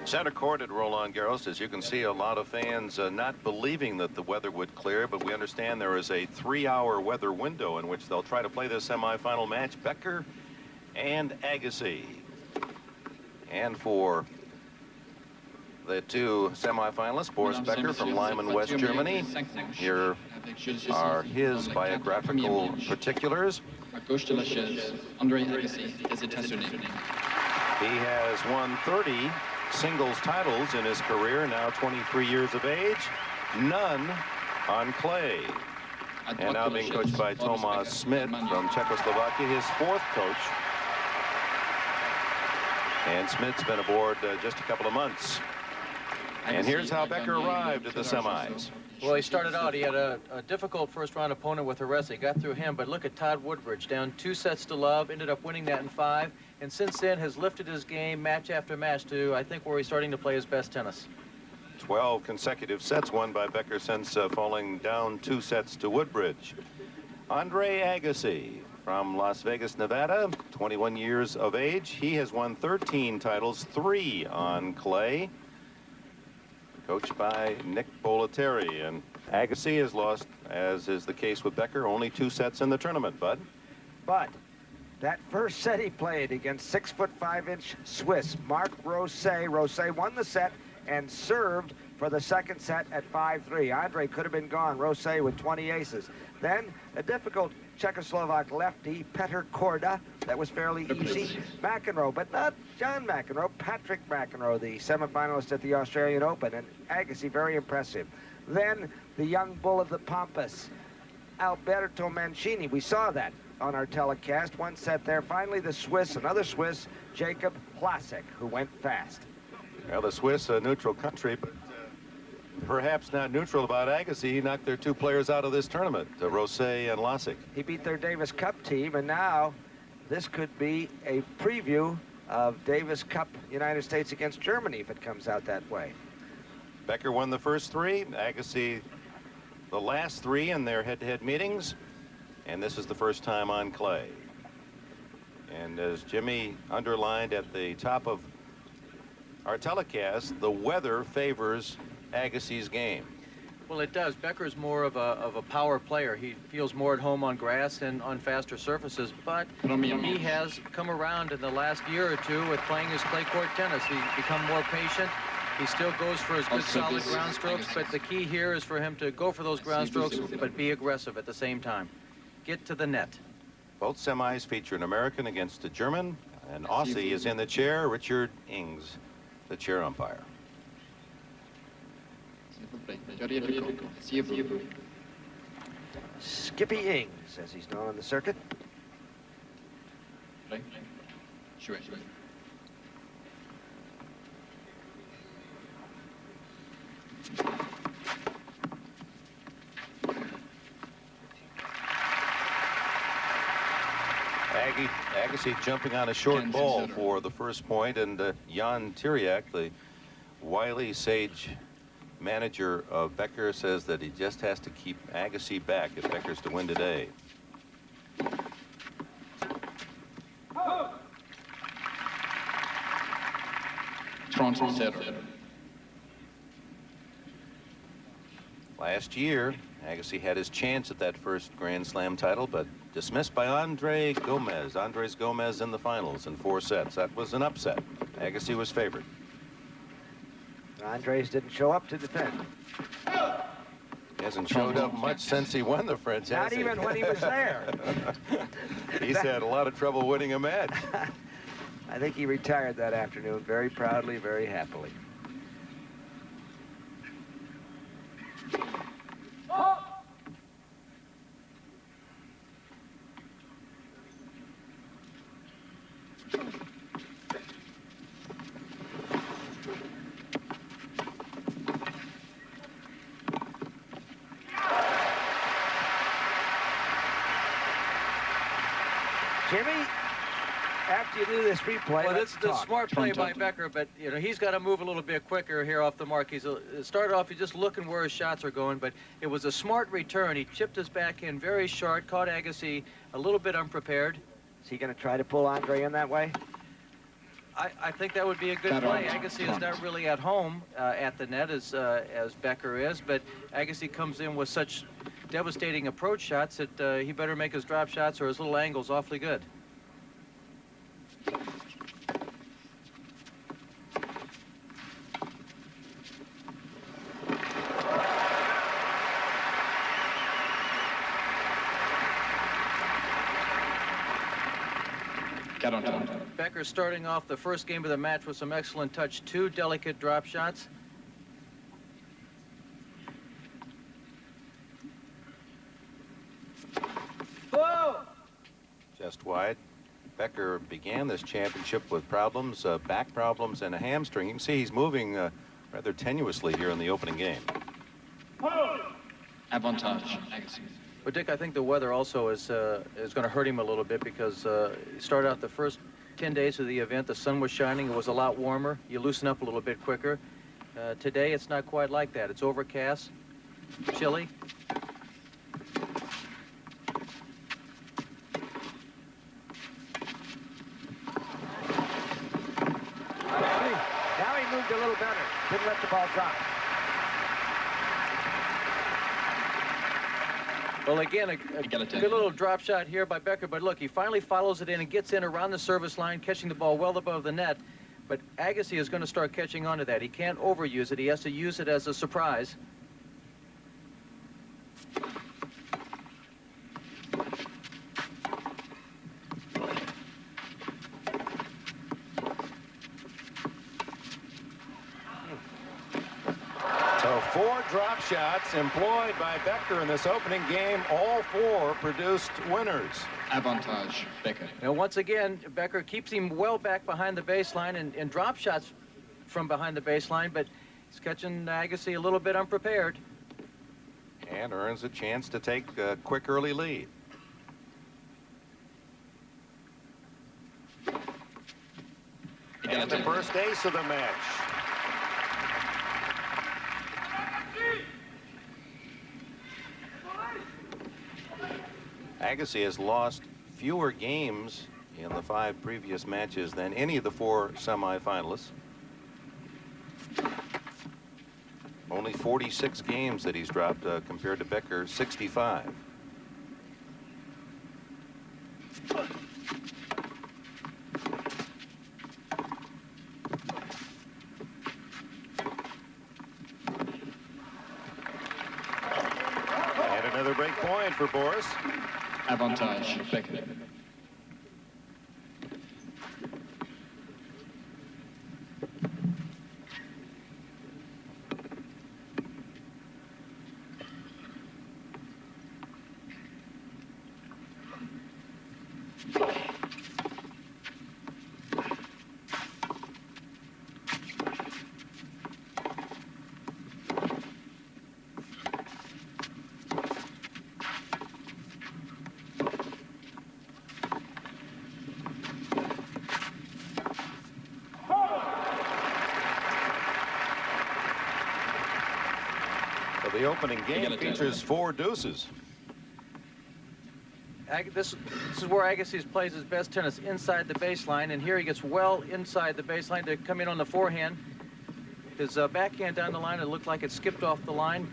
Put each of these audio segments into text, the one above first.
Center court at Roland Garros, as you can see, a lot of fans not believing that the weather would clear, but we understand there is a 3-hour weather window in which they'll try to play this semifinal match, Becker and Agassi. And for the two semifinalists, Boris Becker from Lyman, West Germany. Here are his biographical particulars. He has won 30 singles titles in his career, now 23 years of age, none on clay. And now being coached by Tomáš Smit from Czechoslovakia, his fourth coach. And Smit's been aboard just a couple of months. And here's how Becker arrived at the semis. Well, he started out, he had a difficult first-round opponent with Agassi. Got through him, but look at Todd Woodbridge, down 2-0, ended up winning that in 5, and since then has lifted his game match after match to, I think, where he's starting to play his best tennis. 12 consecutive sets won by Becker since falling down 2 sets to Woodbridge. Andre Agassi from Las Vegas, Nevada, 21 years of age. He has won 13 titles, 3 on clay. Coached by Nick Bollettieri, and Agassi has lost, as is the case with Becker, only 2 sets in the tournament, Bud. But that first set he played against 6'5" Swiss Marc Rosset. Rosset won the set and served for the second set at 5-3. Andre could have been gone. Rosset with 20 aces. Then a difficult Czechoslovak lefty, Petr Korda. That was fairly easy. McEnroe, but not John McEnroe, Patrick McEnroe, the semifinalist at the Australian Open, and Agassi, very impressive. Then the young bull of the Pampas, Alberto Mancini. We saw that on our telecast. 1 set there. Finally, the Swiss, another Swiss, Jacob Hlasek, who went fast. Well, the Swiss, a neutral country, but perhaps not neutral about Agassi. He knocked their 2 players out of this tournament, Rosset and Hlasek. He beat their Davis Cup team, and now this could be a preview of Davis Cup United States against Germany if it comes out that way. Becker won the first 3, Agassi the last 3 in their head-to-head meetings, and this is the first time on clay. And as Jimmy underlined at the top of our telecast, the weather favors Agassi's game. Well, it does. Becker's more of a power player. He feels more at home on grass and on faster surfaces, but he has come around in the last year or 2 with playing his clay court tennis. He's become more patient. He still goes for his good solid ground strokes, but the key here is for him to go for those ground strokes, but be aggressive at the same time. Get to the net. Both semis feature an American against a German. An Aussie is in the chair, Richard Ings, the chair umpire. Skippy Ings, as he's known on the circuit. Agassi jumping on a short ball for the first point, and Jan Tiriak, the wily sage manager of Becker, says that he just has to keep Agassi back if Becker's to win today. Last year, Agassi had his chance at that first Grand Slam title, but dismissed by Andres Gomez. Andres Gomez in the finals in 4 sets. That was an upset. Agassi was favored. Andres didn't show up to defend. He hasn't showed up much since he won the French, has he? Not even when he was there. He's had a lot of trouble winning a match. I think he retired that afternoon very proudly, very happily. Jimmy, after you do this replay, well, this is a smart play by Becker, but you know he's got to move a little bit quicker here off the mark. He's started off, he's just looking where his shots are going, but it was a smart return. He chipped his back in very short, caught Agassi a little bit unprepared. Is he going to try to pull Andre in that way? I think that would be a good play. Agassi is not really at home at the net as Becker is, but Agassi comes in with such devastating approach shots that he better make his drop shots or his little angles awfully good. Becker starting off the first game of the match with some excellent touch, 2 delicate drop shots. Whoa! Just wide. Becker began this championship with problems, back problems, and a hamstring. You can see he's moving rather tenuously here in the opening game. Avantage, Agassi. But Dick, I think the weather also is going to hurt him a little bit because he started out the first 10 days of the event, the sun was shining, it was a lot warmer, you loosen up a little bit quicker. Today it's not quite like that. It's overcast, chilly. Now he moved a little better. Didn't let the ball drop. Well, again, a good little drop shot here by Becker, but look, he finally follows it in and gets in around the service line, catching the ball well above the net. But Agassi is going to start catching on to that. He can't overuse it. He has to use it as a surprise. So 4 drop shots employed by Becker in this opening game. All 4 produced winners. Avantage, Becker. Now, once again, Becker keeps him well back behind the baseline and drop shots from behind the baseline, but he's catching Agassi a little bit unprepared. And earns a chance to take a quick early lead. And the first ace of the match. Agassi has lost fewer games in the 5 previous matches than any of the 4 semifinalists. Only 46 games that he's dropped compared to Becker 65. And another break point for Boris. Avantage, Becker. The opening game features 4 deuces. This is where Agassi plays his best tennis, inside the baseline, and here he gets well inside the baseline to come in on the forehand. His backhand down the line, it looked like it skipped off the line.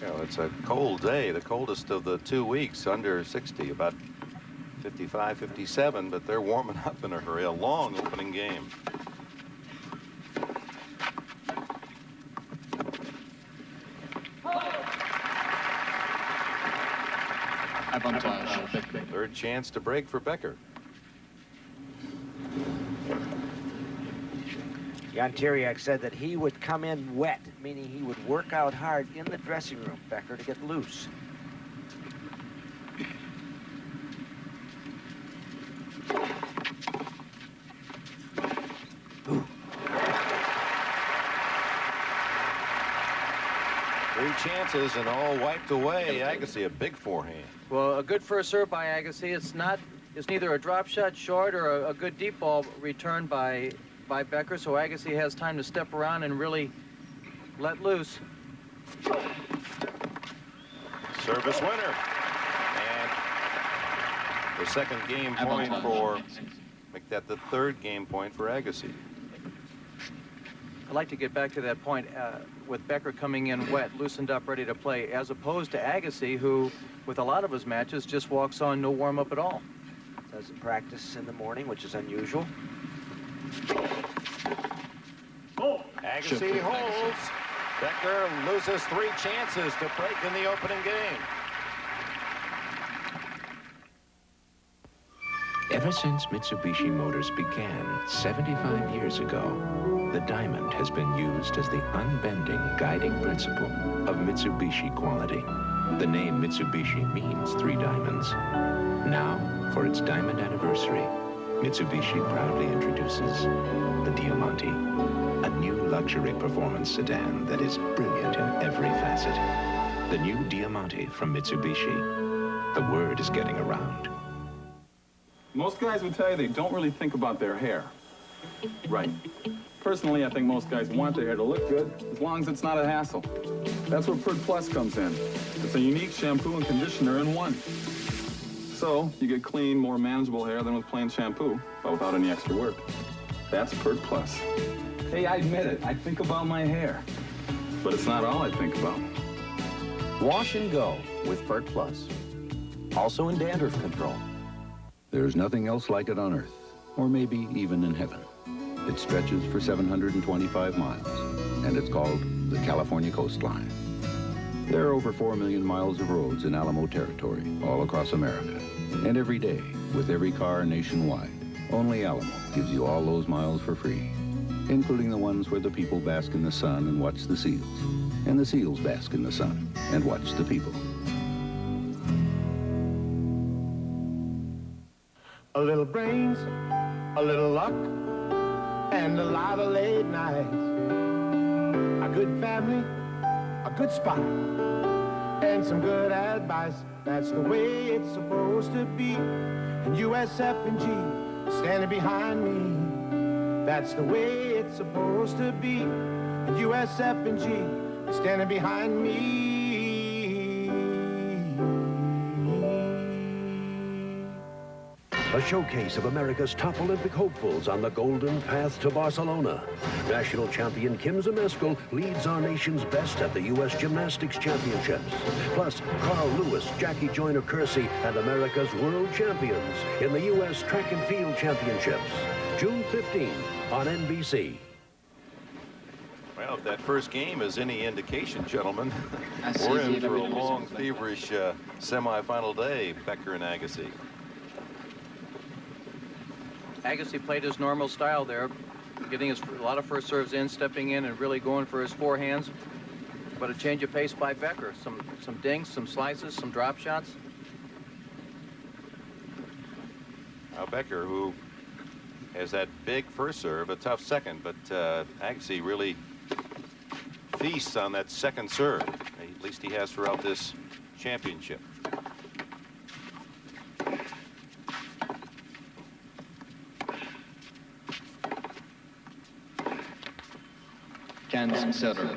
Well, it's a cold day, the coldest of the 2 weeks, under 60, about 55, 57, but they're warming up in a hurry. A long opening game. Avantage, Becker. Third chance to break for Becker. Jan Tiriak said that he would come in wet, meaning he would work out hard in the dressing room, Becker, to get loose. Three chances and all wiped away. Agassi, a big forehand. Well, a good first serve by Agassi. It's neither a drop shot short or a good deep ball return by Becker, so Agassi has time to step around and really let loose. Service winner. And The second game point for, make that the third game point for Agassi. I'd like to get back to that point with Becker coming in wet, loosened up, ready to play, as opposed to Agassi, who, with a lot of his matches, just walks on, no warm-up at all. Doesn't practice in the morning, which is unusual. Agassi holds. Becker loses 3 chances to break in the opening game. Ever since Mitsubishi Motors began 75 years ago, the diamond has been used as the unbending guiding principle of Mitsubishi quality. The name Mitsubishi means 3 diamonds. Now, for its diamond anniversary, Mitsubishi proudly introduces the Diamante, a new luxury performance sedan that is brilliant in every facet. The new Diamante from Mitsubishi. The word is getting around. Most guys would tell you they don't really think about their hair. Right. Personally, I think most guys want their hair to look good as long as it's not a hassle. That's where Pert Plus comes in. It's a unique shampoo and conditioner in one. So you get clean, more manageable hair than with plain shampoo, but without any extra work. That's Pert Plus. Hey, I admit it, I think about my hair. But it's not all I think about. Wash and go with Pert Plus. Also in dandruff control. There's nothing else like it on Earth, or maybe even in heaven. It stretches for 725 miles, and it's called the California Coastline. There are over 4 million miles of roads in Alamo territory, all across America. And every day, with every car nationwide, only Alamo gives you all those miles for free, including the ones where the people bask in the sun and watch the seals, and the seals bask in the sun and watch the people. A little brains, a little luck, and a lot of late nights. A good family, a good spot, and some good advice. That's the way it's supposed to be. And USF&G standing behind me. That's the way it's supposed to be. And USF&G standing behind me. A showcase of America's top Olympic hopefuls on the golden path to Barcelona. National champion Kim Zmeskal leads our nation's best at the U.S. Gymnastics Championships. Plus, Carl Lewis, Jackie Joyner-Kersee, and America's world champions in the U.S. Track and Field Championships. June 15th on NBC. Well, if that first game is any indication, gentlemen, we're in for a long, feverish semifinal day, Becker and Agassi. Agassi played his normal style there, getting a lot of first serves in, stepping in, and really going for his forehands. But a change of pace by Becker. Some dings, some slices, some drop shots. Now Becker, who has that big first serve, a tough second, but Agassi really feasts on that second serve. At least he has throughout this championship. Kansas setter.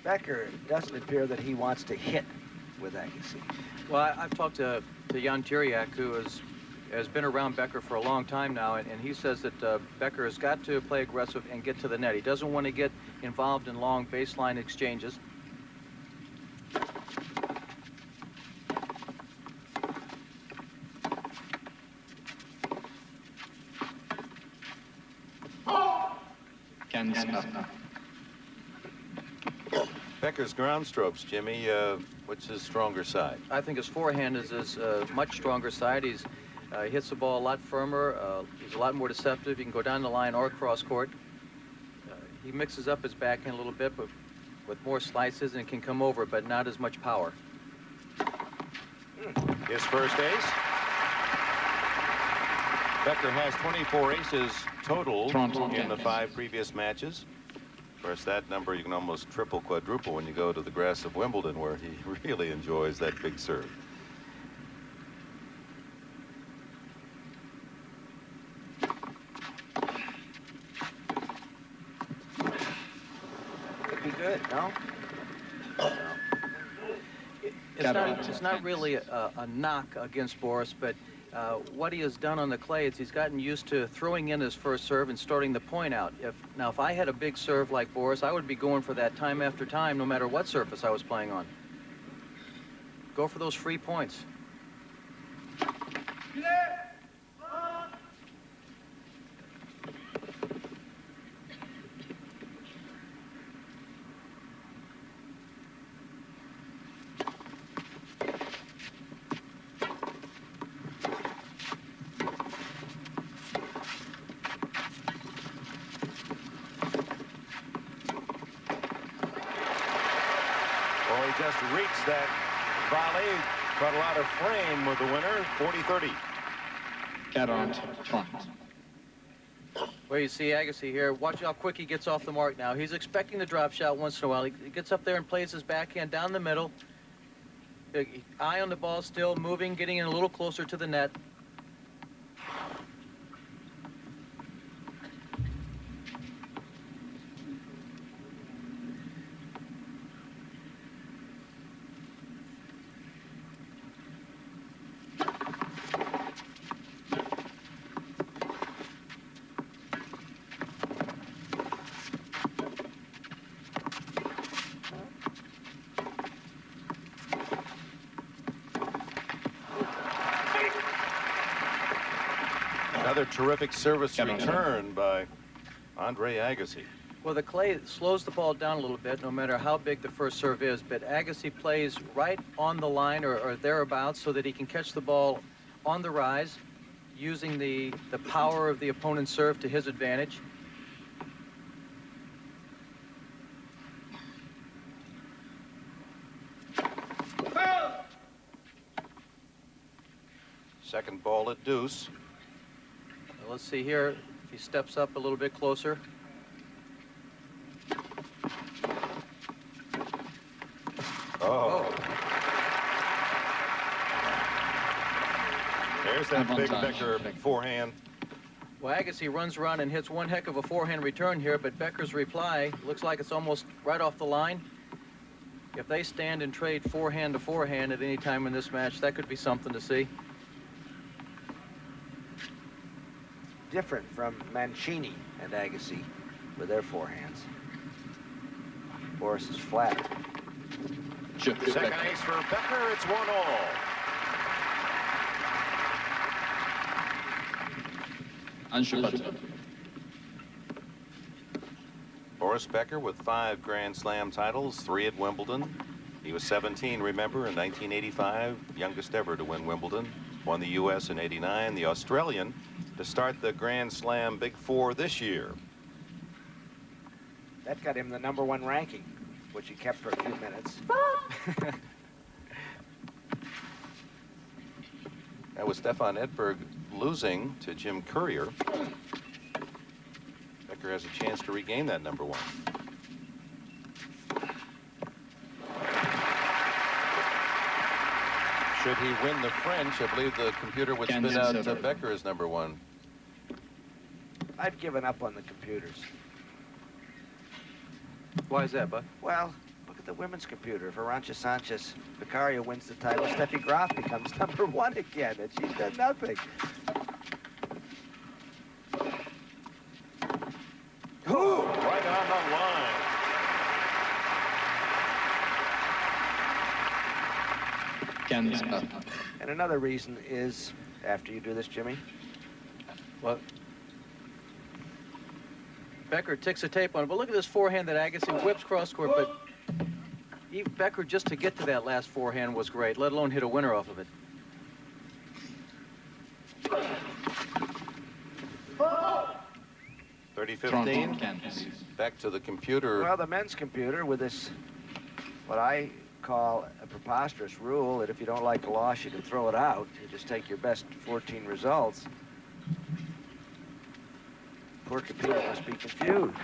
Becker doesn't appear that he wants to hit with Agassi. Well, I've talked to Jan Tiriak, who has been around Becker for a long time now, and he says that Becker has got to play aggressive and get to the net. He doesn't want to get involved in long baseline exchanges. Becker's ground strokes, Jimmy, what's his stronger side? I think his forehand is his much stronger side. He hits the ball a lot firmer. He's a lot more deceptive. He can go down the line or cross court. He mixes up his backhand a little bit, but with more slices, and can come over, but not as much power. His first ace. Becker has 24 aces total in the 5 previous matches. Of course, that number you can almost triple, quadruple when you go to the grass of Wimbledon, where he really enjoys that big serve. Could be good, no? it's not really a knock against Boris, but what he has done on the clay is he's gotten used to throwing in his first serve and starting the point out. Now, if I had a big serve like Boris, I would be going for that time after time, no matter what surface I was playing on. Go for those free points. Well, he just reached that volley, cut out of frame with the winner, 40-30. 40-30. Well, you see Agassi here. Watch how quick he gets off the mark now. He's expecting the drop shot once in a while. He gets up there and plays his backhand down the middle. Eye on the ball still, moving, getting in a little closer to the net. Another terrific service return by Andre Agassi. Well, the clay slows the ball down a little bit, no matter how big the first serve is, but Agassi plays right on the line or thereabouts so that he can catch the ball on the rise, using the power of the opponent's serve to his advantage. Second ball at deuce. Let's see here if he steps up a little bit closer. Oh. There's that big Becker forehand. Well, Agassi runs around and hits one heck of a forehand return here, but Becker's reply looks like it's almost right off the line. If they stand and trade forehand to forehand at any time in this match, that could be something to see. Different from Mancini and Agassi with their forehands. Boris is flat. Second ace for Becker. It's 1-all. Boris Becker with 5 Grand Slam titles, 3 at Wimbledon. He was 17, remember, in 1985, youngest ever to win Wimbledon. Won the U.S. in '89, the Australian to start the Grand Slam Big Four this year. That got him the #1 ranking, which he kept for a few minutes. That was Stefan Edberg losing to Jim Courier. Becker has a chance to regain that #1. Should he win the French, I believe the computer would spit out Becker as #1. I've given up on the computers. Why is that, Buck? Well, look at the women's computer. If Arantxa Sanchez Vicario wins the title, Steffi Graf becomes #1 again, and she's done nothing. Ooh, right on the line. And another reason is, after you do this, Jimmy, What? Becker ticks the tape on it, but look at this forehand that Agassi whips cross court, but even Becker, just to get to that last forehand was great, let alone hit a winner off of it. Oh. 30-15. Back to the computer. well, the men's computer with this, what I call a preposterous rule that if you don't like a loss, you can throw it out. You just take your best 14 results. Poor computer must be confused.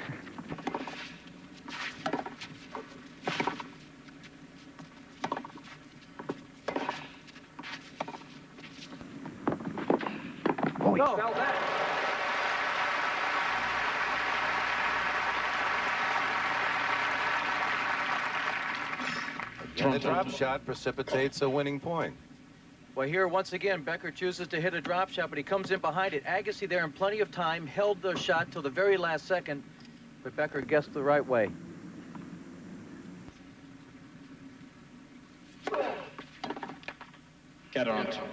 Oh, he fell back. And the drop shot precipitates a winning point. Well, here, once again, Becker chooses to hit a drop shot, but he comes in behind it. Agassi there in plenty of time, held the shot till the very last second, but Becker guessed the right way.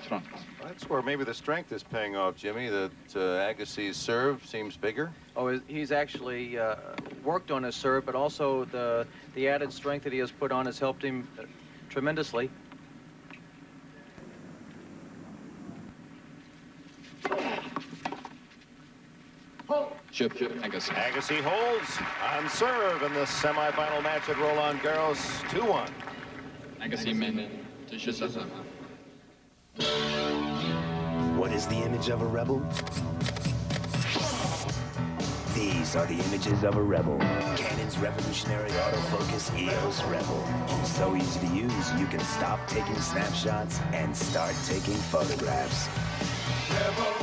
front. That's where maybe the strength is paying off, Jimmy, that Agassi's serve seems bigger. Oh, he's actually worked on his serve, but also the added strength that he has put on has helped him tremendously. Agassi. Agassi holds on serve in the semifinal match at Roland Garros, 2-1. Agassi mène de jeu à 1. What is the image of a rebel? These are the images of a rebel. Canon's revolutionary autofocus EOS Rebel. So easy to use, you can stop taking snapshots and start taking photographs. Rebel,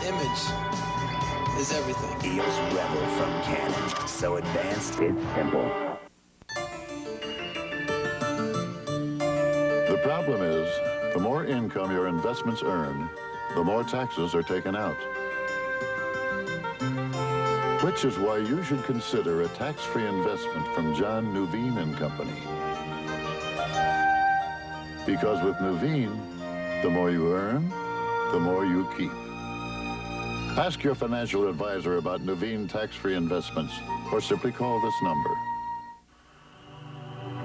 Image is everything. EOS Rebel from Canon. So advanced, it's simple. The problem is, the more income your investments earn, the more taxes are taken out. Which is why you should consider a tax-free investment from John Nuveen and Company. Because with Nuveen, the more you earn, the more you keep. Ask your financial advisor about Nuveen tax-free investments, or simply call this number.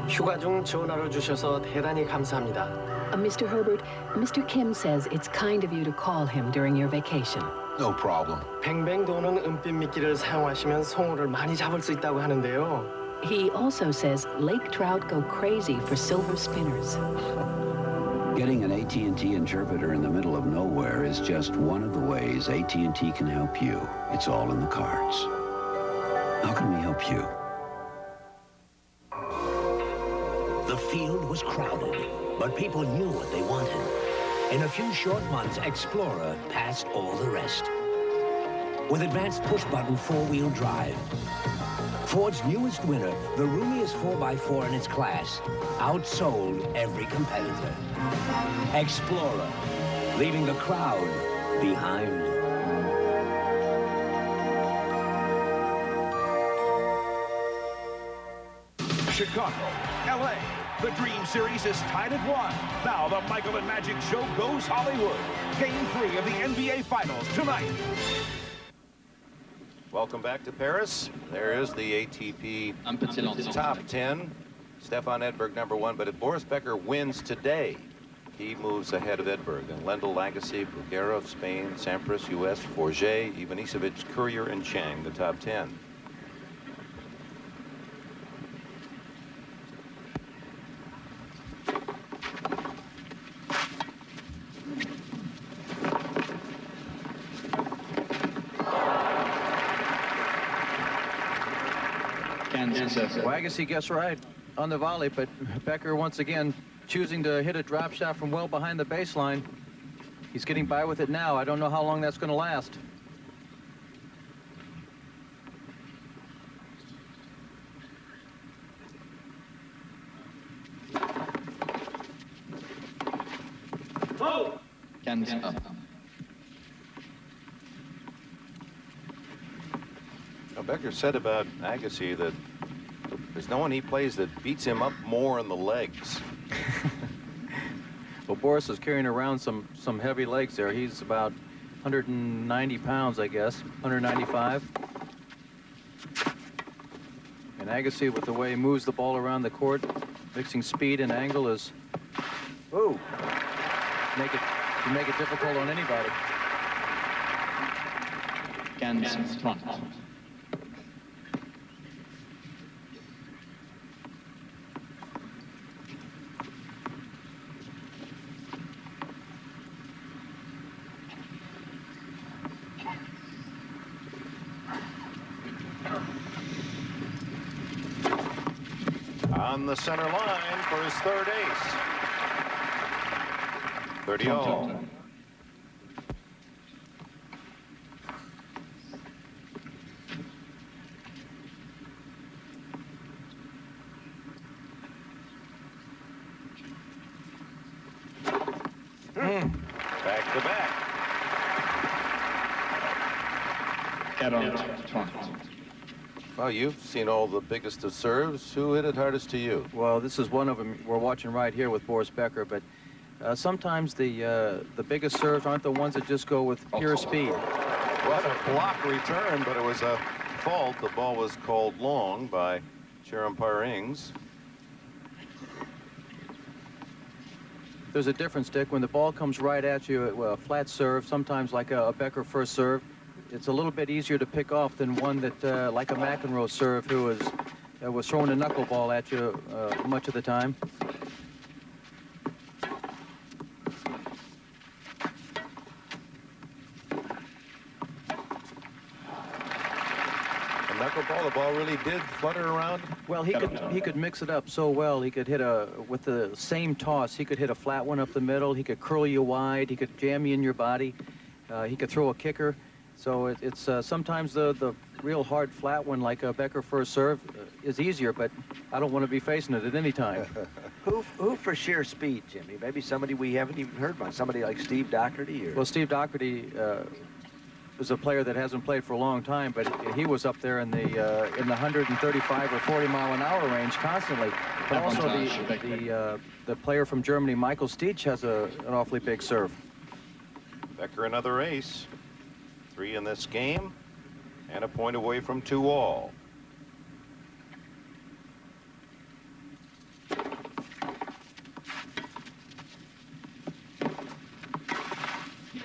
휴가 중 전화를 주셔서 대단히 감사합니다. Mr. Herbert, Mr. Kim says it's kind of you to call him during your vacation. No problem. 뱅뱅 도는 은빛 미끼를 사용하시면 송어를 많이 잡을 수 있다고 하는데요. He also says lake trout go crazy for silver spinners. Getting an AT&T interpreter in the middle of nowhere is just one of the ways AT&T can help you. It's all in the cards. How can we help you? The field was crowded, but people knew what they wanted. In a few short months, Explorer passed all the rest. With advanced push-button four-wheel drive, Ford's newest winner, the roomiest 4x4 in its class, outsold every competitor. Explorer, leaving the crowd behind. Chicago, LA. The Dream Series is tied at 1. Now the Michael and Magic Show goes Hollywood. Game 3 of the NBA Finals tonight. Welcome back to Paris. There is the ATP top 10. Stefan Edberg #1, but if Boris Becker wins today, he moves ahead of Edberg. And Lendl, Agassi, Bulgarov, Spain, Sampras, US, Forget, Ivanisevic, Courier, and Chang, the top 10. Well, Agassi gets right on the volley, but Becker once again choosing to hit a drop shot from well behind the baseline. He's getting by with it now. I don't know how long that's going to last. Cans up. Now, Becker said about Agassi that there's no one he plays that beats him up more in the legs. Well, Boris is carrying around some heavy legs there. He's about 190 pounds, I guess, 195. And Agassi, with the way he moves the ball around the court, mixing speed and angle, is make it difficult on anybody. Cans front. On the center line for his third ace. 30-all. Well, you've seen all the biggest of serves. Who hit it hardest to you? Well, this is one of them we're watching right here with Boris Becker, but sometimes the biggest serves aren't the ones that just go with pure speed. What a block return, but it was a fault. The ball was called long by chair umpire Ings. There's a difference, Dick. When the ball comes right at you, a flat serve, sometimes like a Becker first serve, it's a little bit easier to pick off than one that, like a McEnroe serve, who was throwing a knuckleball at you much of the time. Knuckleball, the ball really did flutter around. Well, he could mix it up so well. He could hit with the same toss, he could hit a flat one up the middle. He could curl you wide. He could jam you in your body. He could throw a kicker. So it's sometimes the real hard flat one, like a Becker first serve, is easier, but I don't want to be facing it at any time. Who for sheer speed, Jimmy? Maybe somebody we haven't even heard about. Somebody like Steve Doherty? Or... Well, Steve Doherty is a player that hasn't played for a long time, but he was up there in the 135 or 40-mile-an-hour range constantly. But also the player from Germany, Michael Stich, has an awfully big serve. Becker another ace. 3 in this game, and a point away from 2-all.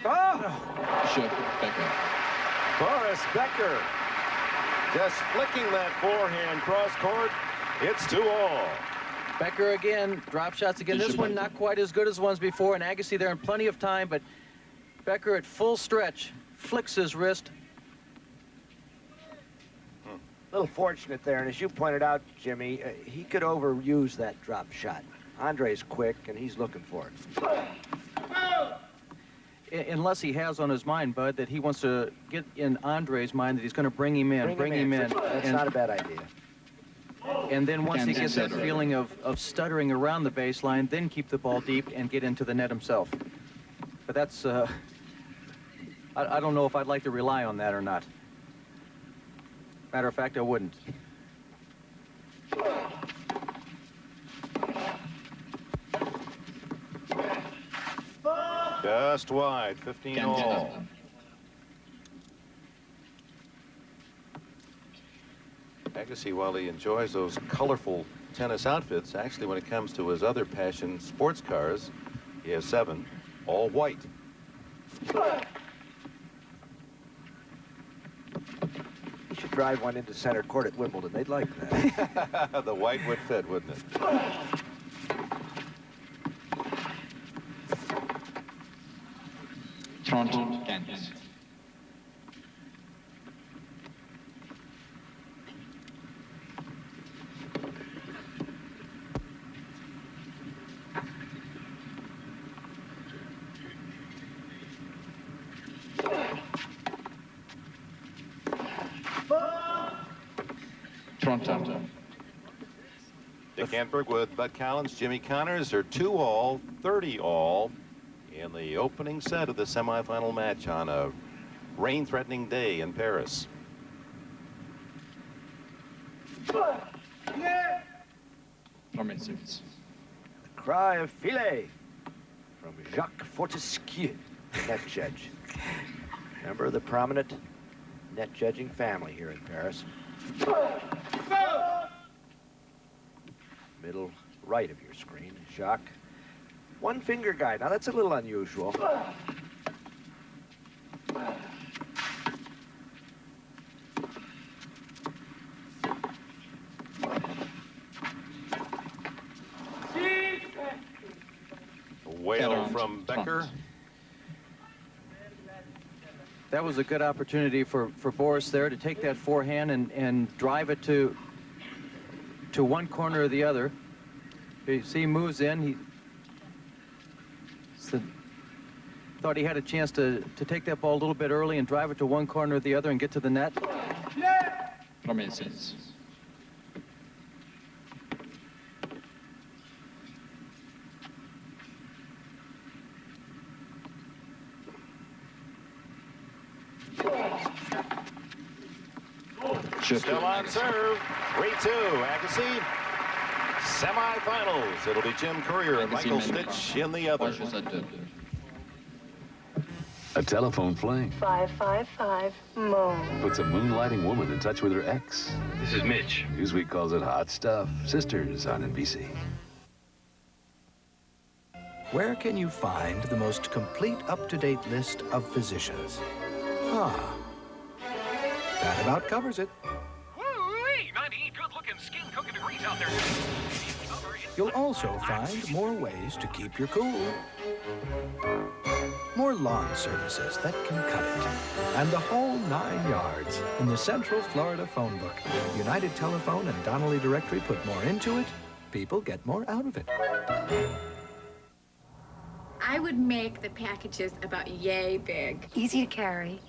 Oh! Becker. Boris Becker just flicking that forehand cross court. It's 2-all. Becker again, drop shots again. This one not quite as good as ones before, and Agassi there in plenty of time, but Becker at full stretch flicks his wrist. A little fortunate there, and as you pointed out, Jimmy, he could overuse that drop shot. Andre's quick, and he's looking for it. Unless he has on his mind, Bud, that he wants to get in Andre's mind that he's going to bring him in. That's not a bad idea. And then once he gets that feeling of stuttering around the baseline, then keep the ball deep and get into the net himself. But that's, I don't know if I'd like to rely on that or not. Matter of fact, I wouldn't. Just wide, 15-all. Agassi, while he enjoys those colorful tennis outfits, actually when it comes to his other passion, sports cars, he has 7, all white. He should drive one into center court at Wimbledon. They'd like that. The white would fit, wouldn't it? Toronto, Kansas. Toronto. Dick Antberg with Bud Collins, Jimmy Connors are 2-all, 30-all in the opening set of the semifinal match on a rain-threatening day in Paris. The cry of filet from Jacques Fortescue, net judge. Member of the prominent net judging family here in Paris. Middle right of your screen, Jacques. One finger guide. Now that's a little unusual. A wail from Becker. That was a good opportunity for Boris there to take that forehand and drive it to one corner or the other. You see he moves in. He thought he had a chance to take that ball a little bit early and drive it to one corner or the other and get to the net. Promises. Still on serve. 3-2. Agassi. Semifinals. It'll be Jim Courier and Michael Stitch in the other. A telephone flame 555 Moon. puts a moonlighting woman in touch with her ex. This is Mitch. Newsweek calls it hot stuff. Sisters on NBC. Where can you find the most complete, up-to-date list of physicians? That about covers it. Woo-wee! 98 good-looking skin-cooking degrees out there. You'll also find more ways to keep your cool. More lawn services that can cut it. And the whole 9 yards in the Central Florida phone book. United Telephone and Donnelly Directory put more into it. People get more out of it. I would make the packages about yay big. Easy to carry.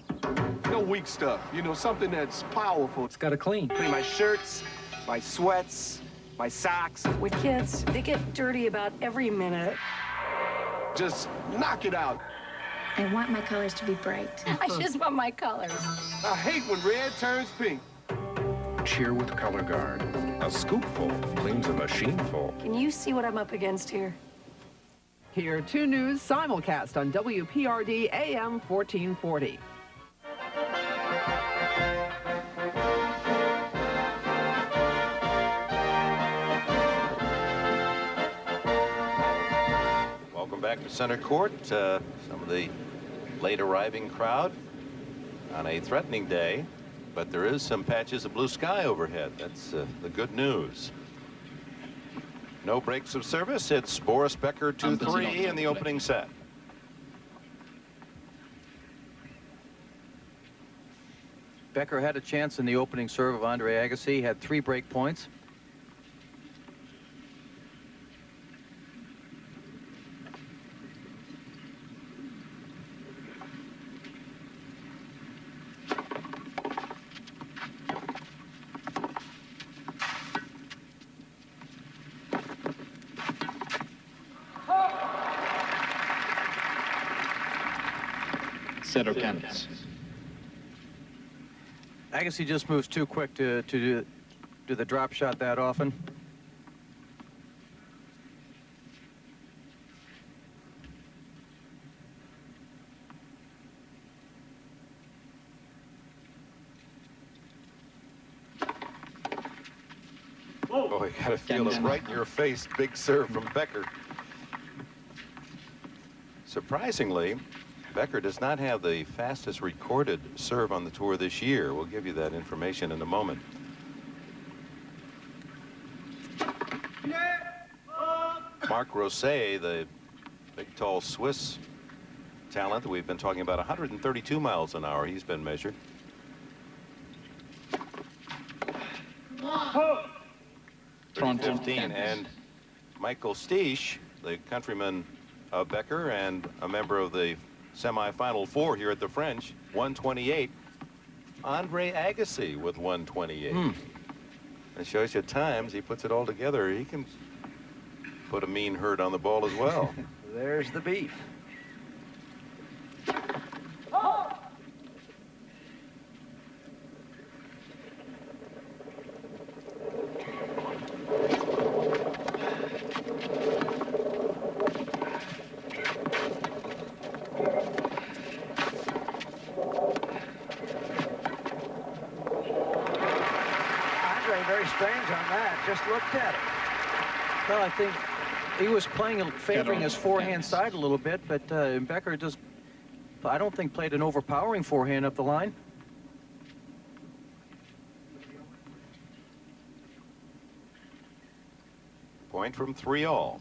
No weak stuff, you know, something that's powerful. It's got to clean. Clean my shirts, my sweats, my socks. With kids, they get dirty about every minute. Just knock it out. I want my colors to be bright. I just want my colors. I hate when red turns pink. Cheer with Color Guard. A scoopful cleans a machineful. Can you see what I'm up against here? Here, 2 News simulcast on WPRD AM 1440. Welcome back to center court. Some of the late arriving crowd on a threatening day, but there is some patches of blue sky overhead. That's the good news. No breaks of service. It's Boris Becker 2-3 in the opening set. Becker had a chance in the opening serve of Andre Agassi. Had 3 break points. Set of canvas. Agassi just moves too quick to do the drop shot that often. Oh, you gotta feel it right in your face. Big serve from Becker. Surprisingly, Becker does not have the fastest recorded serve on the tour this year. We'll give you that information in a moment. Marc Rosset, the big, tall Swiss talent that we've been talking about, 132 miles an hour he's been measured. Front 15, and Michael Stich, the countryman of Becker and a member of the semifinal 4 here at the French, 128. Andre Agassi with 128. It shows you at times he puts it all together. He can put a mean hurt on the ball as well. There's the beef. Very strange on that. Just looked at it. Well, I think he was favoring his forehand side a little bit, but Becker just, I don't think, played an overpowering forehand up the line. Point from 3-all.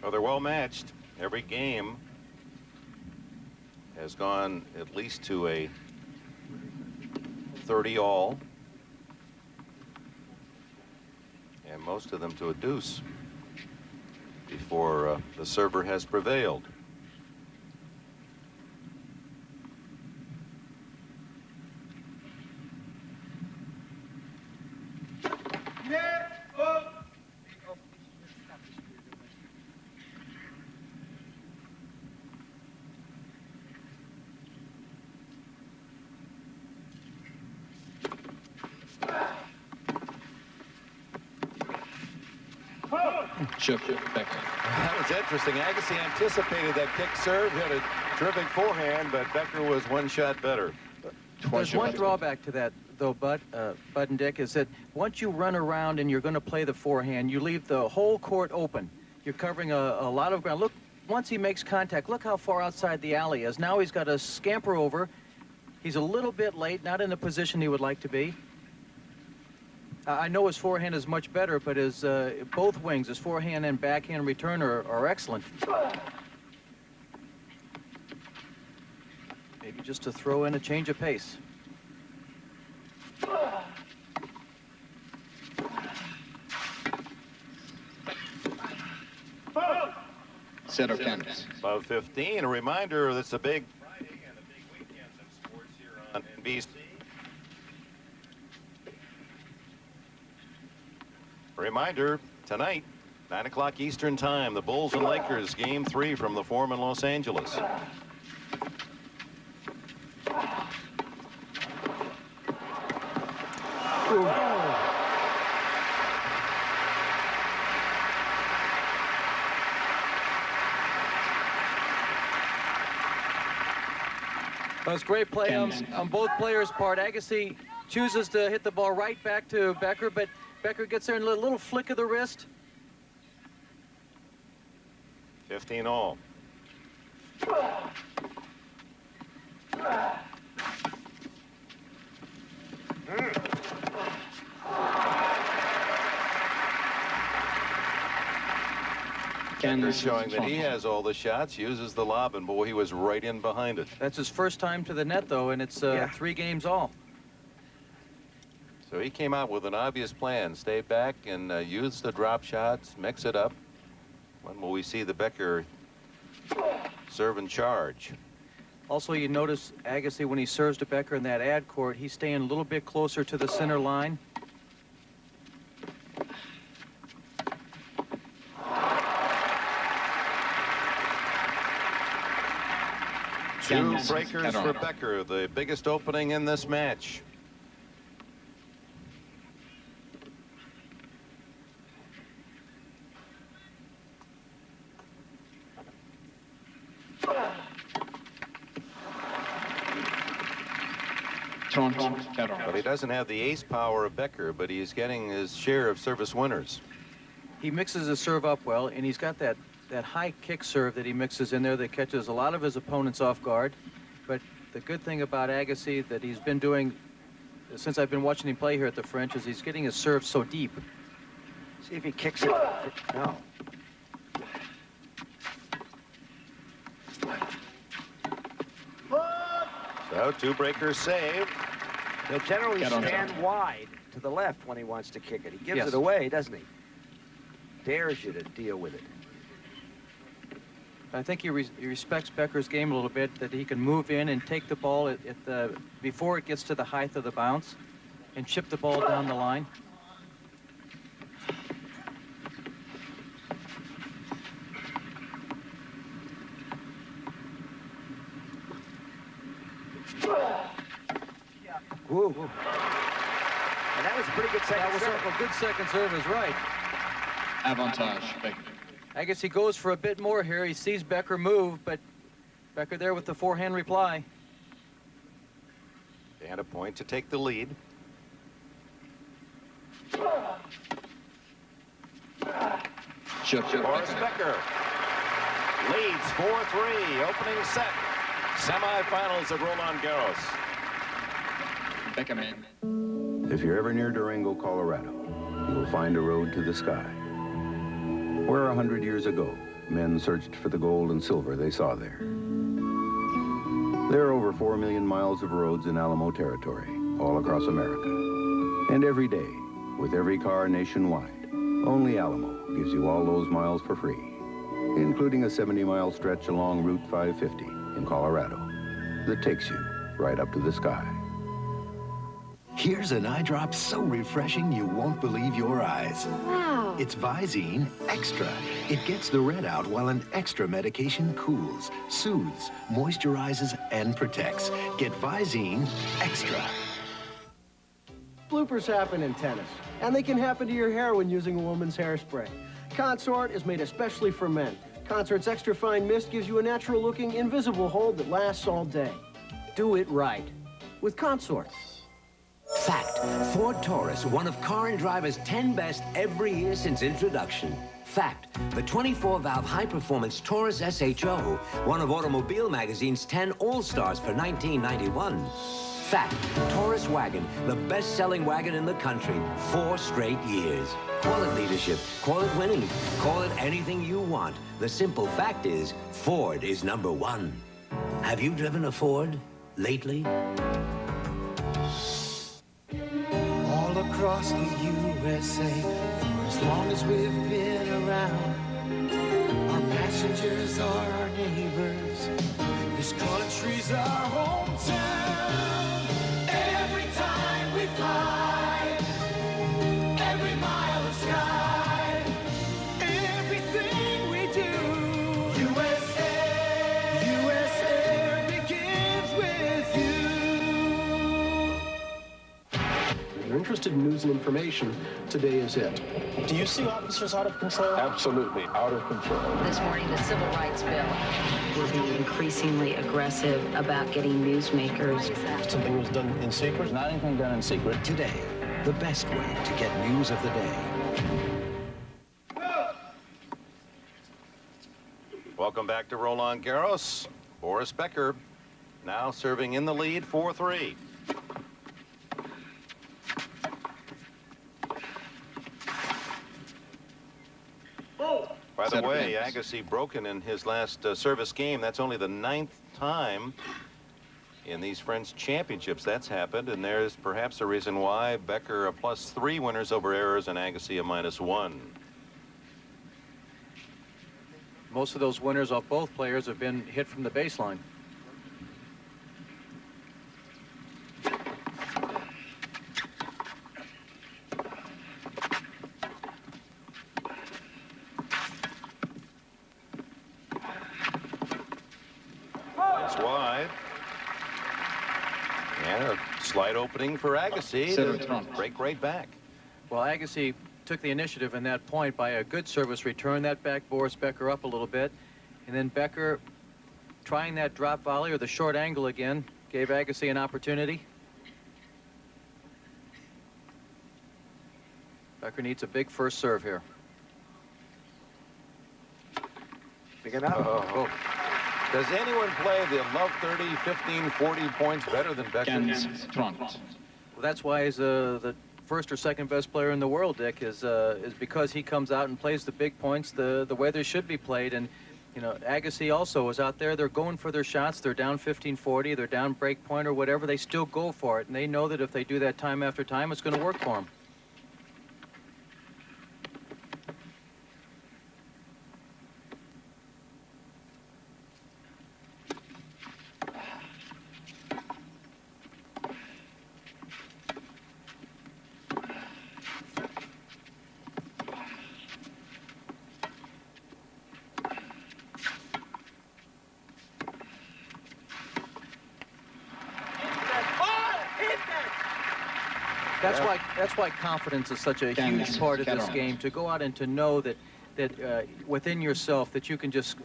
Well, they're well matched. Every game has gone at least to a 30-all. most of them to a deuce before the server has prevailed. Shook Becker. That was interesting. Agassi anticipated that kick serve, hit a terrific forehand, but Becker was one shot better. There's one drawback to that, though, Bud and Dick, is that once you run around and you're going to play the forehand, you leave the whole court open. You're covering a lot of ground. Look, once he makes contact, look how far outside the alley is. Now he's got to scamper over. He's a little bit late, not in the position he would like to be. I know his forehand is much better, but his both wings, his forehand and backhand return are excellent. Maybe just to throw in a change of pace. Set of canvas. Above 15. A reminder, that's a big Friday and a big weekend of sports here on NBC. Reminder, tonight, 9 o'clock Eastern time, the Bulls and Lakers, Game 3 from the Forum in Los Angeles. That was great play on both players' part. Agassi chooses to hit the ball right back to Becker, but Becker gets there in a little flick of the wrist. 15 all. Becker showing that he has all the shots, uses the lob, and boy, he was right in behind it. That's his first time to the net, though, and it's 3 games all. So he came out with an obvious plan. Stay back and use the drop shots, mix it up. When will we see the Becker serve and charge? Also, you notice Agassi, when he serves to Becker in that ad court, he's staying a little bit closer to the center line. Two breakers for Becker, the biggest opening in this match. But he doesn't have the ace power of Becker, but he's getting his share of service winners. He mixes his serve up well, and he's got that high kick serve that he mixes in there that catches a lot of his opponents off guard. But the good thing about Agassi that he's been doing since I've been watching him play here at the French is he's getting his serve so deep. See if he kicks it. No. So 2 breakers saved. He'll generally stand wide to the left when he wants to kick it. He gives it away, doesn't he? Dares you to deal with it. I think he respects Becker's game a little bit, that he can move in and take the ball before it gets to the height of the bounce and chip the ball down the line. Woo. And that was a pretty good second serve. A good second serve is right. Avantage, Becker. I guess he goes for a bit more here. He sees Becker move, but Becker there with the forehand reply. And a point to take the lead. Boris Becker leads 4-3, opening set. Semifinals at Roland Garros. Becker man. If you're ever near Durango, Colorado, you will find a road to the sky. Where 100 years ago, men searched for the gold and silver they saw there. There are over 4 million miles of roads in Alamo territory, all across America. And every day, with every car nationwide, Only Alamo gives you all those miles for free, including a 70-mile stretch along Route 550 in Colorado that takes you right up to the sky. Here's an eye drop so refreshing you won't believe your eyes. Wow. It's Visine Extra. It gets the red out while an extra medication cools, soothes, moisturizes, and protects. Get Visine Extra. Bloopers happen in tennis, and they can happen to your hair when using a woman's hairspray. Consort is made especially for men. Consort's extra fine mist gives you a natural-looking, invisible hold that lasts all day. Do it right with Consort. Fact, Ford Taurus, one of Car and Driver's 10 best every year since introduction. Fact, the 24-valve high-performance Taurus SHO, one of Automobile Magazine's 10 All-Stars for 1991. Fact, Taurus Wagon, the best-selling wagon in the country, 4 straight years. Call it leadership, call it winning, call it anything you want. The simple fact is, Ford is #1. Have you driven a Ford lately? All across the USA, for as long as we've been around, our passengers are our neighbors. This country's our hometown. Every time we fly, every mile of sky, everything we do, USA, USA begins with you. If you're interested in news and information, today is it. Do you see officers out of control? Absolutely out of control. This morning, the Civil Rights Bill. We're being increasingly aggressive about getting newsmakers. Something was done in secret? Not anything done in secret. Today, the best way to get news of the day. Welcome back to Roland Garros. Boris Becker now serving in the lead 4-3. By the way, Agassi broken in his last service game. That's only the 9th time in these French championships that's happened, and there's perhaps a reason why Becker a +3 winners over errors and Agassi a -1. Most of those winners off both players have been hit from the baseline. It's wide. And a slight opening for Agassi to break right back. Well, Agassi took the initiative in that point by a good service return. That backed Boris Becker up a little bit. And then Becker, trying that drop volley or the short angle again, gave Agassi an opportunity. Becker needs a big first serve here. Big enough. Oh. Does anyone play the above 30, 15, 40 points better than Becker? Well, that's why he's the first or second best player in the world, Dick, is because he comes out and plays the big points the way they should be played. And, you know, Agassi also is out there. They're going for their shots. They're down 15-40. They're down break point or whatever. They still go for it. And they know that if they do that time after time, it's going to work for them. That's why confidence is such a huge part of this game. To go out and to know that within yourself that you can just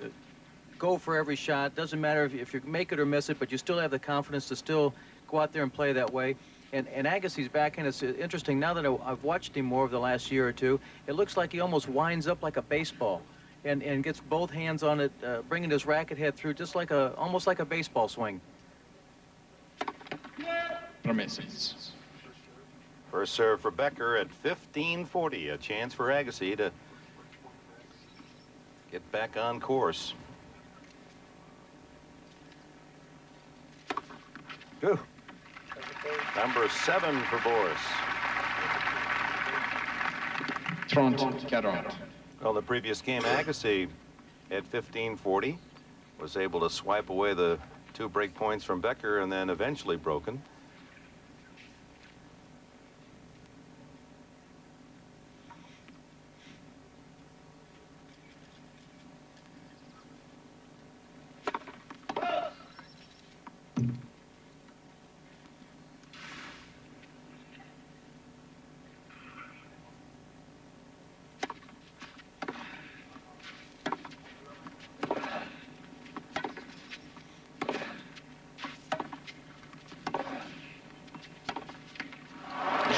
go for every shot. Doesn't matter if you make it or miss it, but you still have the confidence to still go out there and play that way. And Agassi's backhand is interesting. Now that I've watched him more over the last year or two, it looks like he almost winds up like a baseball, and gets both hands on it, bringing his racket head through just like almost like a baseball swing. First serve for Becker at 15-40. A chance for Agassi to get back on course. Ooh. Number 7 for Boris. 30-40. Well, the previous game, Agassi at 15-40 was able to swipe away the 2 break points from Becker and then eventually broken.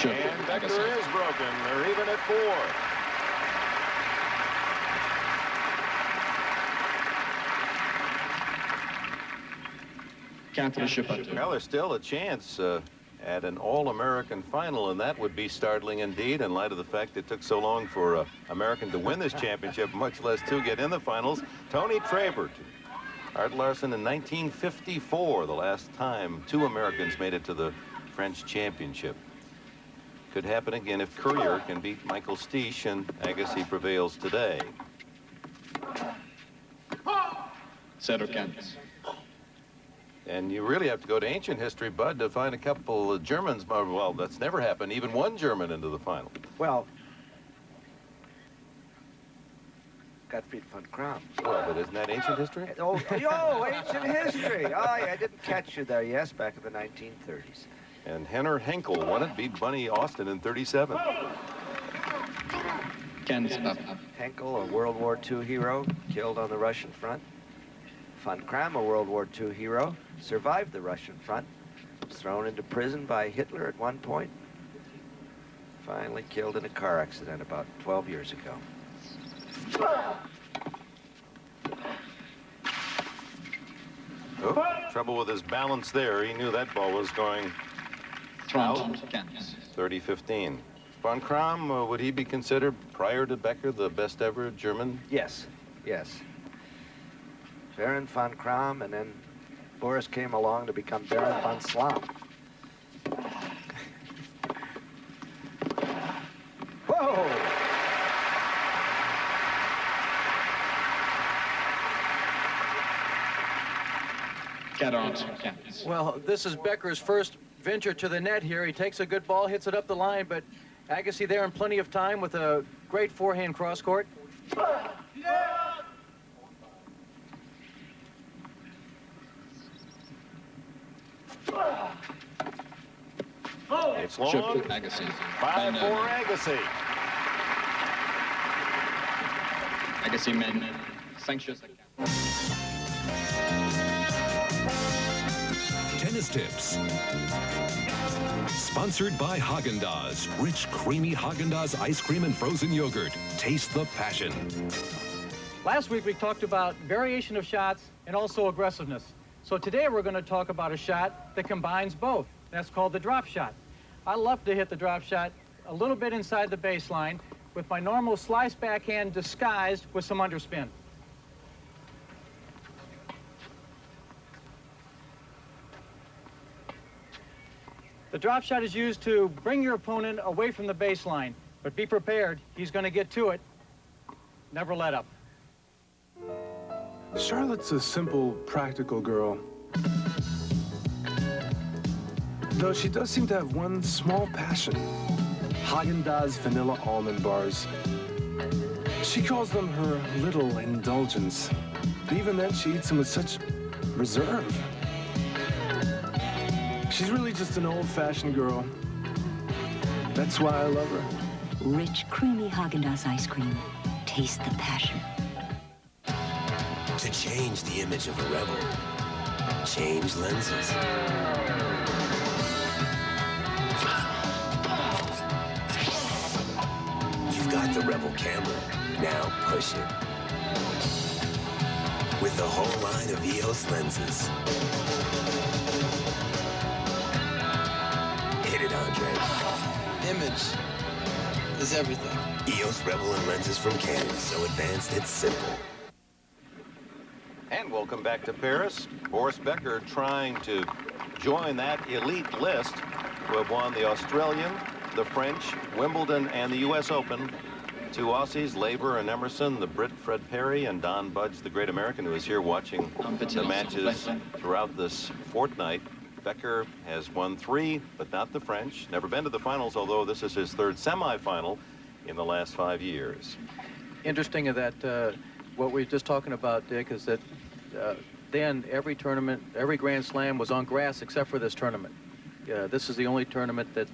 And Becker is broken. They're even at 4. Well, there's still a chance at an All-American final, and that would be startling indeed in light of the fact it took so long for American to win this championship, much less 2 get in the finals. Tony Trabert, Art Larson in 1954, the last time 2 Americans made it to the French championship. Could happen again if Courier can beat Michael Stich and Agassi prevails today. And you really have to go to ancient history, Bud, to find a couple of Germans. Well, that's never happened. Even 1 German into the final. Well, Gottfried von Kram. Well, but isn't that ancient history? Oh, ancient history. Oh, yeah, I didn't catch you there. Yes, back in the 1930s. And Henner Henkel won it, beat Bunny Austin in 37. Henkel, a World War II hero, killed on the Russian front. Von Kram, a World War II hero, survived the Russian front. Was thrown into prison by Hitler at one point. Finally killed in a car accident about 12 years ago. Oh, trouble with his balance there. He knew that ball was going out. 30-15. Von Kram, would he be considered, prior to Becker, the best ever German? Yes, yes. Baron von Kram, and then Boris came along to become Baron von Slam. Whoa! Well, this is Becker's first venture to the net here. He takes a good ball, hits it up the line, but Agassi there in plenty of time with a great forehand cross court. It's long. 5-4 Agassi. Agassi men. Sanctions. Tennis Tips. Sponsored by Haagen-Dazs. Rich, creamy Haagen-Dazs ice cream and frozen yogurt. Taste the passion. Last week we talked about variation of shots and also aggressiveness. So today we're going to talk about a shot that combines both. That's called the drop shot. I love to hit the drop shot a little bit inside the baseline with my normal slice backhand disguised with some underspin. The drop shot is used to bring your opponent away from the baseline, but be prepared, he's going to get to it. Never let up. Charlotte's a simple, practical girl. Though she does seem to have one small passion. Haagen-Dazs vanilla almond bars. She calls them her little indulgence. But even then, she eats them with such reserve. She's really just an old-fashioned girl. That's why I love her. Rich, creamy Haagen-Dazs ice cream. Taste the passion. To change the image of a rebel, change lenses. You've got the Rebel camera. Now push it. With the whole line of EOS lenses. Hit it, Andre. Image is everything. EOS Rebel and lenses from Canon. So advanced, it's simple. And welcome back to Paris. Boris Becker trying to join that elite list who have won the Australian, the French, Wimbledon, and the U.S. Open. Two Aussies, Laver and Emerson, the Brit Fred Perry, and Don Budge, the great American, who is here watching the matches throughout this fortnight. Becker has won 3, but not the French. Never been to the finals, although this is his 3rd semifinal in the last 5 years. Interesting that what we were just talking about, Dick, is that then every tournament, every Grand Slam was on grass except for this tournament. This is the only tournament that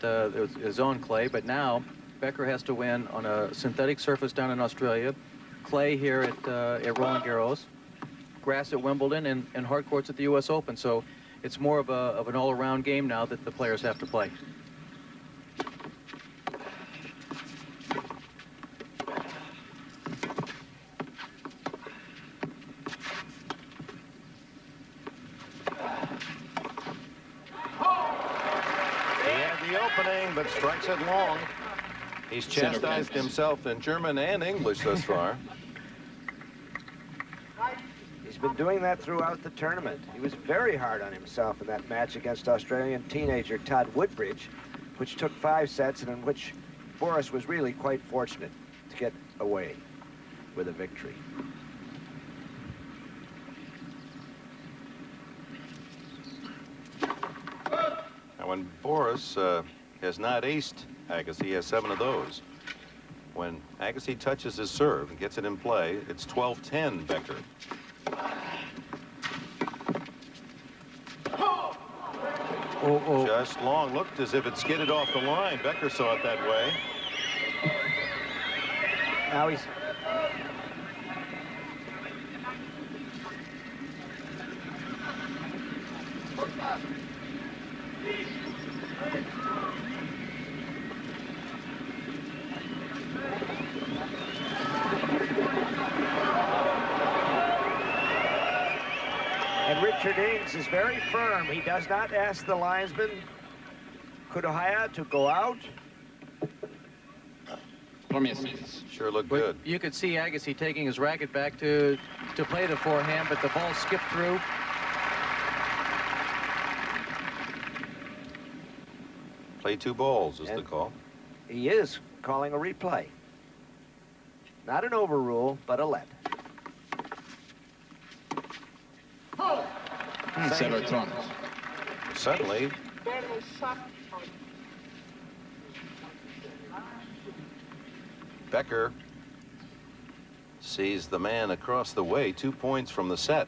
is on clay, but now Becker has to win on a synthetic surface down in Australia, clay here at Roland Garros, grass at Wimbledon, and hard courts at the U.S. Open. So it's more of an all-around game now that the players have to play. But strikes it long. He's chastised himself in German and English thus far. He's been doing that throughout the tournament. He was very hard on himself in that match against Australian teenager Todd Woodbridge, which took 5 sets and in which Boris was really quite fortunate to get away with a victory. Now, when Boris has not aced Agassi, he has 7 of those. When Agassi touches his serve and gets it in play, it's 12-10 Becker. Just long. Looked as if it skidded off the line. Becker saw it that way. Now he's... And Richard Ings is very firm. He does not ask the linesman, Kudohaya, to go out. Sure looked good. You could see Agassi taking his racket back to play the forehand, but the ball skipped through. Play 2 balls is the call. He is calling a replay. Not an overrule, but a let. Suddenly, Becker sees the man across the way, 2 points from the set.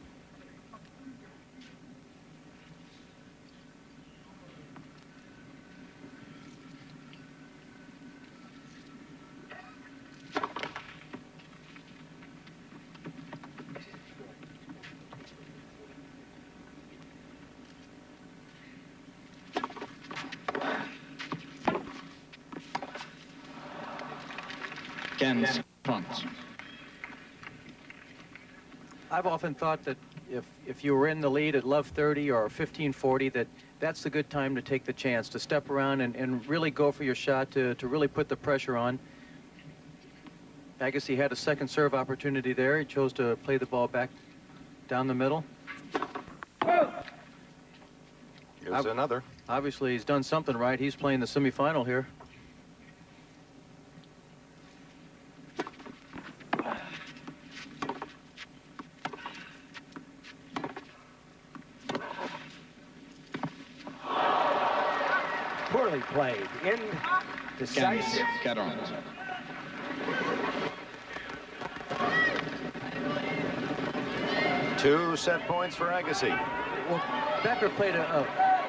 I've often thought that if you were in the lead at love 30 or 15-40, that's the good time to take the chance, to step around and really go for your shot, to really put the pressure on. Agassi had a second serve opportunity there. He chose to play the ball back down the middle. Here's another. Obviously, he's done something right. He's playing the semifinal here. Poorly played. Indecisive. 2 set points for Agassi. Well, Becker played a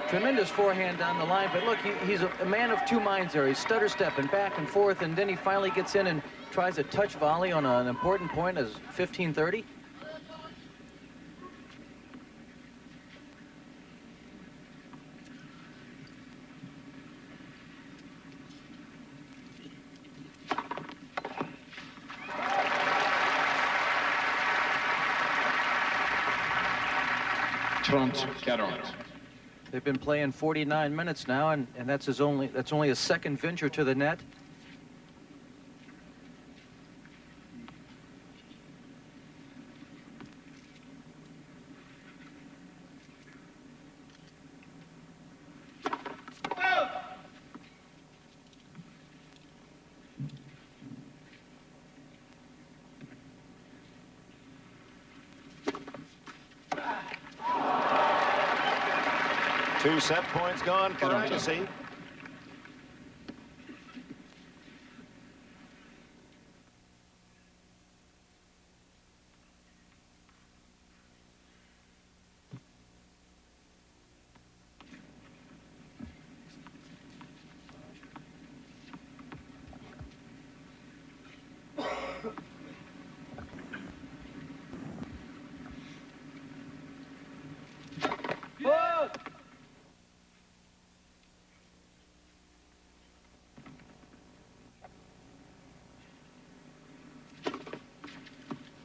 tremendous forehand down the line, but look, he's a man of 2 minds there. He's stutter stepping back and forth, and then he finally gets in and tries a touch volley on an important point as 15-30. They've been playing 49 minutes now, and that's only a second venture to the net. 2 set points gone for Agassi.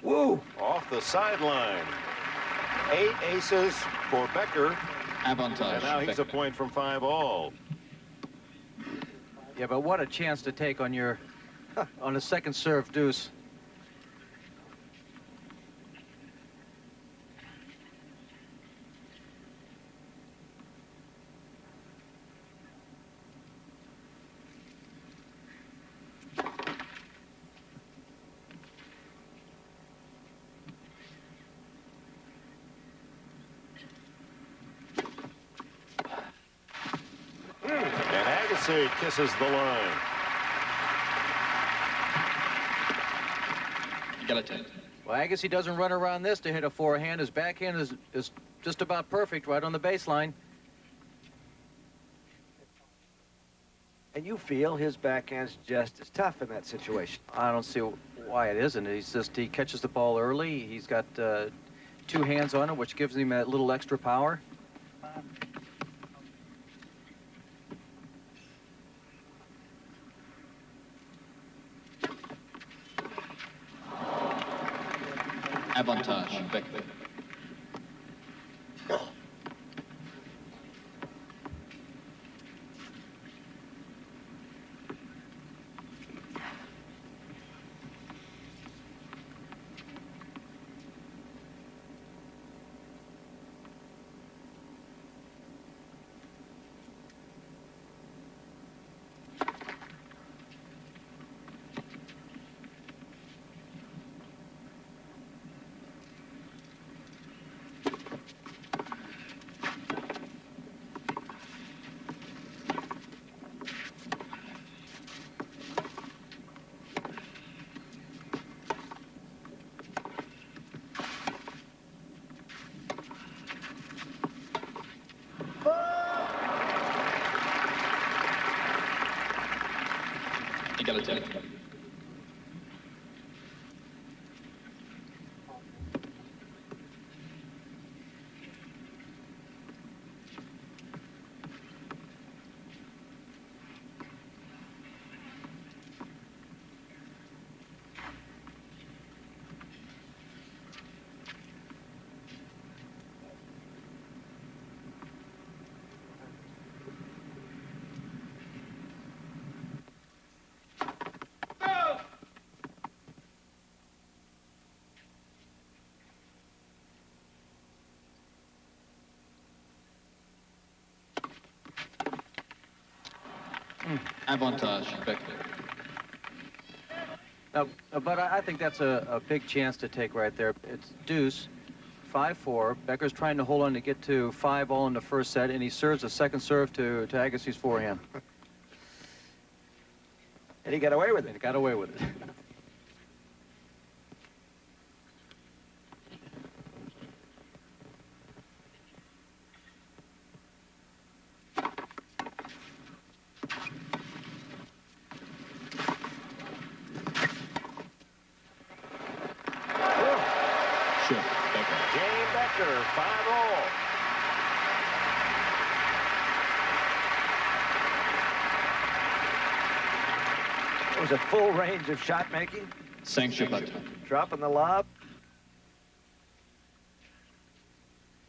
Woo! Off the sideline. 8 aces for Becker. Avantage. And now he's a point from 5 all. Yeah, but what a chance to take on your on a second serve deuce. And Agassi kisses the line. You got it. Well, Agassi doesn't run around this to hit a forehand. His backhand is just about perfect right on the baseline. And you feel his backhand's just as tough in that situation. I don't see why it isn't. He catches the ball early. He's got 2 hands on it, which gives him that little extra power. Avantage. Becker. Egalité. Avantage. Becker. But I think that's a big chance to take right there. It's deuce, 5-4. Becker's trying to hold on to get to 5 all in the first set, and he serves a second serve to Agassi's forehand. And he got away with it. And he got away with it. Becker, 5 all. It was a full range of shot making. Sanction. Dropping the lob.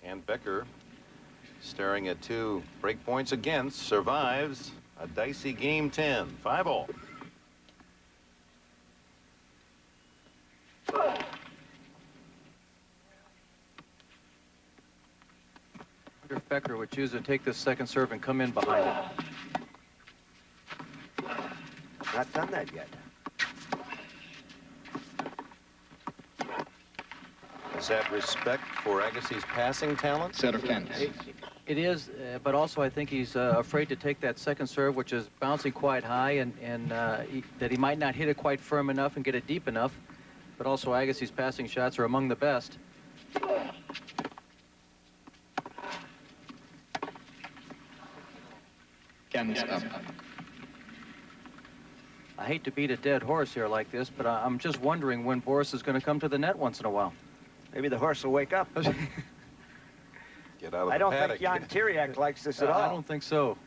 And Becker, staring at 2 break points against, survives a dicey game 10, 5 all. If Becker would choose to take this second serve and come in behind it. Not done that yet. Is that respect for Agassi's passing talent? Set of cans. It is, but also I think he's afraid to take that second serve, which is bouncing quite high, and that he might not hit it quite firm enough and get it deep enough. But also Agassi's passing shots are among the best. Cans up. I hate to beat a dead horse here like this, but I'm just wondering when Boris is going to come to the net once in a while. Maybe the horse will wake up. Get out of I the don't paddock. think Jan Tiriak likes this at all. I don't think so.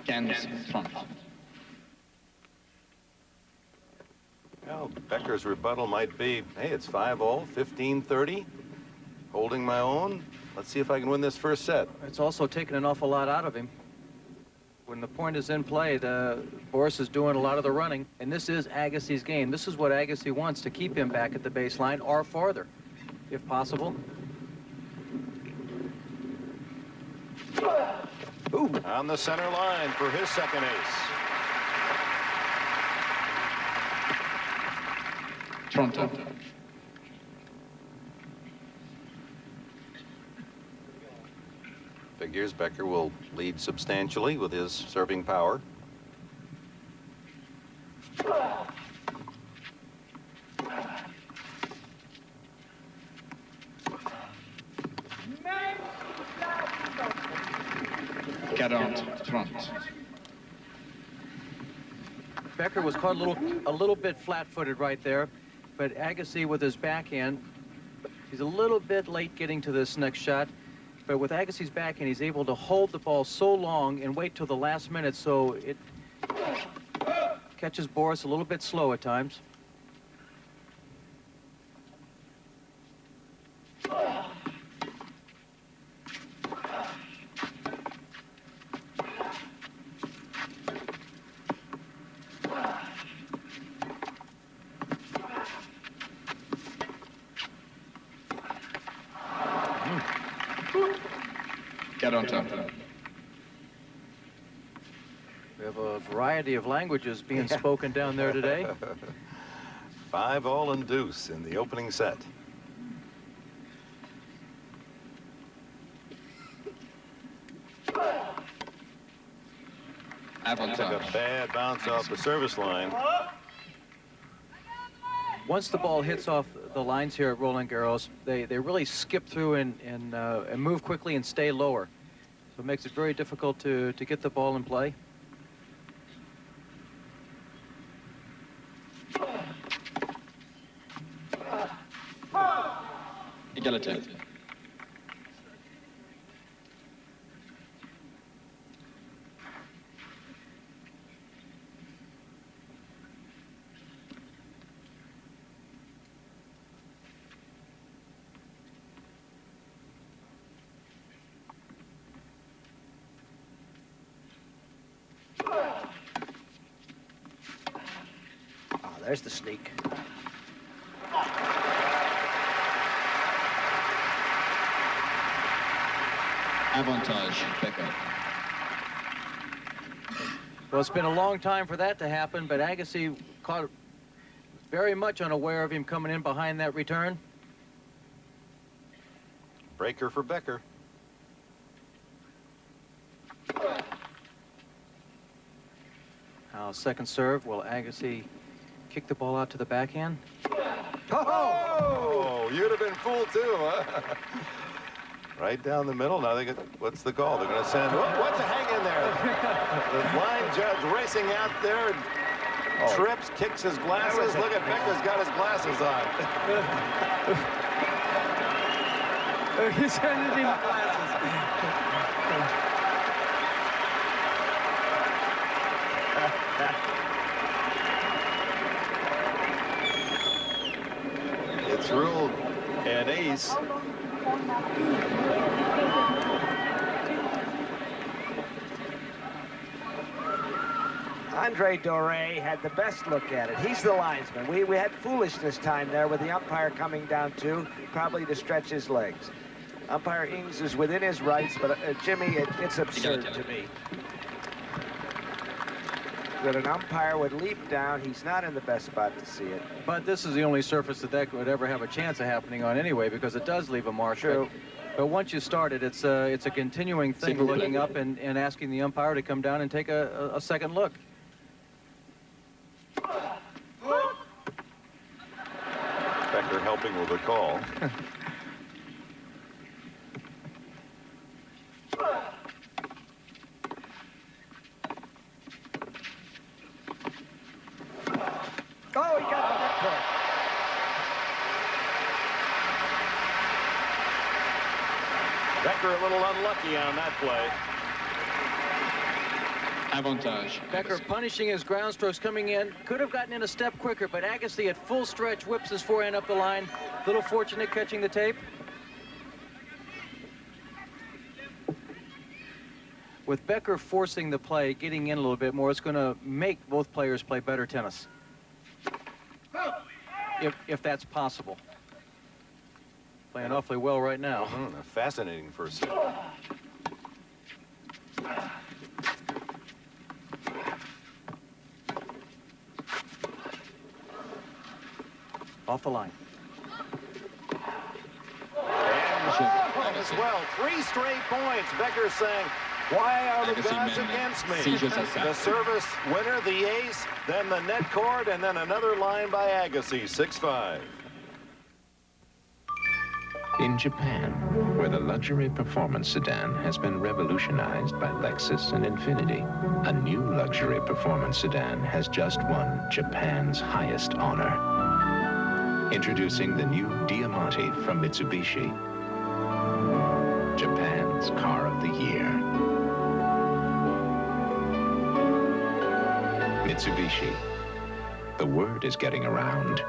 Cans front. Well, Becker's rebuttal might be, hey, it's 5-all, 15-30, holding my own. Let's see if I can win this first set. It's also taken an awful lot out of him. When the point is in play, Boris is doing a lot of the running, and this is Agassi's game. This is what Agassi wants, to keep him back at the baseline or farther, if possible. Ooh. On the center line for his second ace. Toronto. Figures Becker will lead substantially with his serving power. Front. Becker was caught a little bit flat-footed right there, but Agassi with his backhand, he's a little bit late getting to this next shot, but with Agassi's backhand, he's able to hold the ball so long and wait till the last minute, so it catches Boris a little bit slow at times. Get on top. We have a variety of languages being spoken down there today. 5-all and deuce in the opening set. Took a bad bounce off the service line. Once the ball hits off the lines here at Roland Garros, they really skip through and move quickly and stay lower. So it makes it very difficult to get the ball in play. Egality. There's the sneak. Avantage, Becker. Well, it's been a long time for that to happen, but Agassi caught very much unaware of him coming in behind that return. Breaker for Becker. Now, second serve, will Agassi kick the ball out to the backhand? Oh, you'd have been fooled too, huh? Right down the middle. Now they get, what's the call? They're going to send, what's a hang in there? The line judge racing out there, trips, kicks his glasses. Look at Becker's got his glasses on. He's handing him glasses. It's ruled an ace. Andre Doré had the best look at it. He's the linesman. We had foolishness time there with the umpire coming down too, probably to stretch his legs. Umpire Ings is within his rights, but Jimmy, it's absurd to me that an umpire would leap down. He's not in the best spot to see it. But this is the only surface that would ever have a chance of happening on anyway, because it does leave a mark. True. But once you start it, it's a continuing thing, looking up and asking the umpire to come down and take a second look. Becker helping with the call. Oh, he got the net point. Becker a little unlucky on that play. Avantage. Becker punishing his ground strokes coming in. Could have gotten in a step quicker, but Agassi at full stretch whips his forehand up the line. Little fortunate catching the tape. With Becker forcing the play, getting in a little bit more, it's going to make both players play better tennis. If that's possible. Playing awfully well right now. A fascinating first set. Off the line. And as well, 3 straight points. Becker saying, why are the gods against me? The service winner, the ace, then the net cord, and then another line by Agassi, 6-5. In Japan, where the luxury performance sedan has been revolutionized by Lexus and Infiniti, a new luxury performance sedan has just won Japan's highest honor. Introducing the new Diamante from Mitsubishi, Japan's car of the year. Mitsubishi. The word is getting around.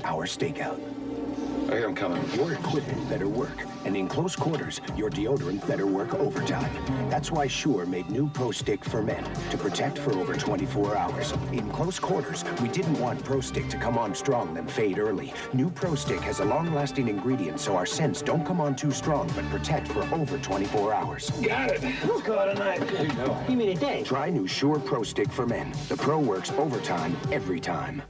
Hour stakeout. I am coming. Your equipment better work, and in close quarters, your deodorant better work overtime. That's why Sure made new Pro Stick for men to protect for over 24 hours. In close quarters, we didn't want Pro Stick to come on strong then fade early. New Pro Stick has a long-lasting ingredient so our scents don't come on too strong but protect for over 24 hours. Got it. Let's call it a night. You mean a day? Try new Sure Pro Stick for men. The Pro works overtime every time.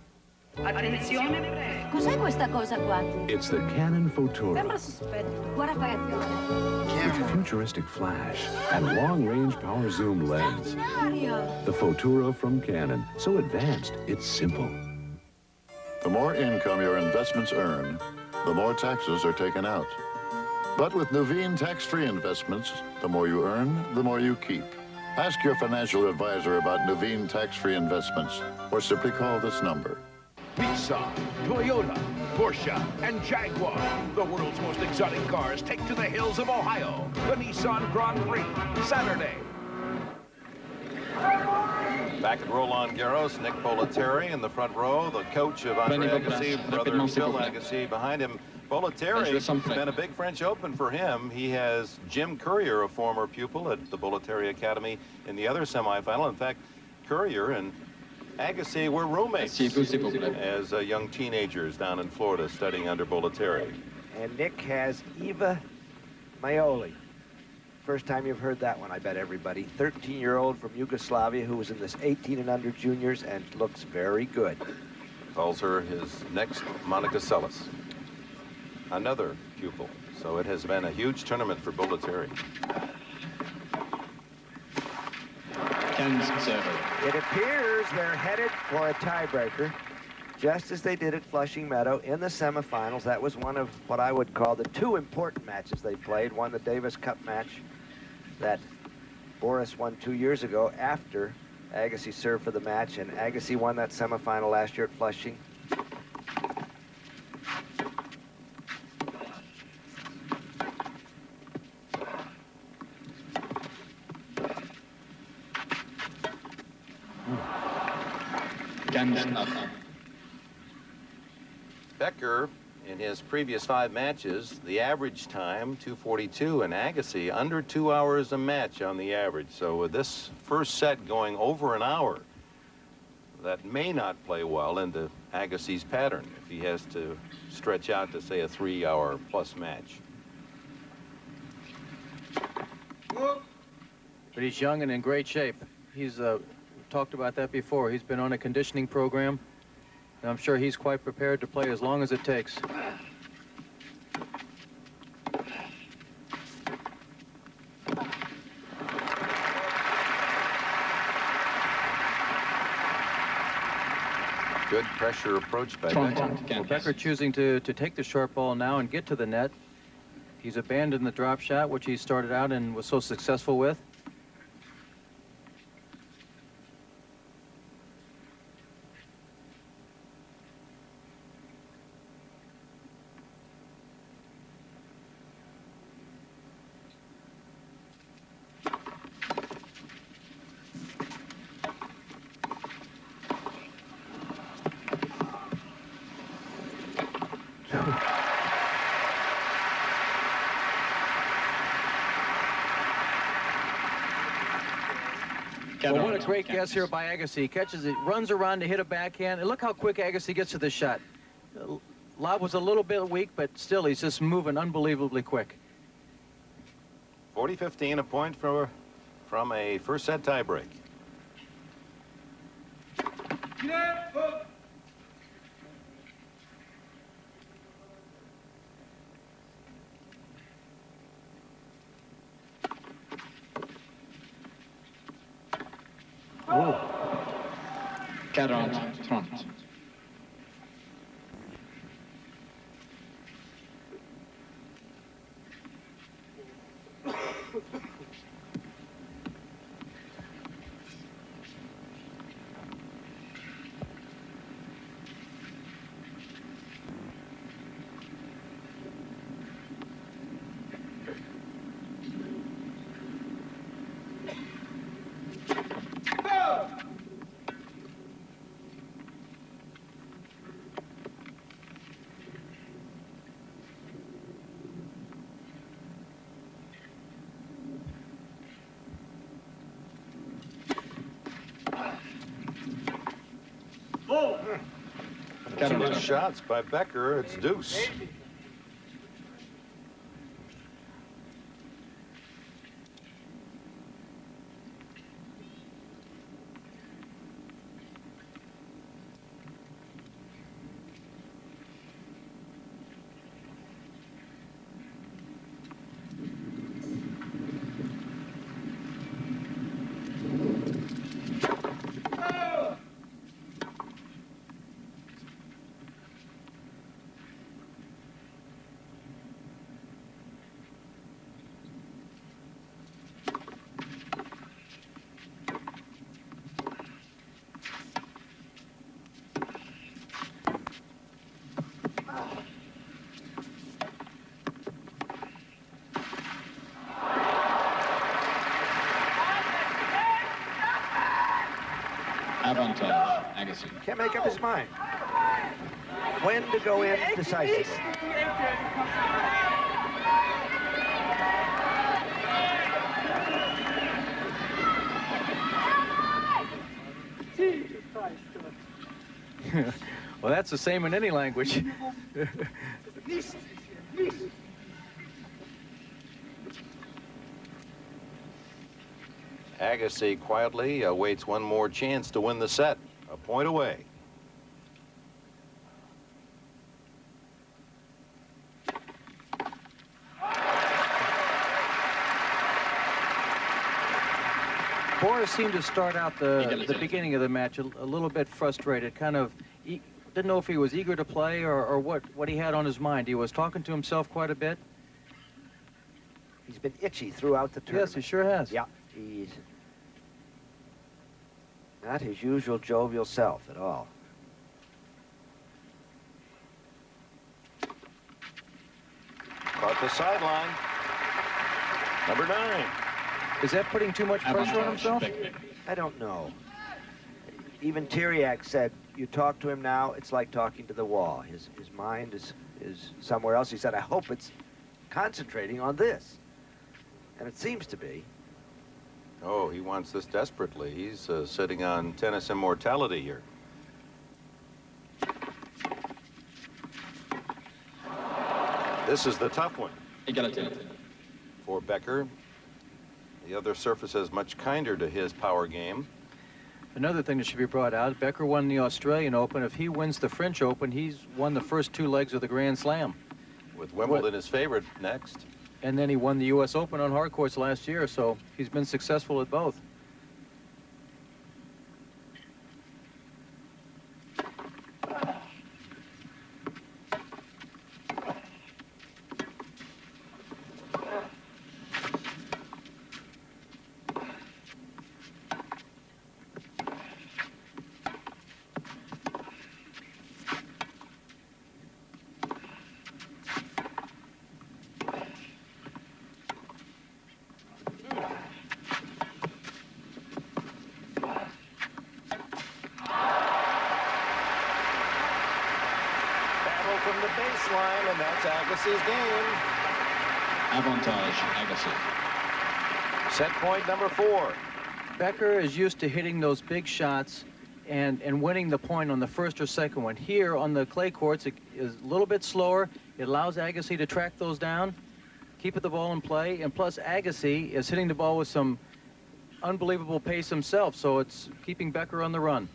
Attenzione. Cos'è questa cosa qua? It's the Canon Photoro. Sembra sospetto. Guarda qua che attenzione. With futuristic flash and long-range power zoom lens. The Photoro from Canon. So advanced, it's simple. The more income your investments earn, the more taxes are taken out. But with Nuveen tax-free investments, the more you earn, the more you keep. Ask your financial advisor about Nuveen tax-free investments, or simply call this number. Nissan, Toyota, Porsche, and Jaguar. The world's most exotic cars take to the hills of Ohio. The Nissan Grand Prix, Saturday. Back at Roland Garros, Nick Bollettieri in the front row. The coach of Andre Agassi, brother Phil Agassi, behind him. Bollettieri, been a big French Open for him. He has Jim Courier, a former pupil at the Bollettieri Academy, in the other semifinal. In fact, Courier and Agassi were roommates as young teenagers down in Florida studying under Bollettieri. And Nick has Eva Maioli. First time you've heard that one, I bet everybody. 13-year-old from Yugoslavia who was in this 18 and under juniors and looks very good. Calls her his next Monica Seles. Another pupil. So it has been a huge tournament for Bollettieri. It appears they're headed for a tiebreaker, just as they did at Flushing Meadow in the semifinals. That was one of what I would call the 2 important matches they played. One, the Davis Cup match that Boris won 2 years ago after Agassi served for the match, and Agassi won that semifinal last year at Flushing. Ganz up. Becker, in his previous 5 matches, the average time, 2:42, and Agassi under 2 hours a match on the average. So with this first set going over an hour, that may not play well into Agassi's pattern if he has to stretch out to, say, a 3-hour plus match. But he's young and in great shape. He's talked about that before. He's been on a conditioning program, and I'm sure he's quite prepared to play as long as it takes. Good pressure approach by Becker. Well, Becker choosing to take the short ball now and get to the net. He's abandoned the drop shot, which he started out and was so successful with. Well, what a great guess here by Agassi. He catches it, runs around to hit a backhand, and look how quick Agassi gets to the shot. Lob was a little bit weak, but still he's just moving unbelievably quick. 40-15, a point from a first set tiebreak. Oh. 40-30. Two good shots by Becker. It's deuce. Avantage, Agassi. Can't make up his mind when to go in decisively. Well, that's the same in any language. Agassi quietly awaits one more chance to win the set. A point away. Boris seemed to start out the beginning of the match a little bit frustrated, kind of didn't know if he was eager to play or what he had on his mind. He was talking to himself quite a bit. He's been itchy throughout the tournament. Yes, he sure has. Yeah, he's not his usual jovial self at all. Caught the sideline. Number 9. Is that putting too much pressure on himself? I don't know. Even Tiriac said you talk to him now, it's like talking to the wall. His mind is somewhere else. He said, I hope it's concentrating on this. And it seems to be. Oh, he wants this desperately. He's sitting on tennis immortality here. This is the tough one for Becker. The other surface is much kinder to his power game. Another thing that should be brought out, Becker won the Australian Open. If he wins the French Open, he's won the first 2 legs of the Grand Slam. With Wimbledon his favorite next. And then he won the U.S. Open on hard courts last year, so he's been successful at both. From the baseline, and that's Agassi's game. Avantage, Agassi. Set point number 4. Becker is used to hitting those big shots and winning the point on the first or second one. Here on the clay courts, it is a little bit slower. It allows Agassi to track those down, keep the ball in play, and plus Agassi is hitting the ball with some unbelievable pace himself, so it's keeping Becker on the run.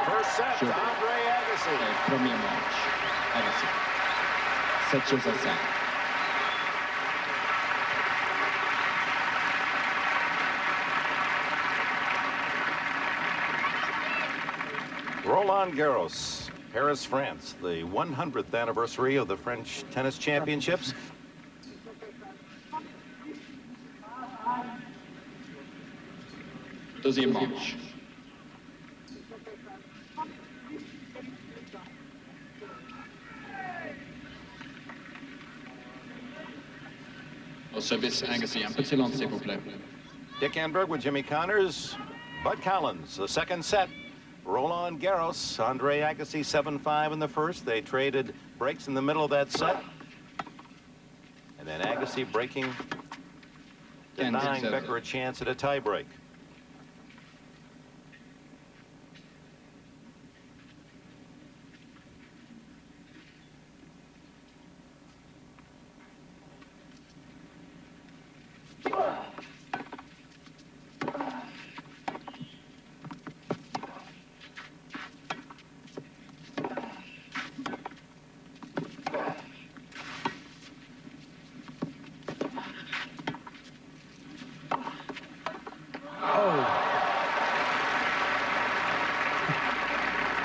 First set to Andre Agassi. Premier match, Agassi. 7 choses à 5. Roland Garros, Paris, France, the 100th anniversary of the French Tennis Championships. Deuxième manche. Au service, Agassi, un petit lance, s'il vous plaît. Dick Enberg with Jimmy Connors, Bud Collins, the second set. Roland Garros, Andre Agassi 7-5 in the first. They traded breaks in the middle of that set. And then Agassi breaking, denying Becker a chance at a tiebreak.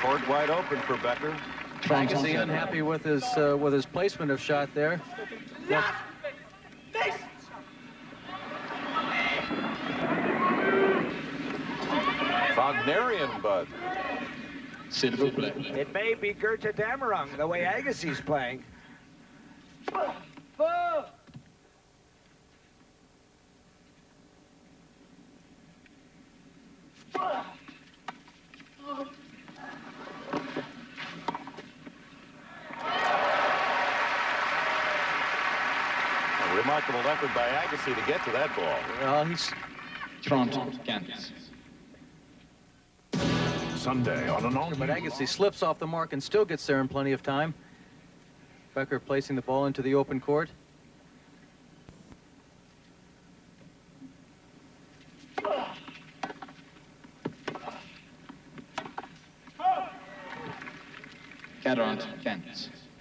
Court wide open for Becker. Agassi unhappy with his placement of shot there. Yep. Wagnerian, Bud. It may be Gertje Damerung, the way Agassi's playing. A remarkable effort by Agassi to get to that ball. Well, he's... 30-15. Sunday on an all. But Agassi slips off the mark and still gets there in plenty of time. Becker placing the ball into the open court.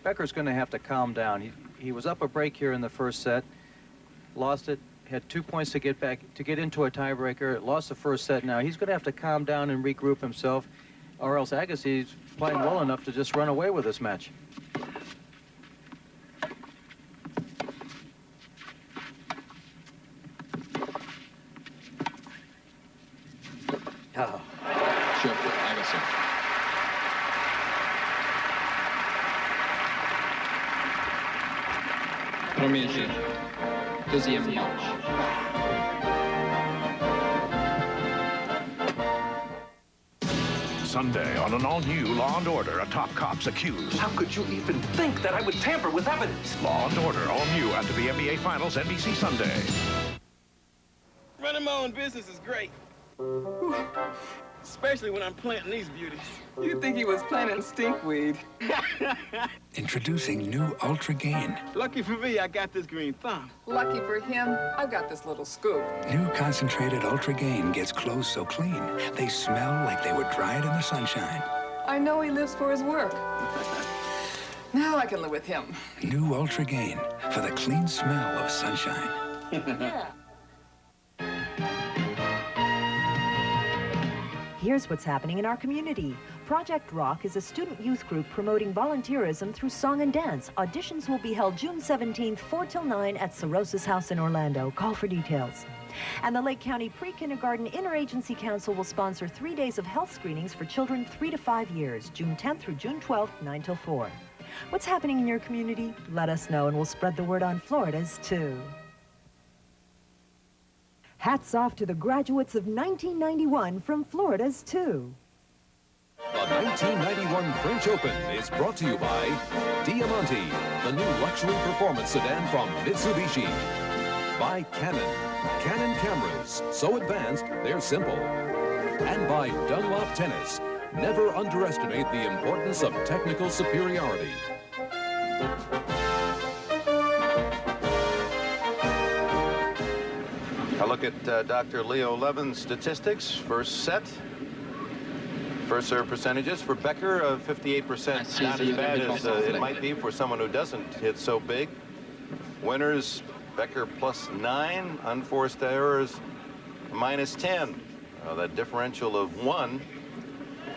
Becker's going to have to calm down. He was up a break here in the first set, lost it, had 2 points to get back, to get into a tiebreaker, lost the first set now. He's going to have to calm down and regroup himself, or else Agassi's playing well enough to just run away with this match. Oh. Chef Agassi. Premier jeu. Deuxième manche. Sunday on an all-new Law & Order, a top cop's accused. How could you even think that I would tamper with evidence? Law & Order, all new after the NBA Finals, NBC Sunday. Running my own business is great. Especially when I'm planting these beauties. You'd think he was planting stinkweed. Introducing new Ultra Gain. Lucky for me, I got this green thumb. Lucky for him, I've got this little scoop. New concentrated Ultra Gain gets clothes so clean, they smell like they were dried in the sunshine. I know he lives for his work. Now I can live with him. New Ultra Gain for the clean smell of sunshine. Yeah. Here's what's happening in our community. Project Rock is a student youth group promoting volunteerism through song and dance. Auditions will be held June 17th, 4 till 9 at Cirrhosis House in Orlando. Call for details. And the Lake County Pre-Kindergarten Interagency Council will sponsor 3 days of health screenings for children 3 to 5 years, June 10th through June 12th, 9 till 4. What's happening in your community? Let us know and we'll spread the word on Florida's too. Hats off to the graduates of 1991 from Florida's too. The 1991 French Open is brought to you by Diamante, the new luxury performance sedan from Mitsubishi. By Canon. Canon cameras, so advanced, they're simple. And by Dunlop Tennis. Never underestimate the importance of technical superiority. A look at Dr. Leo Levin's statistics. First set. First serve percentages for Becker of 58%. Not as bad as it might be for someone who doesn't hit so big. Winners, Becker +9. Unforced errors, -10. That differential of 1.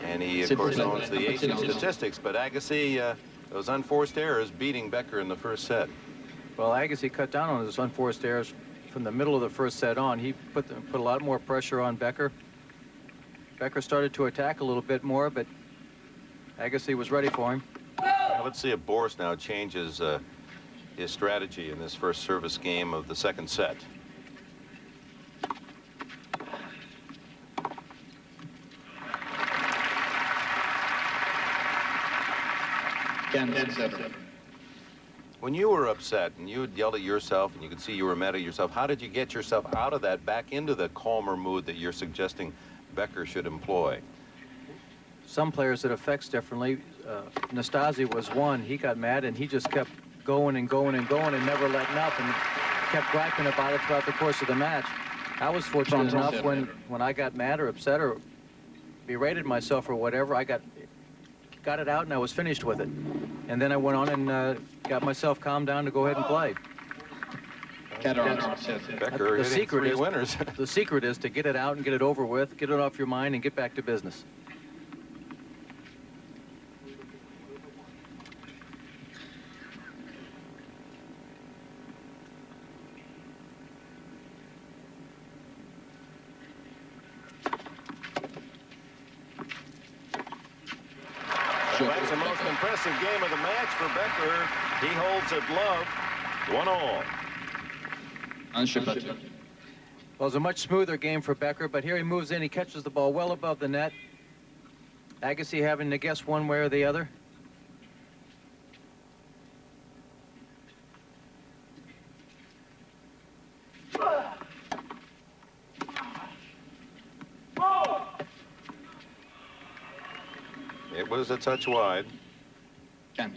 And he, of course, owns the ace in statistics. But Agassi, those unforced errors beating Becker in the first set. Well, Agassi cut down on his unforced errors from the middle of the first set on. He put a lot more pressure on Becker. Becker started to attack a little bit more, but Agassi was ready for him. Now, let's see if Boris now changes his strategy in this first service game of the second set. When you were upset and you had yelled at yourself and you could see you were mad at yourself, how did you get yourself out of that, back into the calmer mood that you're suggesting Becker should employ? Some players it affects differently. Nastasi was one. He got mad and he just kept going and going and going and never letting up and kept griping about it throughout the course of the match. I was fortunate enough when I got mad or upset or berated myself or whatever, I got it out and I was finished with it. And then I went on and got myself calmed down to go ahead and play. Becker the secret three is winners. The secret is to get it out and get it over with, get it off your mind, and get back to business. That's the most impressive game of the match for Becker. He holds it love, 1-all. Well, it was a much smoother game for Becker, but here he moves in, he catches the ball well above the net. Agassi having to guess one way or the other. It was a touch wide. I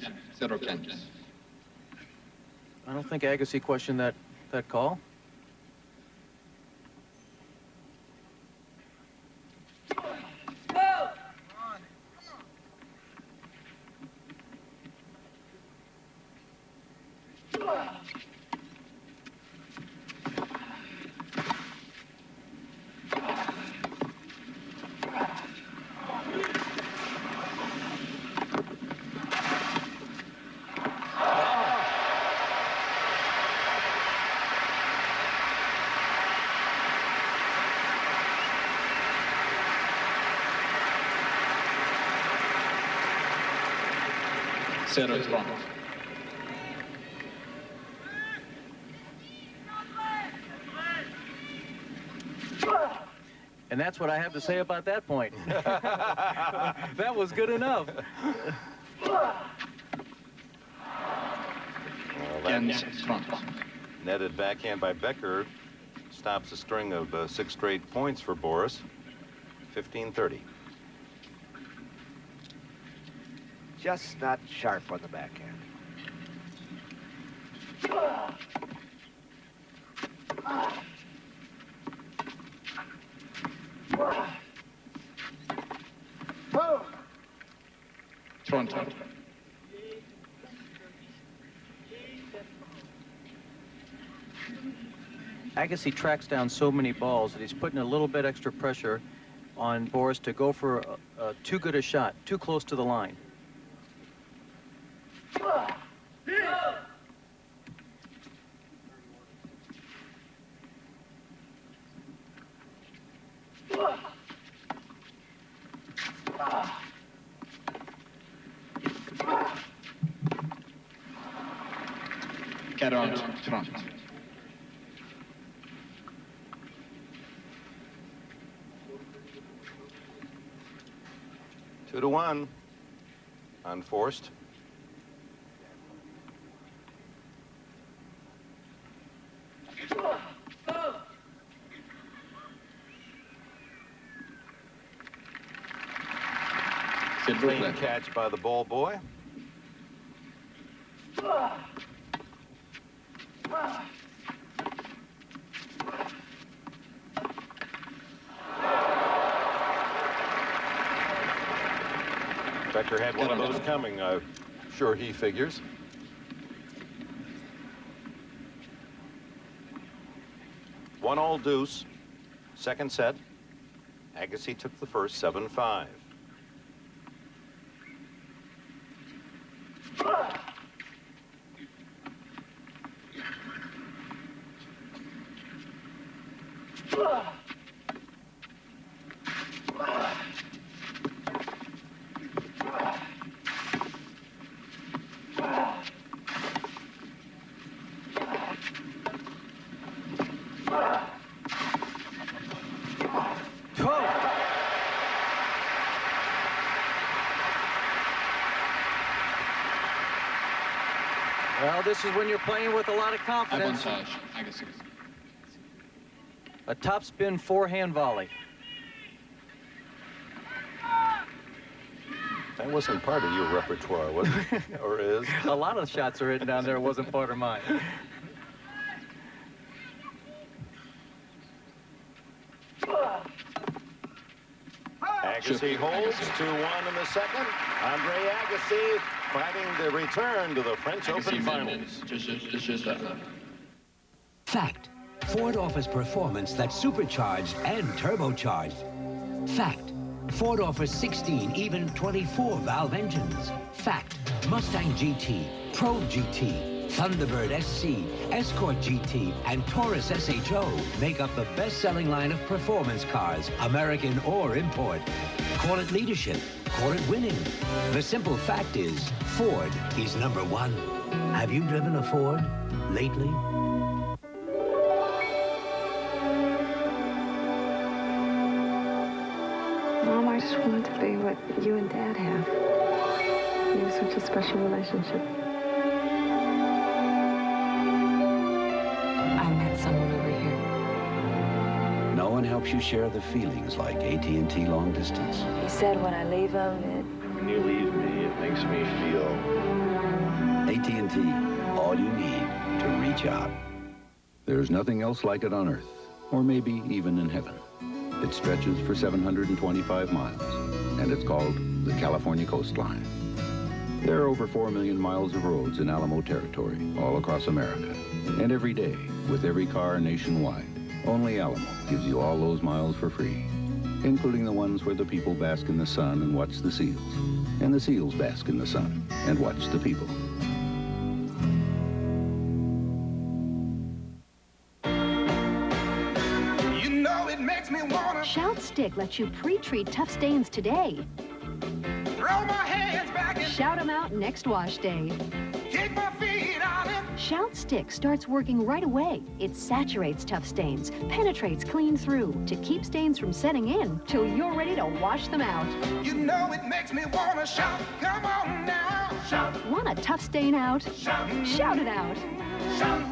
don't think Agassi questioned that call. 0 is wrong. And that's what I have to say about that point. That was good enough. Netted backhand by Becker stops a string of 6 straight points for Boris. 15-30. Just not sharp on the backhand. Toronto. Agassi tracks down so many balls that he's putting a little bit extra pressure on Boris to go for too good a shot, too close to the line. Get on Toronto. Two to 1. Unforced. Clean catch by the ball boy. Becker had one of those coming, I'm sure he figures. One all deuce. Second set. Agassi took the first 7-5. Well, this is when you're playing with a lot of confidence. A topspin forehand volley. That wasn't part of your repertoire, was it? Or is? A lot of shots are written down there. It wasn't part of mine. Agassi holds 2-1 in the second. Andre Agassi fighting the return to the French Open Finals. Fact. Ford offers performance that's supercharged and turbocharged. Fact. Ford offers 16, even 24 valve engines. Fact. Mustang GT, Pro GT, Thunderbird SC, Escort GT, and Taurus SHO make up the best-selling line of performance cars, American or import. Call it leadership, call it winning. The simple fact is, Ford is #1. Have you driven a Ford lately? Mom, I just wanted to be what you and Dad have. You have such a special relationship. I met someone over here. No one helps you share the feelings like AT&T long distance. He said when I leave him, When you leave me, it makes me feel... AT&T, all you need to reach out. There's nothing else like it on Earth, or maybe even in heaven. It stretches for 725 miles, and it's called the California coastline. There are over 4 million miles of roads in Alamo territory, all across America. And every day, with every car nationwide, only Alamo gives you all those miles for free, including the ones where the people bask in the sun and watch the seals, and the seals bask in the sun and watch the people. Shout Stick lets you pre-treat tough stains today. throw my hands back and Shout 'em out next wash day. kick my feet on it. Shout Stick starts working right away. It saturates tough stains, penetrates clean through to keep stains from setting in till you're ready to wash them out. You know it makes me want to shout. Come on now. Shout. Want a tough stain out? Shout. Shout it out. Shout.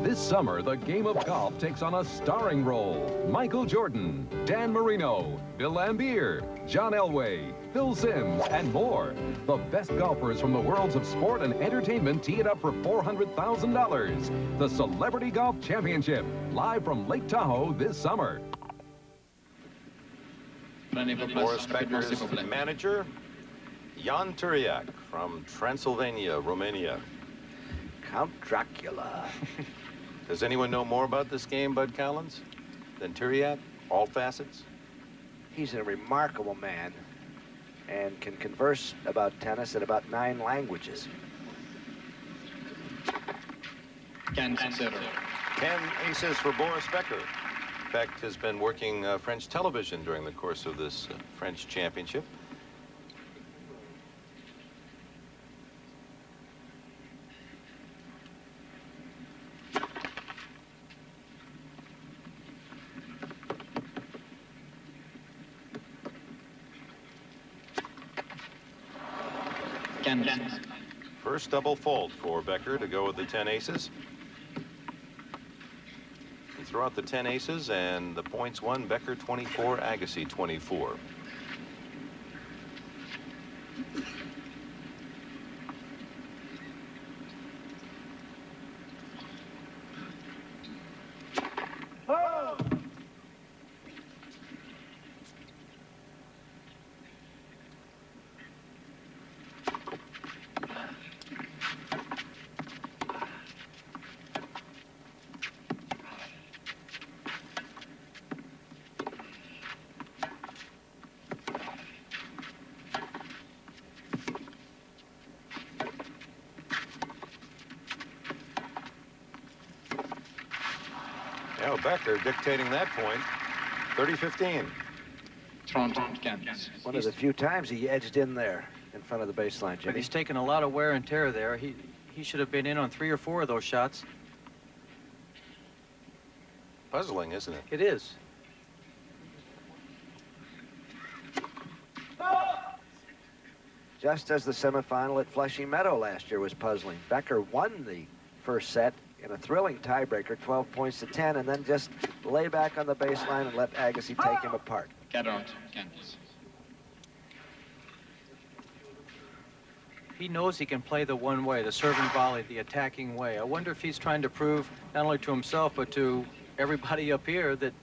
This summer, the game of golf takes on a starring role. Michael Jordan, Dan Marino, Bill Lambier, John Elway, Phil Simms, and more. The best golfers from the worlds of sport and entertainment tee it up for $400,000. The Celebrity Golf Championship, live from Lake Tahoe this summer. Boris Becker's manager, Jan Turiak from Transylvania, Romania. Count Dracula. Does anyone know more about this game, Bud Collins, than Turiak? All facets? He's a remarkable man and can converse about tennis in about 9 languages. 10 aces for Boris Becker. Beck has been working French television during the course of this French championship. First double fault for Becker to go with the 10 aces. He threw out the 10 aces and the points won. Becker 24, Agassi 24. Becker dictating that point. 30-15. One of the few times he edged in there in front of the baseline, Jimmy. But he's taken a lot of wear and tear there. He should have been in on 3 or 4 of those shots. Puzzling, isn't it? It is. Just as the semifinal at Flushing Meadow last year was puzzling. Becker won the first set in a thrilling tiebreaker, 12 points to 10, and then just lay back on the baseline and let Agassi take him apart. He knows he can play the one way, the serve and volley, the attacking way. I wonder if he's trying to prove not only to himself but to everybody up here that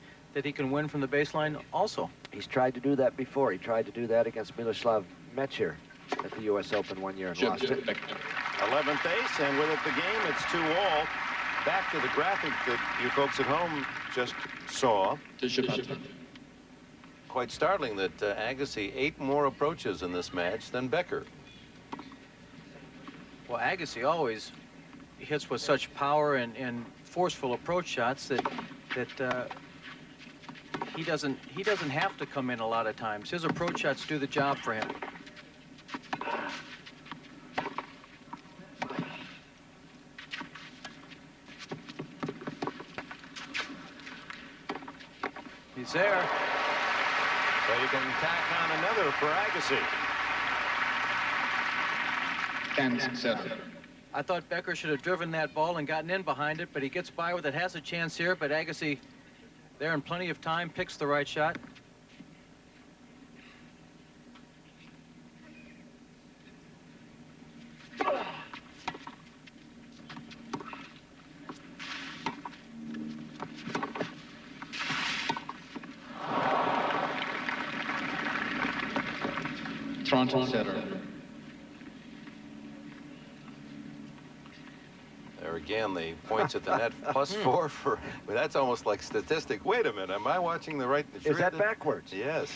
he can win from the baseline also. He's tried to do that before. He tried to do that against Miroslav Mechir at the U.S. Open one year and lost it. 11th ace, and with it the game, it's 2-all. Back to the graphic that you folks at home just saw. Quite startling that Agassi 8 more approaches in this match than Becker. Well, Agassi always hits with such power and forceful approach shots that he doesn't have to come in a lot of times. His approach shots do the job for him. He's there. So you can tack on another for Agassi. I thought Becker should have driven that ball and gotten in behind it, but he gets by with it, has a chance here, but Agassi, there in plenty of time, picks the right shot. There again, the points at the net +4 for, but that's almost like statistic. Wait a minute, am I watching the right? Is that backwards? Yes.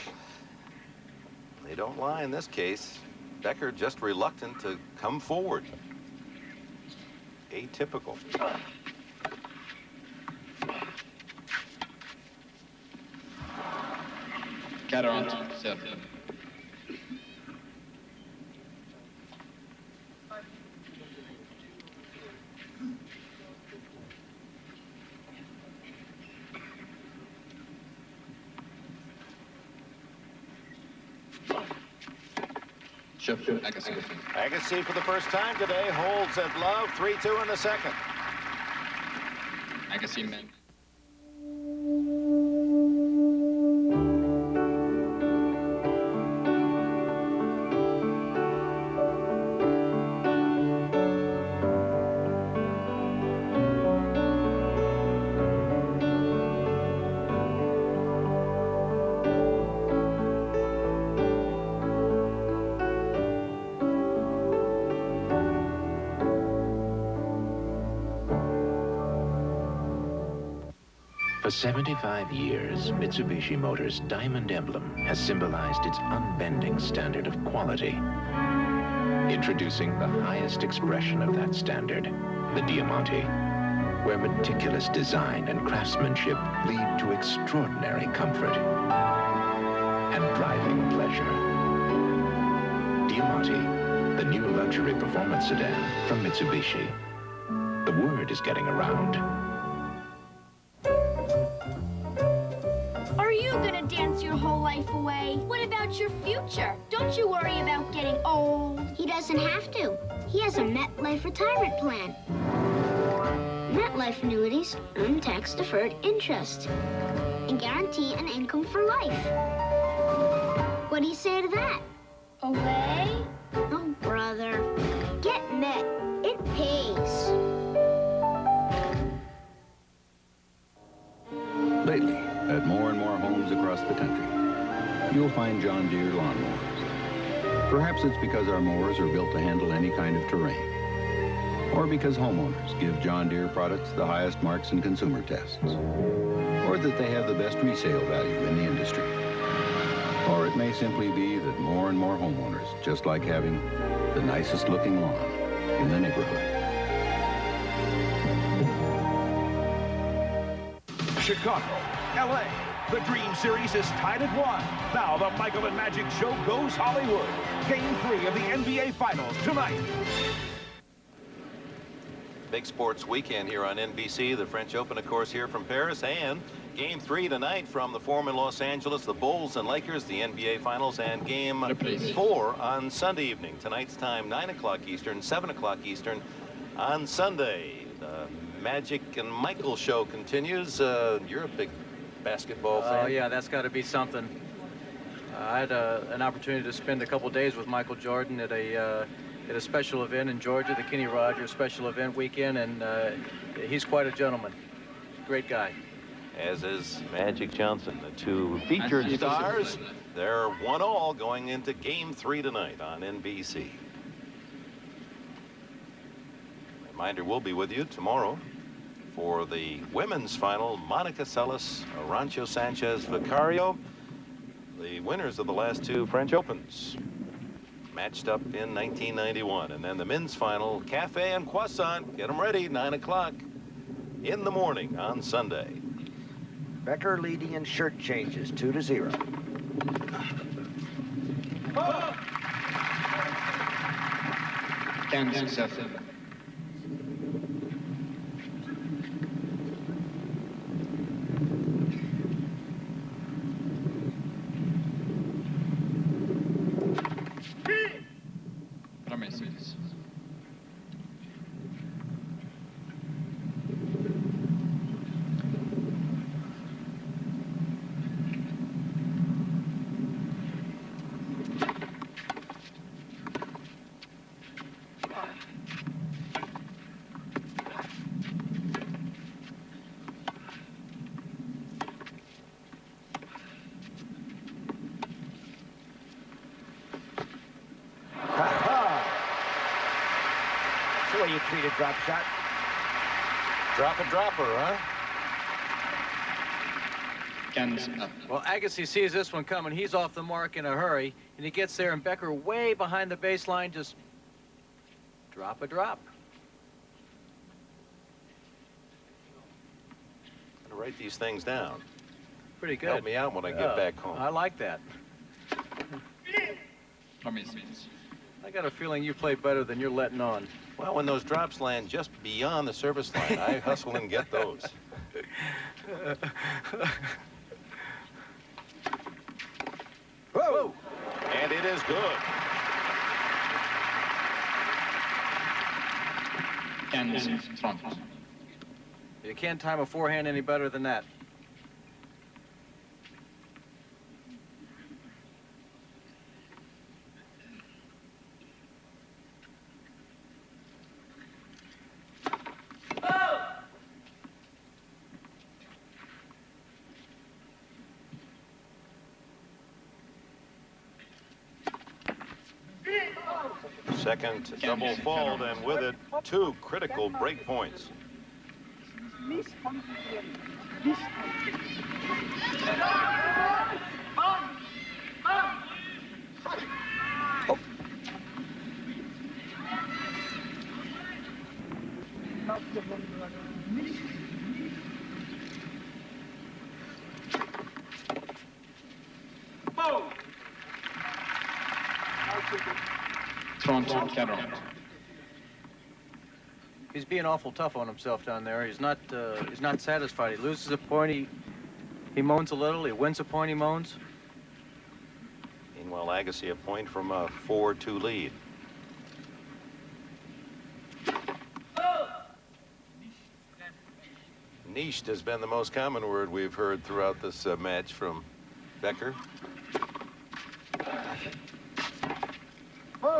They don't lie in this case. Becker just reluctant to come forward. Atypical. Agassi. Agassi for the first time today holds at love, 3-2 in the second. Agassi men. For 75 years, Mitsubishi Motors' diamond emblem has symbolized its unbending standard of quality. Introducing the highest expression of that standard, the Diamante, where meticulous design and craftsmanship lead to extraordinary comfort and driving pleasure. Diamante, the new luxury performance sedan from Mitsubishi. The word is getting around. Are you gonna dance your whole life away? What about your future? Don't you worry about getting old. He doesn't have to. He has a MetLife retirement plan. MetLife annuities earn tax-deferred interest and guarantee an income for life. What do you say to that? Away? Oh, brother. Get Met. It pays. Lately, at more and more homes across the country, you'll find John Deere lawnmowers. Perhaps it's because our mowers are built to handle any kind of terrain, or because homeowners give John Deere products the highest marks in consumer tests, or that they have the best resale value in the industry. Or it may simply be that more and more homeowners just like having the nicest looking lawn in the neighborhood. Chicago, LA. The Dream Series is tied at 1. Now the Michael and Magic Show goes Hollywood. Game 3 of the NBA Finals tonight. Big sports weekend here on NBC. The French Open, of course, here from Paris. And Game 3 tonight from the Forum in Los Angeles. The Bulls and Lakers, the NBA Finals. And Game 4 on Sunday evening. Tonight's time, 9 o'clock Eastern, 7 o'clock Eastern on Sunday. The Magic and Michael show continues. You're a big basketball fan. Oh, yeah, that's got to be something. I had an opportunity to spend a couple days with Michael Jordan at a special event in Georgia, the Kenny Rogers special event weekend, and he's quite a gentleman. Great guy. As is Magic Johnson, the two featured stars. They're 1-1 going into Game 3 tonight on NBC. Reminder, we'll be with you tomorrow for the women's final. Monica Seles, Arancho Sanchez Vicario, the winners of the last 2 French Opens, matched up in 1991. And then the men's final, Cafe and Croissant. Get them ready, 9 o'clock in the morning on Sunday. Becker leading in shirt changes, 2-0. That's the way you treat a drop shot. Drop a dropper, huh? Well, Agassi sees this one coming. He's off the mark in a hurry, and he gets there, and Becker way behind the baseline, just drop a drop. I'm gonna write these things down. Pretty good. Help me out when I get back home. I like that. I got a feeling you play better than you're letting on. Well, when those drops land just beyond the service line, I hustle and get those. Whoa! And it is good. You can't time a forehand any better than that. Second double fault, and with it, 2 critical break points. He's being awful tough on himself down there. He's not satisfied. He loses a point, he moans a little. He wins a point, he moans. Meanwhile, Agassi a point from a 4-2 lead. Niched has been the most common word we've heard throughout this match from Becker.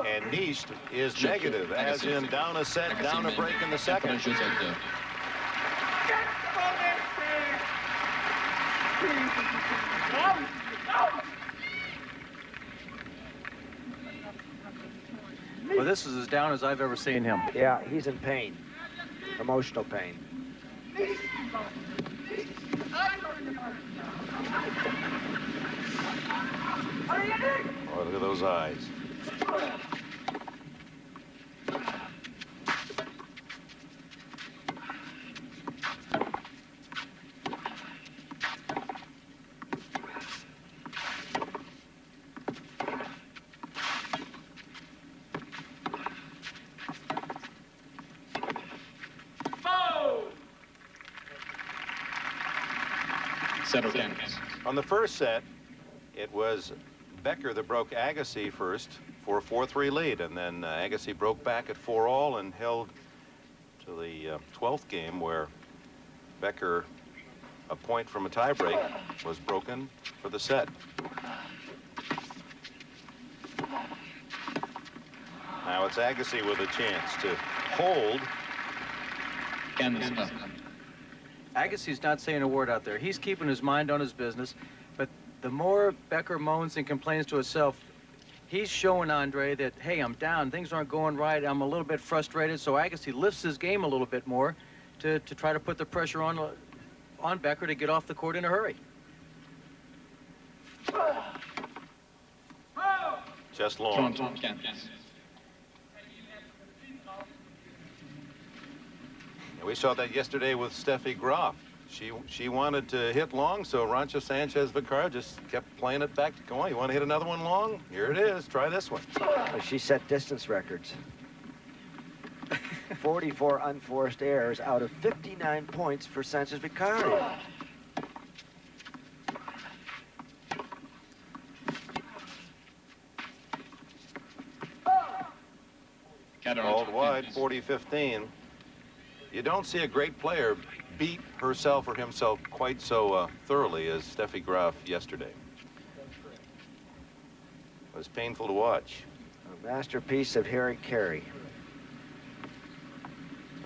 And niched is negative, as in down a set, down a break in the second. Well, this is as down as I've ever seen him. Yeah, he's in pain, emotional pain. Oh, look at those eyes. On the first set, it was Becker that broke Agassi first for a 4-3 lead, and then Agassi broke back at 4-all and held to the 12th game, where Becker, a point from a tiebreak, was broken for the set. Now it's Agassi with a chance to hold. Agassi's not saying a word out there. He's keeping his mind on his business, but the more Becker moans and complains to himself, he's showing Andre that, hey, I'm down, things aren't going right, I'm a little bit frustrated, so Agassi lifts his game a little bit more to try to put the pressure on Becker to get off the court in a hurry. Just long. We saw that yesterday with Steffi Graf. She wanted to hit long, so Rancha Sanchez Vicar just kept playing it back. Come on, you want to hit another one long? Here it is. Try this one. She set distance records. 44 unforced errors out of 59 points for Sanchez Vicario. Called wide, 40-15. You don't see a great player beat herself or himself quite so thoroughly as Steffi Graf yesterday. It was painful to watch. A masterpiece of Harry Carey.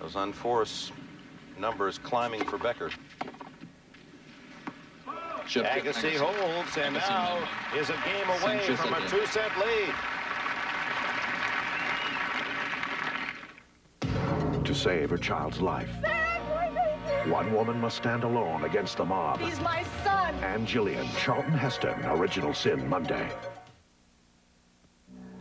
Those unforced numbers climbing for Becker. Agassi holds, and now is a game away from a 2-set lead. To save her child's life, one woman must stand alone against the mob. He's my son. Ann Gillian, Charlton Heston, Original Sin, Monday.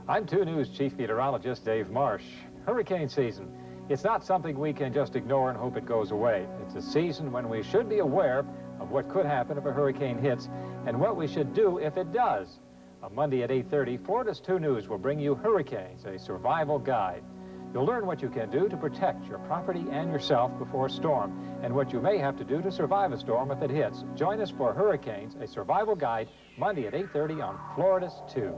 I'm 2 News Chief Meteorologist Dave Marsh. Hurricane season. It's not something we can just ignore and hope it goes away. It's a season when we should be aware of what could happen if a hurricane hits and what we should do if it does. On Monday at 8:30, Florida's 2 News will bring you Hurricanes, a survival guide. You'll learn what you can do to protect your property and yourself before a storm, and what you may have to do to survive a storm if it hits. Join us for Hurricanes, a survival guide, Monday at 8:30 on Florida's 2.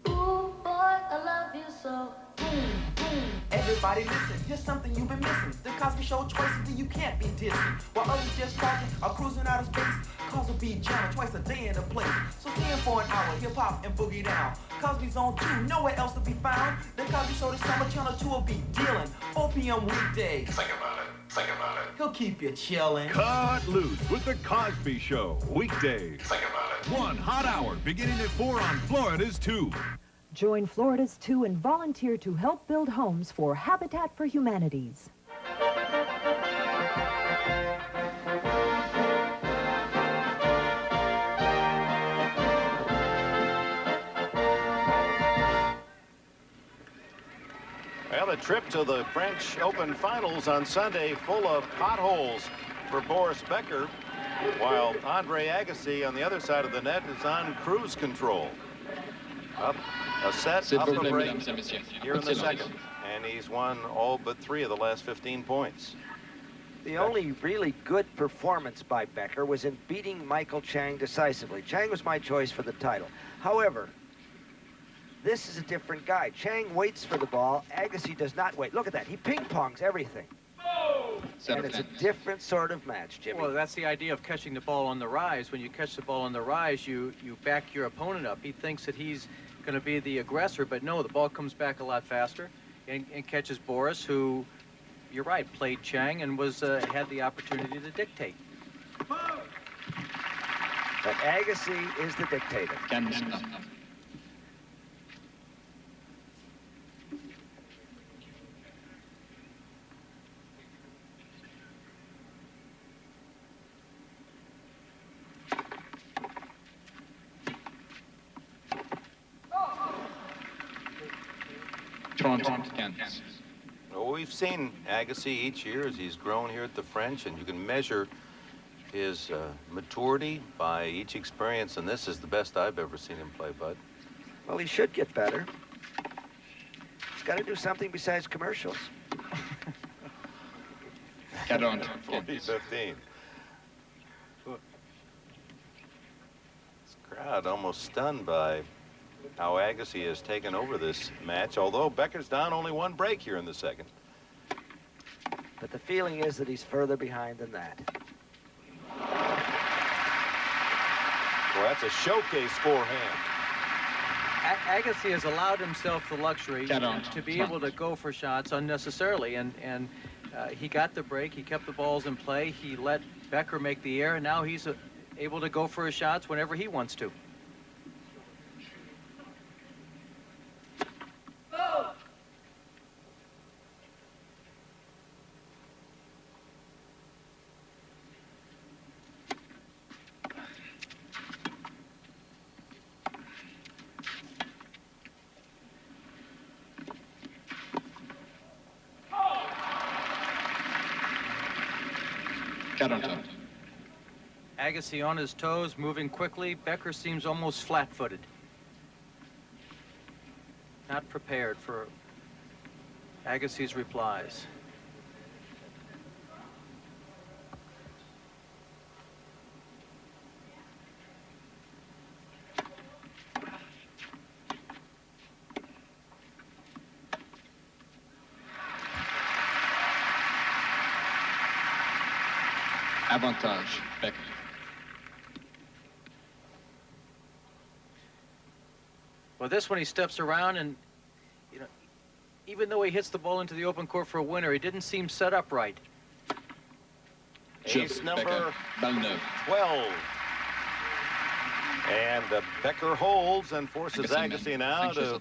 Ooh, boy, I love you so. Boom, boom. Everybody listen, here's something you've been missing. The Cosby Show twice a day, you can't be dissing. While others just talking or cruising out of space, Cause will be jamming twice a day in a place. So stand for an hour, hip hop and boogie down. Cosby's on 2, nowhere else to be found. The Cosby Show this summer, Channel 2 will be dealing. 4 p.m. weekdays. Think about it. Think about it. He'll keep you chillin'. Cut loose with the Cosby Show, weekdays. Think about it. One hot hour beginning at 4 on Florida's 2. Join Florida's 2 and volunteer to help build homes for Habitat for Humanities. Well, a trip to the French Open Finals on Sunday full of potholes for Boris Becker, while Andre Agassi on the other side of the net is on cruise control. Up a set, up a break here in the second. And he's won all but 3 of the last 15 points. The only really good performance by Becker was in beating Michael Chang decisively. Chang was my choice for the title. However, this is a different guy. Chang waits for the ball. Agassi does not wait. Look at that. He ping-pongs everything. And it's a different sort of match, Jimmy. Well, that's the idea of catching the ball on the rise. When you catch the ball on the rise, you back your opponent up. He thinks that he's going to be the aggressor, but no, the ball comes back a lot faster and catches Boris, who, you're right, played Chang and was had the opportunity to dictate. But Agassi is the dictator. Well, we've seen Agassi each year as he's grown here at the French, and you can measure his maturity by each experience, and this is the best I've ever seen him play, Bud. Well, he should get better. He's got to do something besides commercials. 40-15. This crowd almost stunned by how Agassi has taken over this match, although Becker's down only 1 break here in the second. But the feeling is that he's further behind than that. Well, that's a showcase forehand. Agassi has allowed himself the luxury to be able to go for shots unnecessarily, and he got the break. He kept the balls in play. He let Becker make the error, and now he's able to go for his shots whenever he wants to. Agassi on his toes, moving quickly. Becker seems almost flat-footed. Not prepared for Agassi's replies. Avantage, Becker. Well, this one he steps around and, you know, even though he hits the ball into the open court for a winner, he didn't seem set up right. Ace number 12. And Becker holds and forces Agassi now to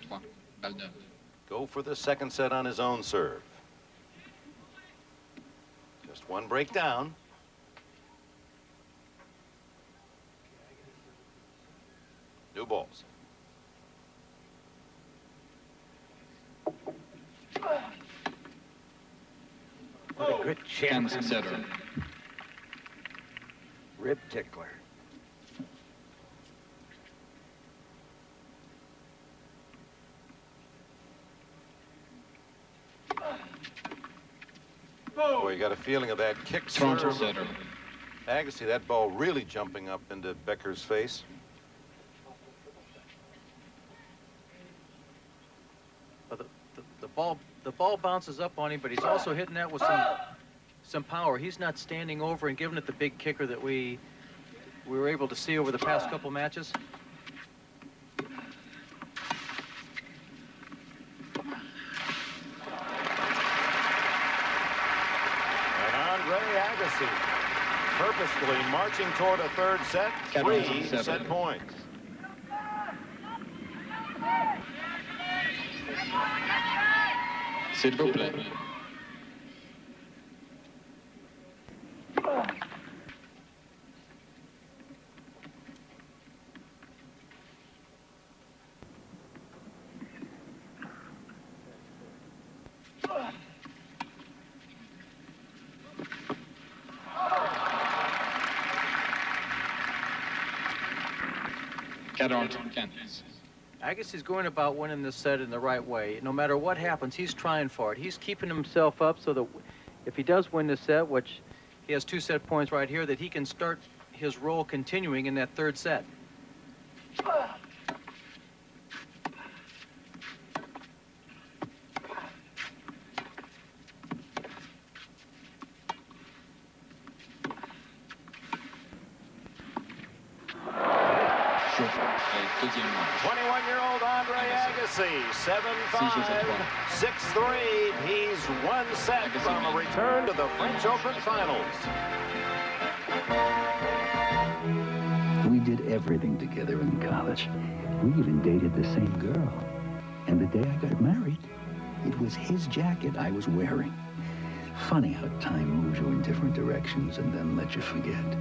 go for the second set on his own serve. Just 1 break down. New balls. What a good chance. Setter. Rib tickler. Boy, you got a feeling of that kick serve. Agassi, that ball really jumping up into Becker's face. But the ball The ball bounces up on him, but he's also hitting that with some power. He's not standing over and giving it the big kicker that we were able to see over the past couple matches. And Andre Agassi purposefully marching toward a third set, 3 set points. S'il vous plaît. Agassi's going about winning this set in the right way. No matter what happens, he's trying for it. He's keeping himself up so that if he does win this set, which he has 2 set points right here, that he can start his role continuing in that third set. Deuxième match. 21-year-old Andre Agassi, 7-5, 6-3. He's 1 set from a return to the French Open Finals. We did everything together in college. We even dated the same girl. And the day I got married, it was his jacket I was wearing. Funny how time moves you in different directions and then lets you forget.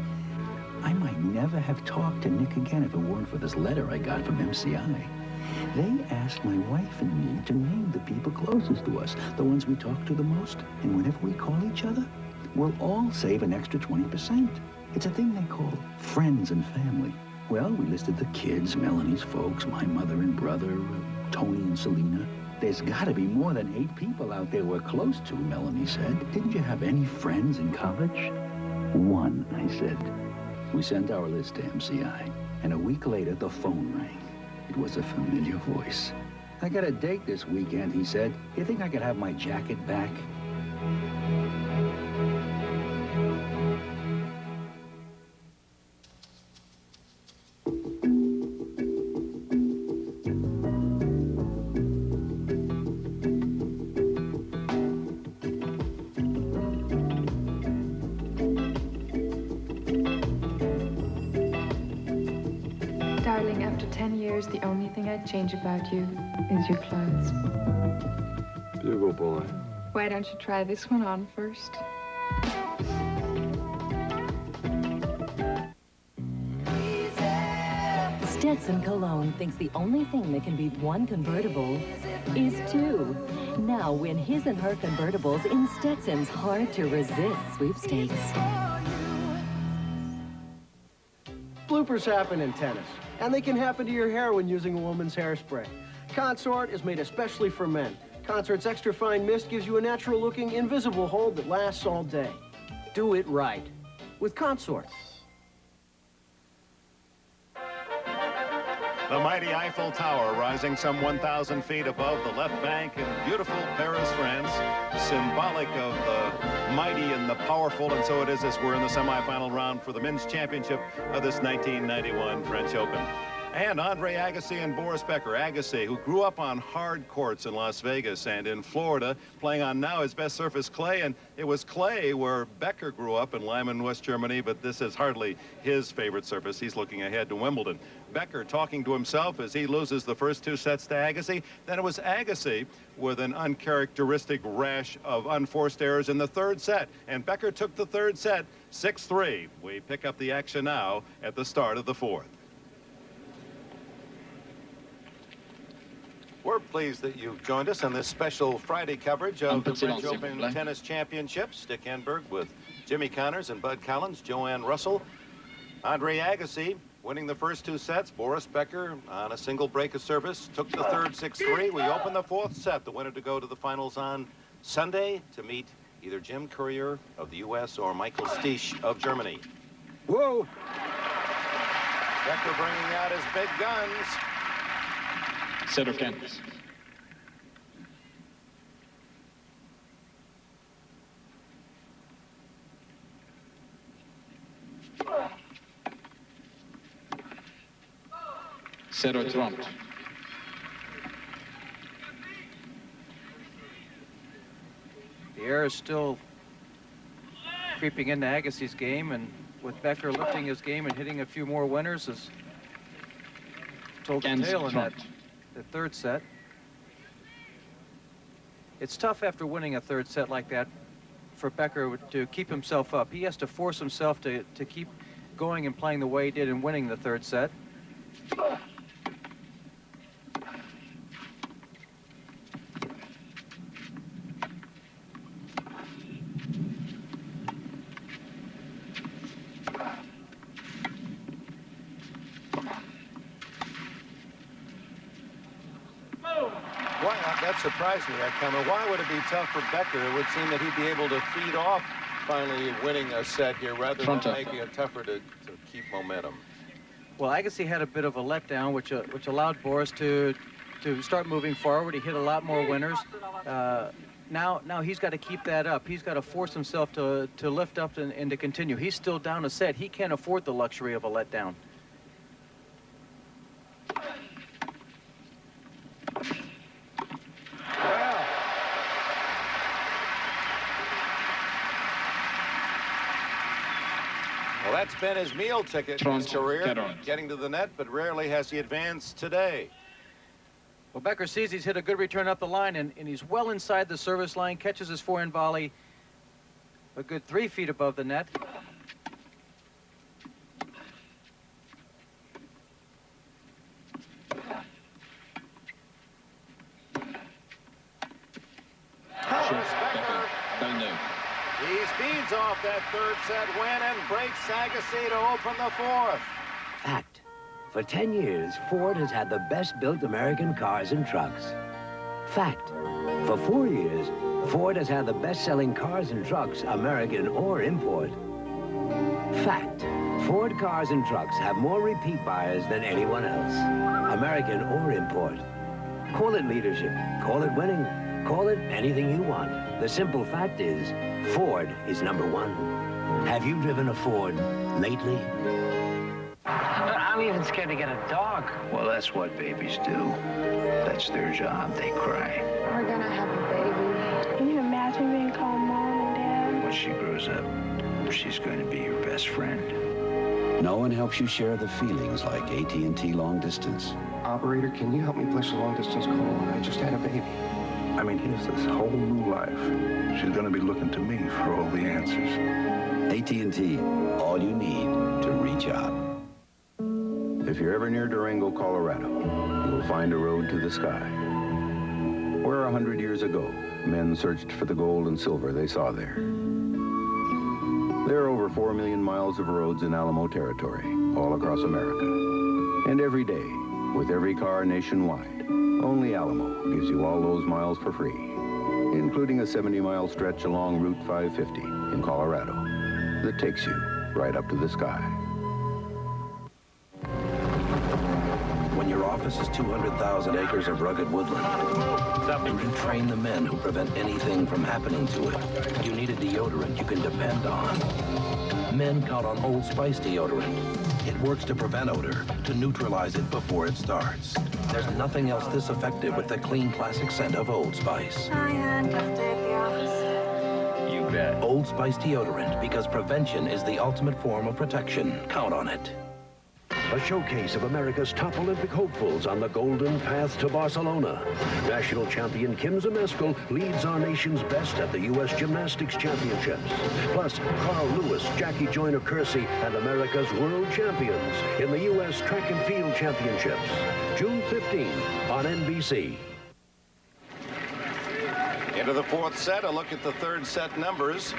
I might never have talked to Nick again if it weren't for this letter I got from MCI. They asked my wife and me to name the people closest to us, the ones we talk to the most. And whenever we call each other, we'll all save an extra 20%. It's a thing they call friends and family. Well, we listed the kids, Melanie's folks, my mother and brother, Tony and Selena. There's got to be more than 8 people out there we're close to, Melanie said. Didn't you have any friends in college? 1, I said. We sent our list to MCI, and a week later, the phone rang. It was a familiar voice. I got a date this weekend, he said. You think I could have my jacket back? Darling, after 10 years, the only thing I'd change about you is your clothes. Bugle boy. Why don't you try this one on first? Stetson Cologne thinks the only thing that can beat 1 convertible is 2. Now win his and her convertibles in Stetson's hard-to-resist sweepstakes. Bloopers happen in tennis, and they can happen to your hair when using a woman's hairspray. Consort is made especially for men. Consort's extra fine mist gives you a natural-looking, invisible hold that lasts all day. Do it right with Consort. The mighty Eiffel Tower rising some 1,000 feet above the left bank in beautiful Paris, France, symbolic of the mighty and the powerful, and so it is as we're in the semifinal round for the men's championship of this 1991 French Open. And Andre Agassi and Boris Becker. Agassi, who grew up on hard courts in Las Vegas and in Florida, playing on now his best surface, clay, and it was clay where Becker grew up in Lyman, West Germany, but this is hardly his favorite surface. He's looking ahead to Wimbledon. Becker talking to himself as he loses the first 2 sets to Agassi. Then it was Agassi with an uncharacteristic rash of unforced errors in the 3rd set, and Becker took the 3rd set 6-3. We pick up the action now at the start of the 4th. We're pleased that you've joined us on this special Friday coverage of the French Open Tennis Championships. Dick Enberg with Jimmy Connors and Bud Collins, Joanne Russell. Andre Agassi winning the first 2 sets. Boris Becker on a single break of service took the 3rd 6-3. We open the 4th set, the winner to go to the finals on Sunday to meet either Jim Courier of the U.S. or Michael Stich of Germany. Whoa! Becker bringing out his big guns. Set of canvas. 0-30. The air is still creeping into Agassi's game, and with Becker lifting his game and hitting a few more winners, has told the tale in that the third set. It's tough after winning a third set like that for Becker to keep himself up. He has to force himself to keep going and playing the way he did in winning the third set. Why, that surprised me, that comment. Why would it be tough for Becker? It would seem that he'd be able to feed off finally winning a set here rather than making it tougher to keep momentum. Well, Agassi had a bit of a letdown, which allowed Boris to start moving forward. He hit a lot more winners. Now he's got to keep that up. He's got to force himself to lift up and to continue. He's still down a set. He can't afford the luxury of a letdown. Well, that's been his meal ticket in his career, getting to the net, but rarely has he advanced today. Well, Becker sees he's hit a good return up the line, and he's well inside the service line, catches his forehand volley a good 3 feet above the net. He speeds off that third set win and breaks Agassi to open the fourth. Fact. For 10 years, Ford has had the best-built American cars and trucks. Fact. For 4 years, Ford has had the best-selling cars and trucks, American or import. Fact. Ford cars and trucks have more repeat buyers than anyone else, American or import. Call it leadership, call it winning, call it anything you want. The simple fact is, Ford is #1. Have you driven a Ford lately? I'm even scared to get a dog. Well, that's what babies do. That's their job. They cry. We're gonna have a baby. Can you imagine being called Mom and Dad? When she grows up, she's going to be your best friend. No one helps you share the feelings like AT&T Long Distance. Operator, can you help me place a long-distance call? I just had a baby. I mean, here's this whole new life. She's going to be looking to me for all the answers. AT&T, all you need to reach out. If you're ever near Durango, Colorado, you'll find a road to the sky. Where 100 years ago, men searched for the gold and silver they saw there. There are over 4 million miles of roads in Alamo territory, all across America. And every day, with every car nationwide, only Alamo gives you all those miles for free, including a 70-mile stretch along Route 550 in Colorado that takes you right up to the sky. When your office is 200,000 acres of rugged woodland, and you train the men who prevent anything from happening to it, you need a deodorant you can depend on. Men count on Old Spice deodorant. It works to prevent odor, to neutralize it before it starts. There's nothing else this effective with the clean classic scent of Old Spice. Hi, Ann. Tough day at the office. You bet. Old Spice deodorant, because prevention is the ultimate form of protection. Count on it. A showcase of America's top Olympic hopefuls on the golden path to Barcelona. National champion Kim Zmeskal leads our nation's best at the U.S. Gymnastics Championships. Plus, Carl Lewis, Jackie Joyner-Kersee, and America's world champions in the U.S. Track and Field Championships. June 15 on NBC. Into the fourth set, a look at the third set numbers.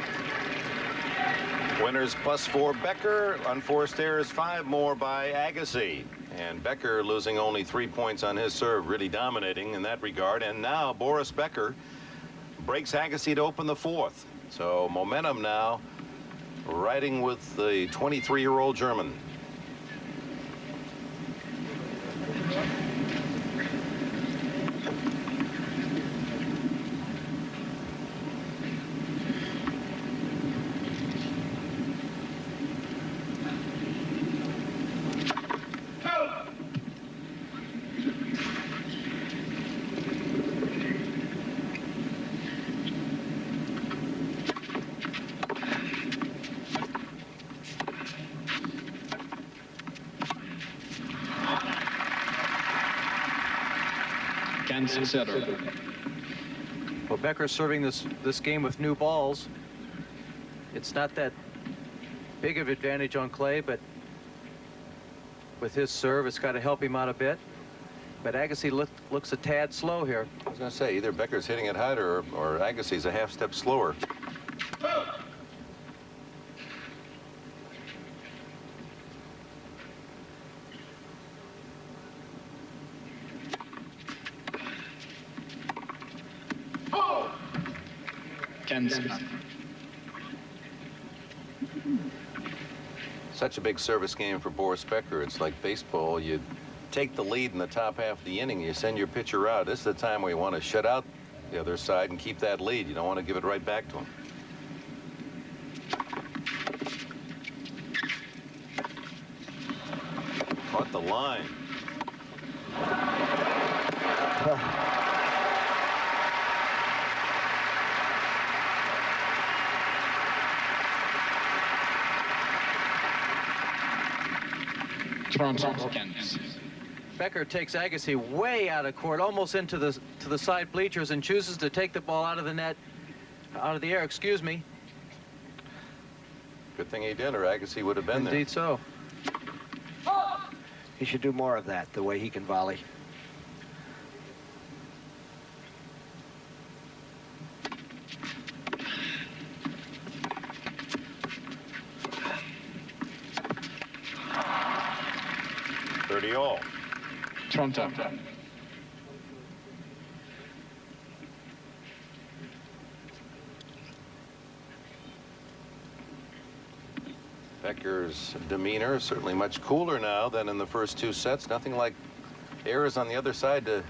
Winners +4 Becker, unforced errors 5 more by Agassi. And Becker losing only 3 points on his serve, really dominating in that regard. And now Boris Becker breaks Agassi to open the fourth. So momentum now riding with the 23-year-old German. Well, Becker's serving this game with new balls. It's not that big of advantage on clay, but with his serve, it's got to help him out a bit. But Agassi looks a tad slow here. I was going to say, either Becker's hitting it harder or Agassi's a half step slower. Such a big service game for Boris Becker. It's like baseball. You take the lead in the top half of the inning, you send your pitcher out. This is the time where you want to shut out the other side and keep that lead. You don't want to give it right back to him. Caught the line. Becker takes Agassi way out of court, almost into the side bleachers, and chooses to take the ball out of the net, out of the air, excuse me. Good thing he did, or Agassi would have been there. Indeed so. He should do more of that, the way he can volley. All. Toronto. Becker's demeanor is certainly much cooler now than in the first two sets. Nothing like errors on the other side to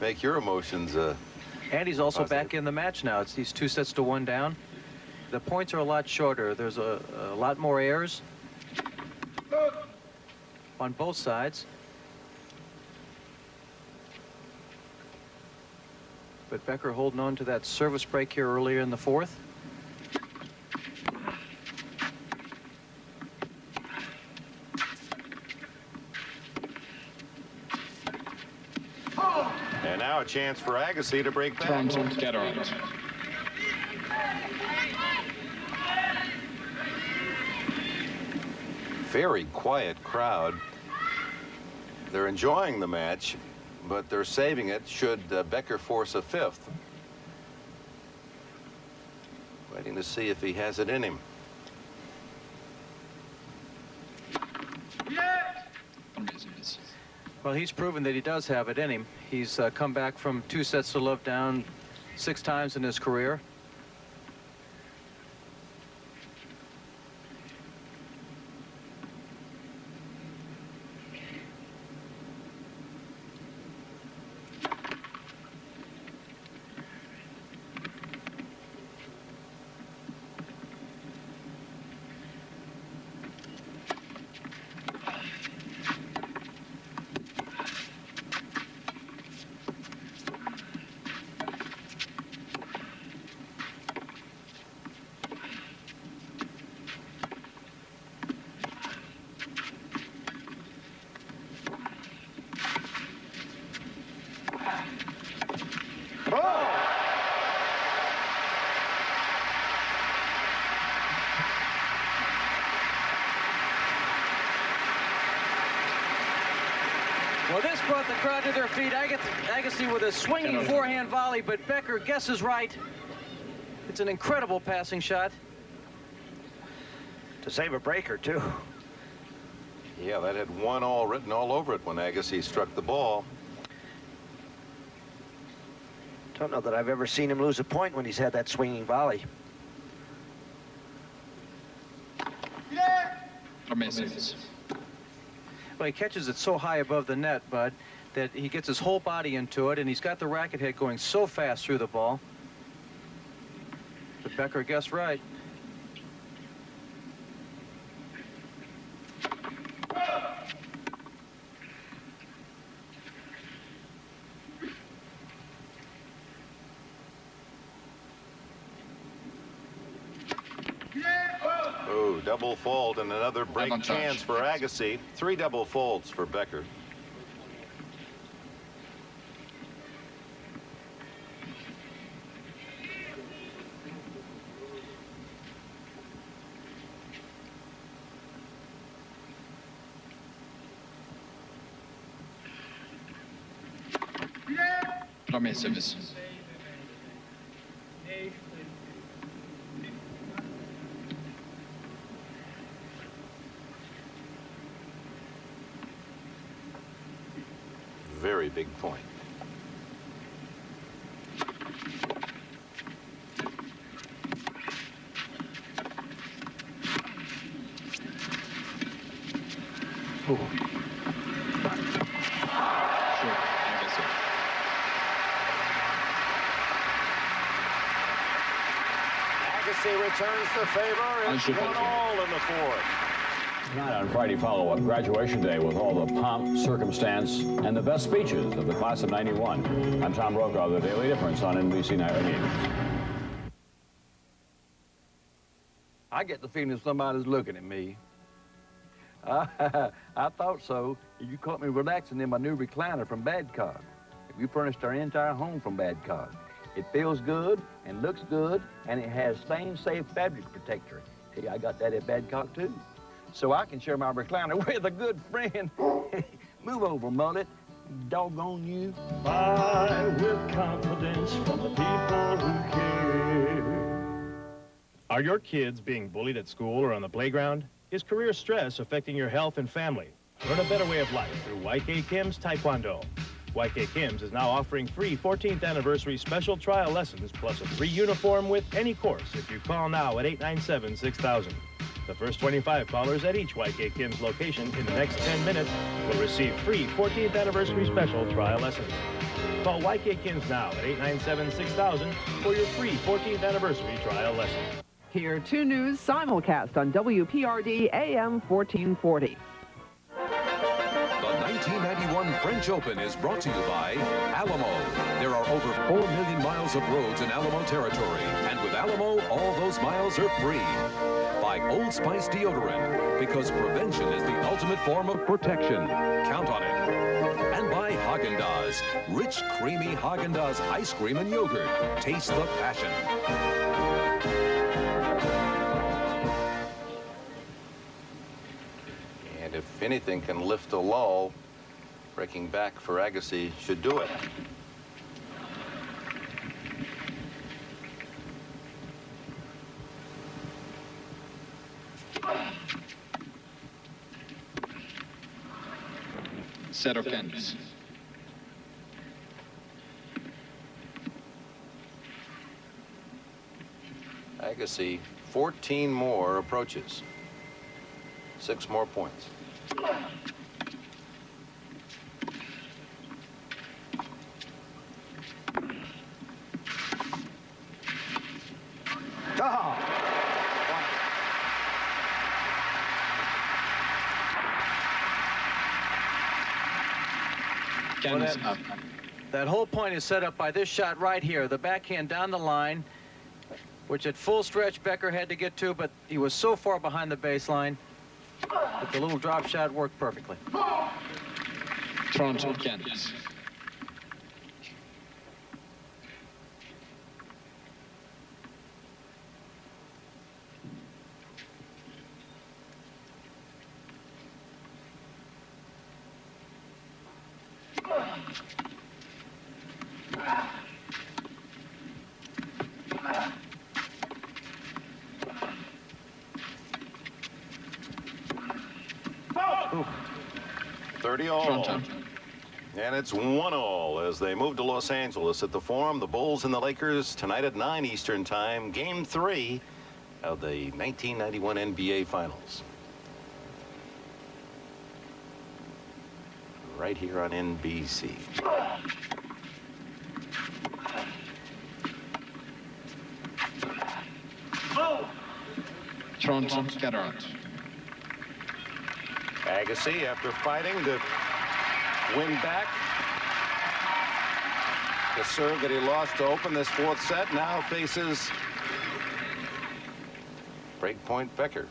make your emotions and he's also positive. back in the match now. It's these 2 sets to 1 down. The points are a lot shorter. There's a lot more errors on both sides. But Becker holding on to that service break here earlier in the 4th. And now a chance for Agassi to break back. Very quiet crowd. They're enjoying the match, but they're saving it should Becker force a 5th. Waiting to see if he has it in him. Well, he's proven that he does have it in him. He's come back from 2 sets to love down 6 times in his career. Well, this brought the crowd to their feet. Agassi with a swinging forehand volley, but Becker guesses right. It's an incredible passing shot. To save a breaker, too. Yeah, that had 1-all written all over it when Agassi struck the ball. Don't know that I've ever seen him lose a point when he's had that swinging volley. Well, he catches it so high above the net, Bud, that he gets his whole body into it, and he's got the racket head going so fast through the ball. But Becker guessed right. Oh, double fault and another break chance for Agassi. 3 double faults for Becker. Premier service. Very big point. Sure, Agassi. Agassi returns the favor. It's 1-all in the fourth. Tonight on Friday follow-up, graduation day with all the pomp, circumstance, and the best speeches of the class of '91. I'm Tom Brokaw, The Daily Difference on NBC Nightly News. I get the feeling somebody's looking at me. I thought so. You caught me relaxing in my new recliner from Badcock. We furnished our entire home from Badcock. It feels good and looks good, and it has stain-safe fabric protector. Hey, I got that at Badcock too. So I can share my recliner with a good friend. Move over, mullet. Doggone you. Buy with confidence from the people who care. Are your kids being bullied at school or on the playground? Is career stress affecting your health and family? Learn a better way of life through YK Kim's Taekwondo. YK Kim's is now offering free 14th anniversary special trial lessons plus a free uniform with any course if you call now at 897-6000. The first 25 callers at each YK Kim's location in the next 10 minutes will receive free 14th anniversary special trial lessons. Call YK Kim's now at 897-6000 for your free 14th anniversary trial lesson. Here, 2 News simulcast on WPRD AM 1440. The 1991 French Open is brought to you by Alamo. There are over 4 million miles of roads in Alamo territory, and with Alamo, all those miles are free. By Old Spice deodorant, because prevention is the ultimate form of protection. Count on it. And by Haagen-Dazs, rich, creamy Haagen-Dazs ice cream and yogurt. Taste the passion. And if anything can lift a lull, breaking back for Agassi should do it. Set of canvas. Agassi, 14 more approaches. 6 more points. Oh. Well, that whole point is set up by this shot right here. The backhand down the line, which at full stretch Becker had to get to, but he was so far behind the baseline that the little drop shot worked perfectly. Toronto canvas. Ooh. 30-all. And it's 1-all as they move to Los Angeles at the Forum. The Bulls and the Lakers tonight at 9 Eastern Time. Game 3 of the 1991 NBA Finals. Right here on NBC. Toronto Cataract. Agassi, after fighting to win back the serve that he lost to open this 4th set, now faces breakpoint Becker.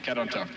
Cat on top.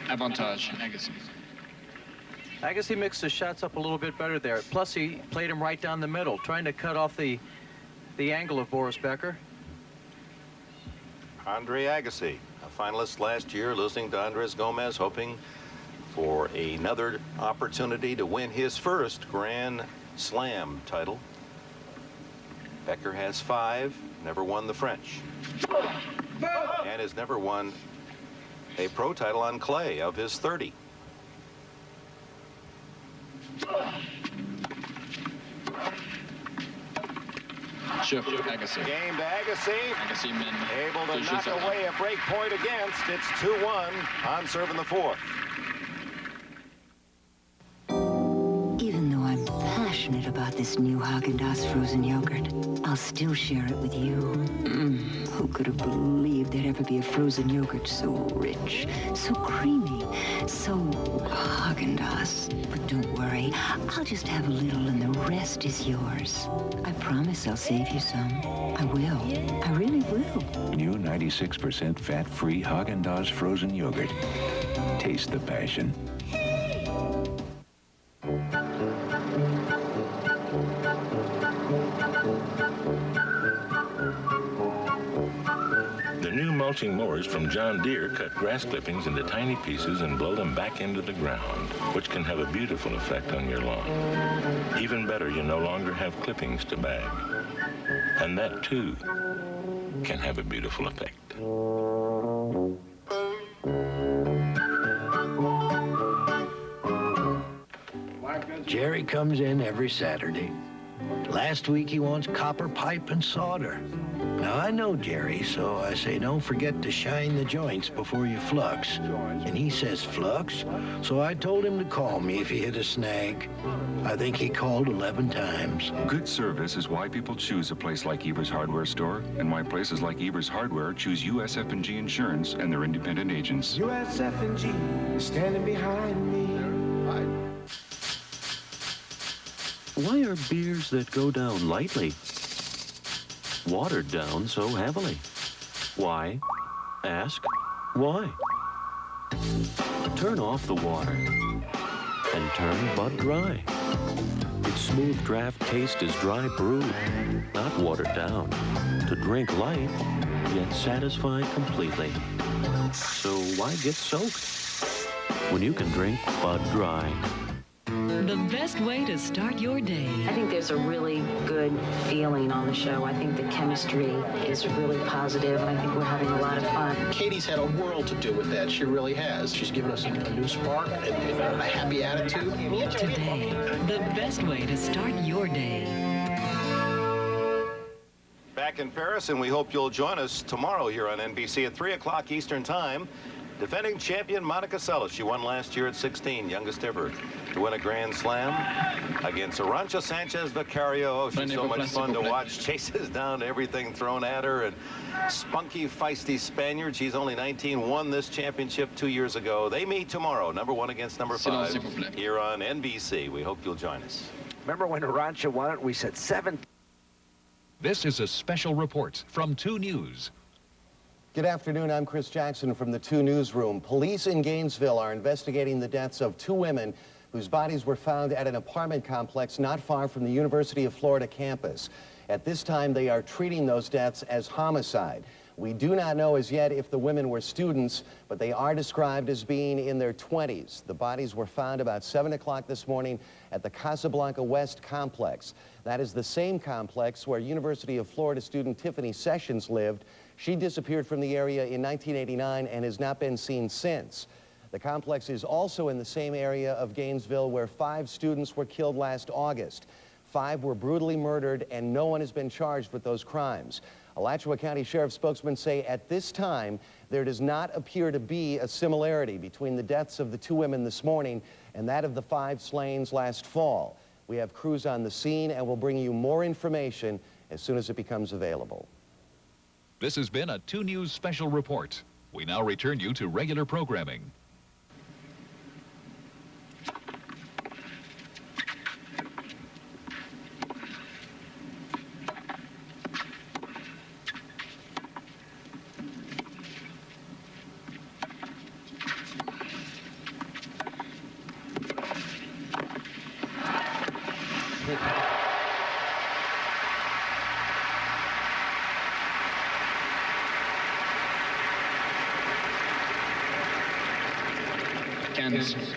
Avantage, Agassi. Agassi mixed his shots up a little bit better there. Plus, he played him right down the middle, trying to cut off the angle of Boris Becker. Andre Agassi, a finalist last year, losing to Andres Gomez, hoping for another opportunity to win his first Grand Slam title. Becker has 5, never won the French, and has never won a pro title on clay of his 30. Shift, Agassi. Game to Agassi. Agassi men. Able to knock away a break point against. It's 2-1 on serve in the 4th. Even though I'm passionate about this new Haagen-Dazs frozen yogurt, I'll still share it with you. Who could have believed there'd ever be a frozen yogurt so rich, so creamy, so Haagen-Dazs? But don't worry, I'll just have a little and the rest is yours. I promise I'll save you some. I will. I really will. New 96% fat-free Haagen-Dazs frozen yogurt. Taste the passion. The new mulching mowers from John Deere cut grass clippings into tiny pieces and blow them back into the ground, which can have a beautiful effect on your lawn. Even better, you no longer have clippings to bag. And that, too, can have a beautiful effect. Jerry comes in every Saturday. Last week he wants copper pipe and solder. Now I know Jerry, so I say don't forget to shine the joints before you flux. And he says flux, so I told him to call me if he hit a snag. I think he called 11 times. Good service is why people choose a place like Evers Hardware Store, and why places like Evers Hardware choose USF&G Insurance and their independent agents. USF&G is standing behind me. Why are beers that go down lightly watered down so heavily? Why? Ask why. Turn off the water and turn Bud Dry. Its smooth draft taste is dry brew, not watered down. To drink light, yet satisfy completely. So why get soaked when you can drink Bud Dry? The best way to start your day. I think there's a really good feeling on the show. I think the chemistry is really positive, and I think we're having a lot of fun. Katie's had a world to do with that. She really has. She's given us a new spark and a happy attitude. Today, the best way to start your day. Back in Paris, and we hope you'll join us tomorrow here on NBC at 3 o'clock Eastern Time. Defending champion Monica Seles. She won last year at 16, youngest ever to win a Grand Slam against Arantxa Sanchez Vicario. Oh, she's so much fun to watch. Chases down everything thrown at her, and spunky, feisty Spaniard. She's only 19, won this championship 2 years ago. They meet tomorrow, number 1 against number 5, here on NBC. We hope you'll join us. Remember when Arantxa won it? We said 7. This is a special report from 2 News. Good afternoon. I'm Chris Jackson from the 2 Newsroom. Police in Gainesville are investigating the deaths of 2 women whose bodies were found at an apartment complex not far from the University of Florida campus. At this time, they are treating those deaths as homicide. We do not know as yet if the women were students, but they are described as being in their 20s. The bodies were found about 7 o'clock this morning at the Casablanca West complex. That is the same complex where University of Florida student Tiffany Sessions lived. She disappeared from the area in 1989 and has not been seen since. The complex is also in the same area of Gainesville where 5 students were killed last August. 5 were brutally murdered, and no one has been charged with those crimes. Alachua County Sheriff's spokesman say at this time There does not appear to be a similarity between the deaths of the 2 women this morning and that of the 5 slains last fall. We have crews on the scene and will bring you more information as soon as it becomes available. This has been a 2 News special report. We now return you to regular programming.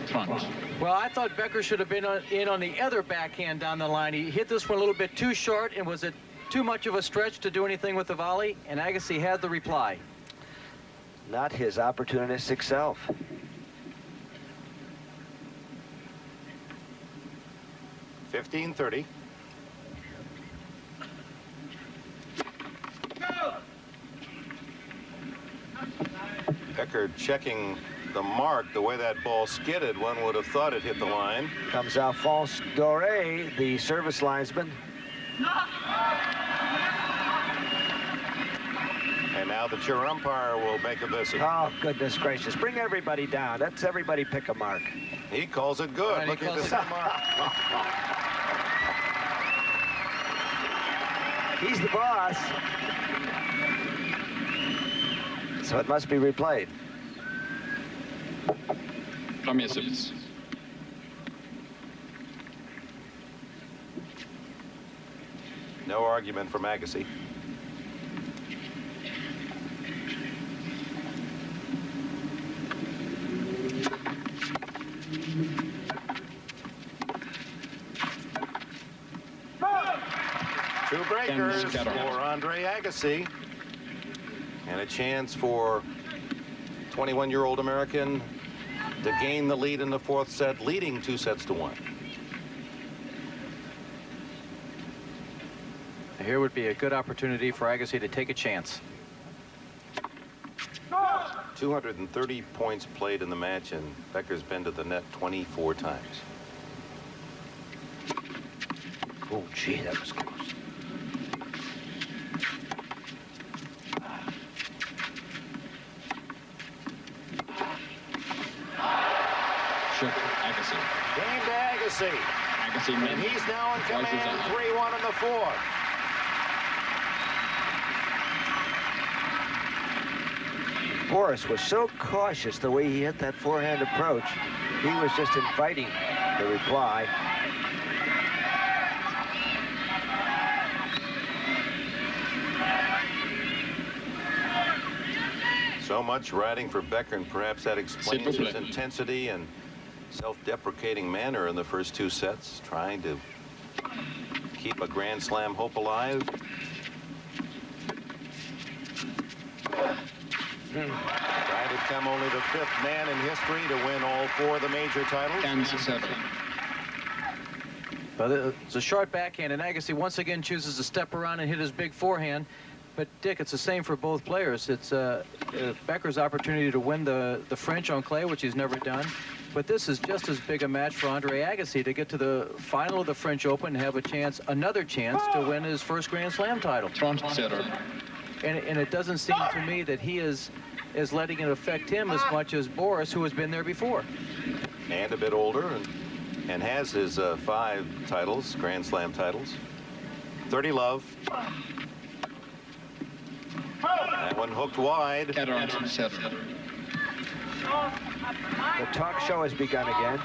Front. Well, I thought Becker should have been in on the other backhand down the line. He hit this one a little bit too short, and was it too much of a stretch to do anything with the volley? And Agassi had the reply. Not his opportunistic self. $15-30. Becker checking the mark. The way that ball skidded, one would have thought it hit the line. Comes Alphonse Doré, the service linesman. And now the chair umpire will make a visit. Oh, goodness gracious. Bring everybody down. Let's everybody pick a mark. He calls it good. Look at this mark. He's the boss. So it must be replayed. Premier service. No argument from Agassi. Two breakers for Andre Agassi. And a chance for 21-year-old American to gain the lead in the 4th set, leading 2-1. Here would be a good opportunity for Agassi to take a chance. 230 points played in the match, and Becker's been to the net 24 times. Oh, gee, that was close. Agassi. Game to Agassi. Agassi, and he's now in command, 3-1 in the 4th. Boris was so cautious the way he hit that forehand approach. He was just inviting the reply. So much riding for Becker, and perhaps that explains his intensity and self-deprecating manner in the first 2 sets, trying to keep a Grand Slam hope alive. Trying to become only the 5th man in history to win all 4 of the major titles. Kansas 7. But it's a short backhand, and Agassi once again chooses to step around and hit his big forehand. But, Dick, it's the same for both players. It's Becker's opportunity to win the French on clay, which he's never done. But this is just as big a match for Andre Agassi to get to the final of the French Open and have a chance, another chance, to win his first Grand Slam title. And it doesn't seem to me that he is letting it affect him as much as Boris, who has been there before. And a bit older, and has his 5 titles, Grand Slam titles. 30 love. That one hooked wide. The talk show has begun again.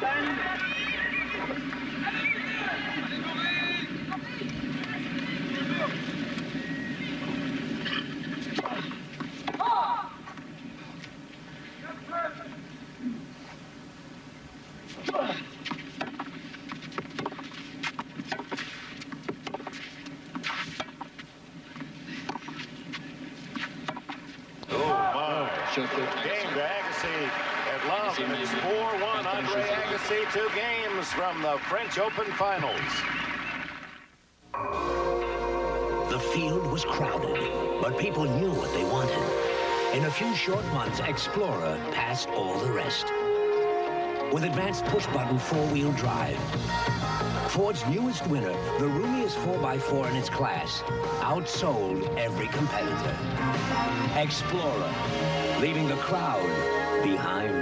Game to Agassi at love. It's 4-1. Andre Agassi, 2 games from the French Open Finals. The field was crowded, but people knew what they wanted. In a few short months, Explorer passed all the rest. With advanced push-button four-wheel drive. Ford's newest winner, the roomiest 4x4 in its class, outsold every competitor. Explorer, leaving the crowd behind.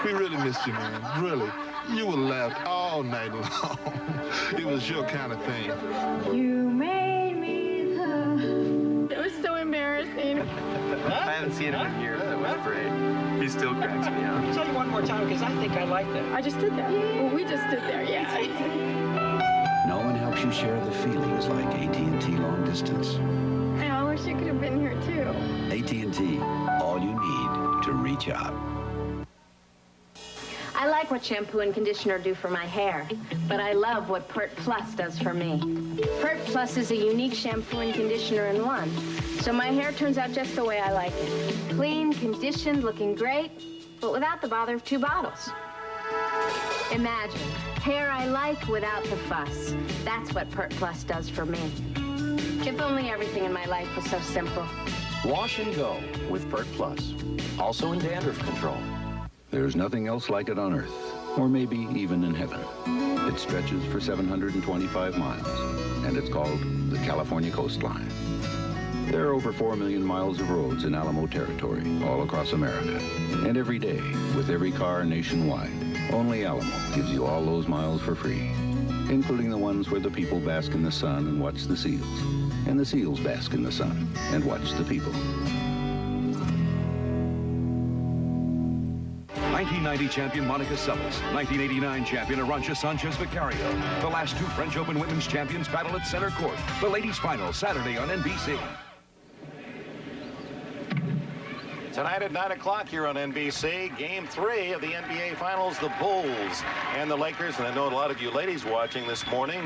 We really missed you, man. Really. You were left all night long. It was your kind of thing. You made me the... It was so embarrassing. I haven't seen him in years. It was great. He still cracks me up. I'll tell you one more time, because I think I like that. I just stood there. Well, we just stood there, yeah. No one helps you share the feelings like AT&T long distance. I wish you could have been here, too. AT&T, all you need to reach out. I like what shampoo and conditioner do for my hair, but I love what Pert Plus does for me. Pert Plus is a unique shampoo and conditioner in one, so my hair turns out just the way I like it. Clean, conditioned, looking great, but without the bother of 2 bottles. Imagine, hair I like without the fuss. That's what Pert Plus does for me. If only everything in my life was so simple. Wash and go with Pert Plus. Also in dandruff control. There's nothing else like it on Earth, or maybe even in heaven. It stretches for 725 miles, and it's called the California Coastline. There are over 4 million miles of roads in Alamo territory, all across America. And every day, with every car nationwide, only Alamo gives you all those miles for free, including the ones where the people bask in the sun and watch the seals, and the seals bask in the sun and watch the people. 1990 champion Monica Seles, 1989 champion Arantxa Sanchez Vicario. The last 2 French Open women's champions battle at center court. The ladies' final Saturday on NBC. Tonight at 9 o'clock here on NBC, Game 3 of the NBA Finals, the Bulls and the Lakers. And I know a lot of you ladies watching this morning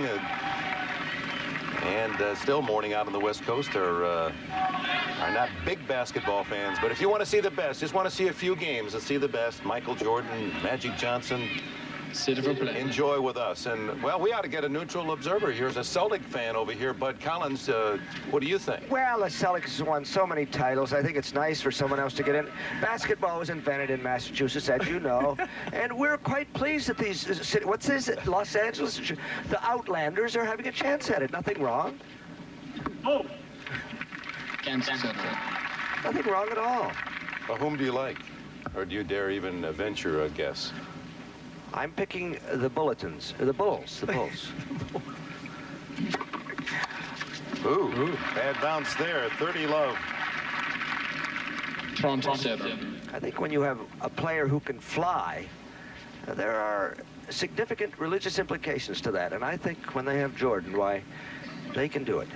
and still morning out on the West Coast are not big basketball fans. But if you want to see the best, just want to see a few games and see the best, Michael Jordan, Magic Johnson, enjoy with us. And, well, we ought to get a neutral observer. Here's a Celtic fan over here, Bud Collins. What do you think? Well, the Celtics have won so many titles. I think it's nice for someone else to get in. Basketball was invented in Massachusetts, as you know, and we're quite pleased that these what's this? Los Angeles, the Outlanders are having a chance at it. Nothing wrong. Oh. Nothing wrong at all. Well, whom do you like? Or do you dare even venture a guess? I'm picking the Bulletins. The Bulls. The Bulls. Ooh, bad bounce there. 30 love. I think when you have a player who can fly, there are significant religious implications to that. And I think when they have Jordan, why, they can do it.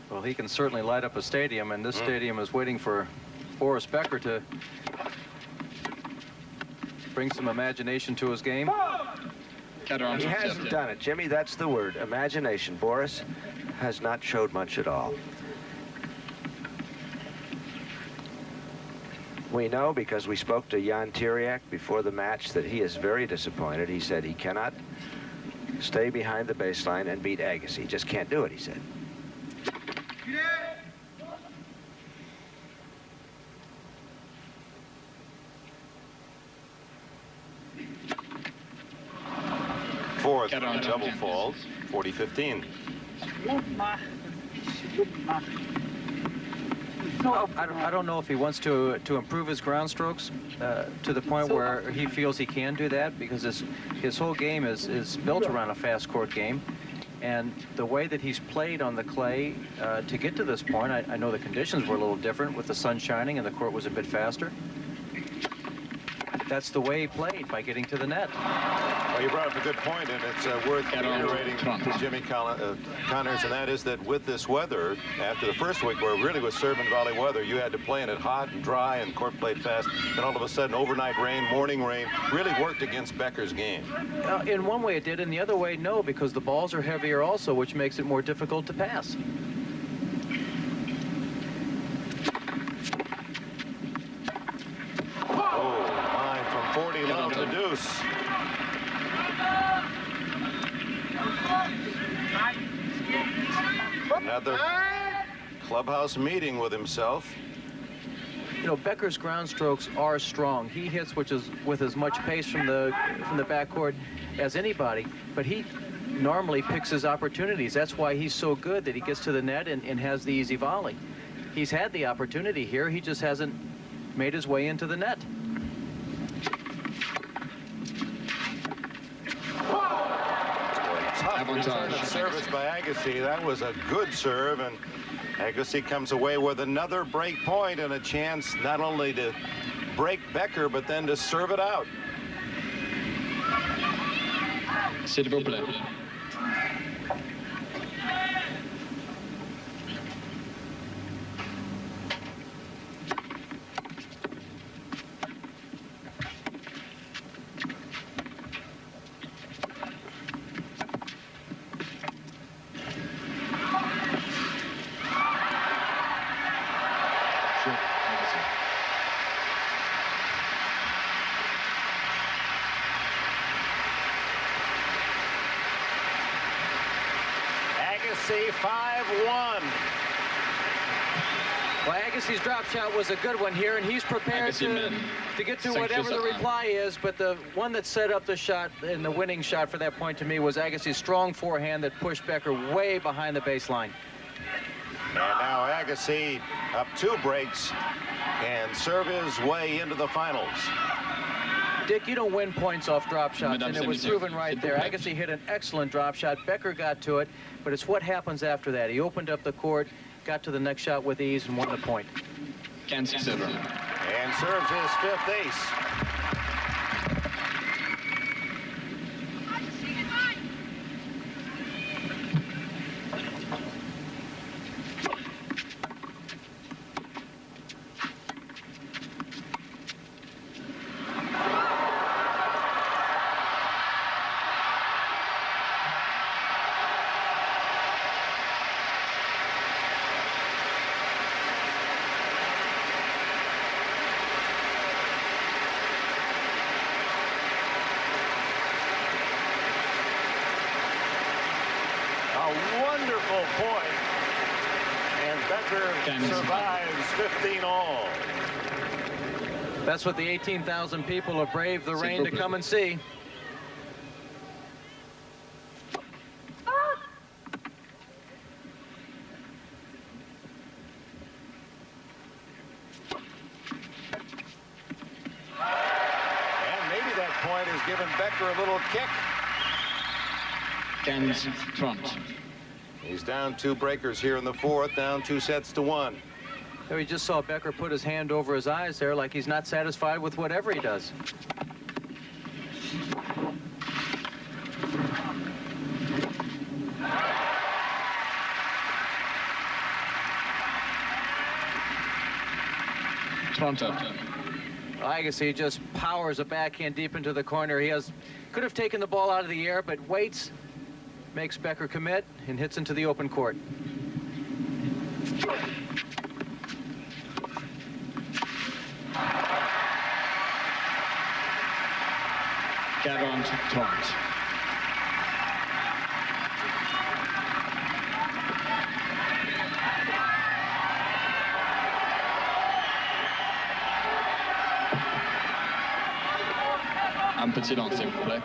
Well, he can certainly light up a stadium, and this stadium is waiting for Boris Becker to bring some imagination to his game. He hasn't done it, Jimmy. That's the word, imagination. Boris has not showed much at all. We know, because we spoke to Jan Tiriak before the match, that he is very disappointed. He said he cannot stay behind the baseline and beat Agassi. He just can't do it, he said. Fourth double fault, 40-15. I don't know if he wants to improve his ground strokes to the point where he feels he can do that, because his whole game is built around a fast court game. And the way that he's played on the clay to get to this point, I know the conditions were a little different with the sun shining and the court was a bit faster. That's the way he played, by getting to the net. Well, you brought up a good point, and it's worth reiterating to Jimmy Connors, and that is that with this weather, after the first week where it really was Serpent Valley weather, you had to play in it hot and dry and court played fast, and all of a sudden overnight rain, morning rain, really worked against Becker's game. In one way it did, and the other way no, because the balls are heavier also, which makes it more difficult to pass. Another clubhouse meeting with himself. You know, Becker's ground strokes are strong. He hits with as much pace from the backcourt as anybody, but he normally picks his opportunities. That's why he's so good, that he gets to the net and has the easy volley. He's had the opportunity here. He just hasn't made his way into the net. Tough return of service by Agassi. That was a good serve, and Agassi comes away with another break point and a chance not only to break Becker, but then to serve it out. S'il vous plaît. Agassi 5-1. Well, Agassi's drop shot was a good one here, and he's prepared to get to whatever the reply is, but the one that set up the shot and the winning shot for that point to me was Agassi's strong forehand that pushed Becker way behind the baseline. And now Agassi up 2 breaks and serve his way into the finals. Dick, you don't win points off drop shots, and it was proven right there. Agassi hit an excellent drop shot. Becker got to it, but it's what happens after that. He opened up the court, got to the next shot with ease, and won the point. And serves his 5th ace. Wonderful point, and Becker survives 15 all. That's what the 18,000 people have braved the rain to come and see. And maybe that point has given Becker a little kick. 15-30. He's down 2 breakers here in the 4th, down 2 sets to 1. We just saw Becker put his hand over his eyes there like he's not satisfied with whatever he does. Agassi just powers a backhand deep into the corner. He could have taken the ball out of the air, but waits, makes Becker commit, and hits into the open court. Un petit long, s'il vous plaît.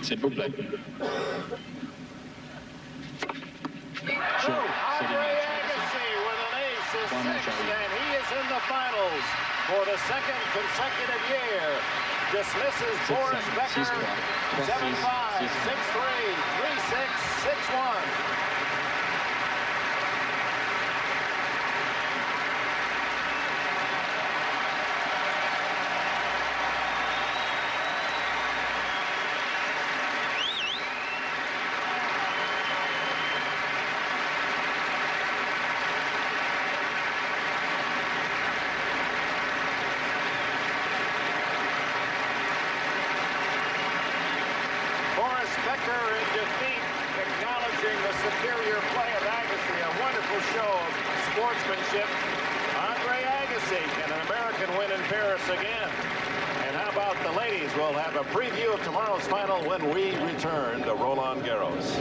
S'il vous plaît. Andre Agassi with an ace is 6th, and he is in the finals for the 2nd consecutive year. Dismisses Boris Becker 7-5, 6-3, 3-6, 6-1. Becker in defeat, acknowledging the superior play of Agassi. A wonderful show of sportsmanship. Andre Agassi and an American win in Paris again. And how about the ladies? We'll have a preview of tomorrow's final when we return to Roland Garros.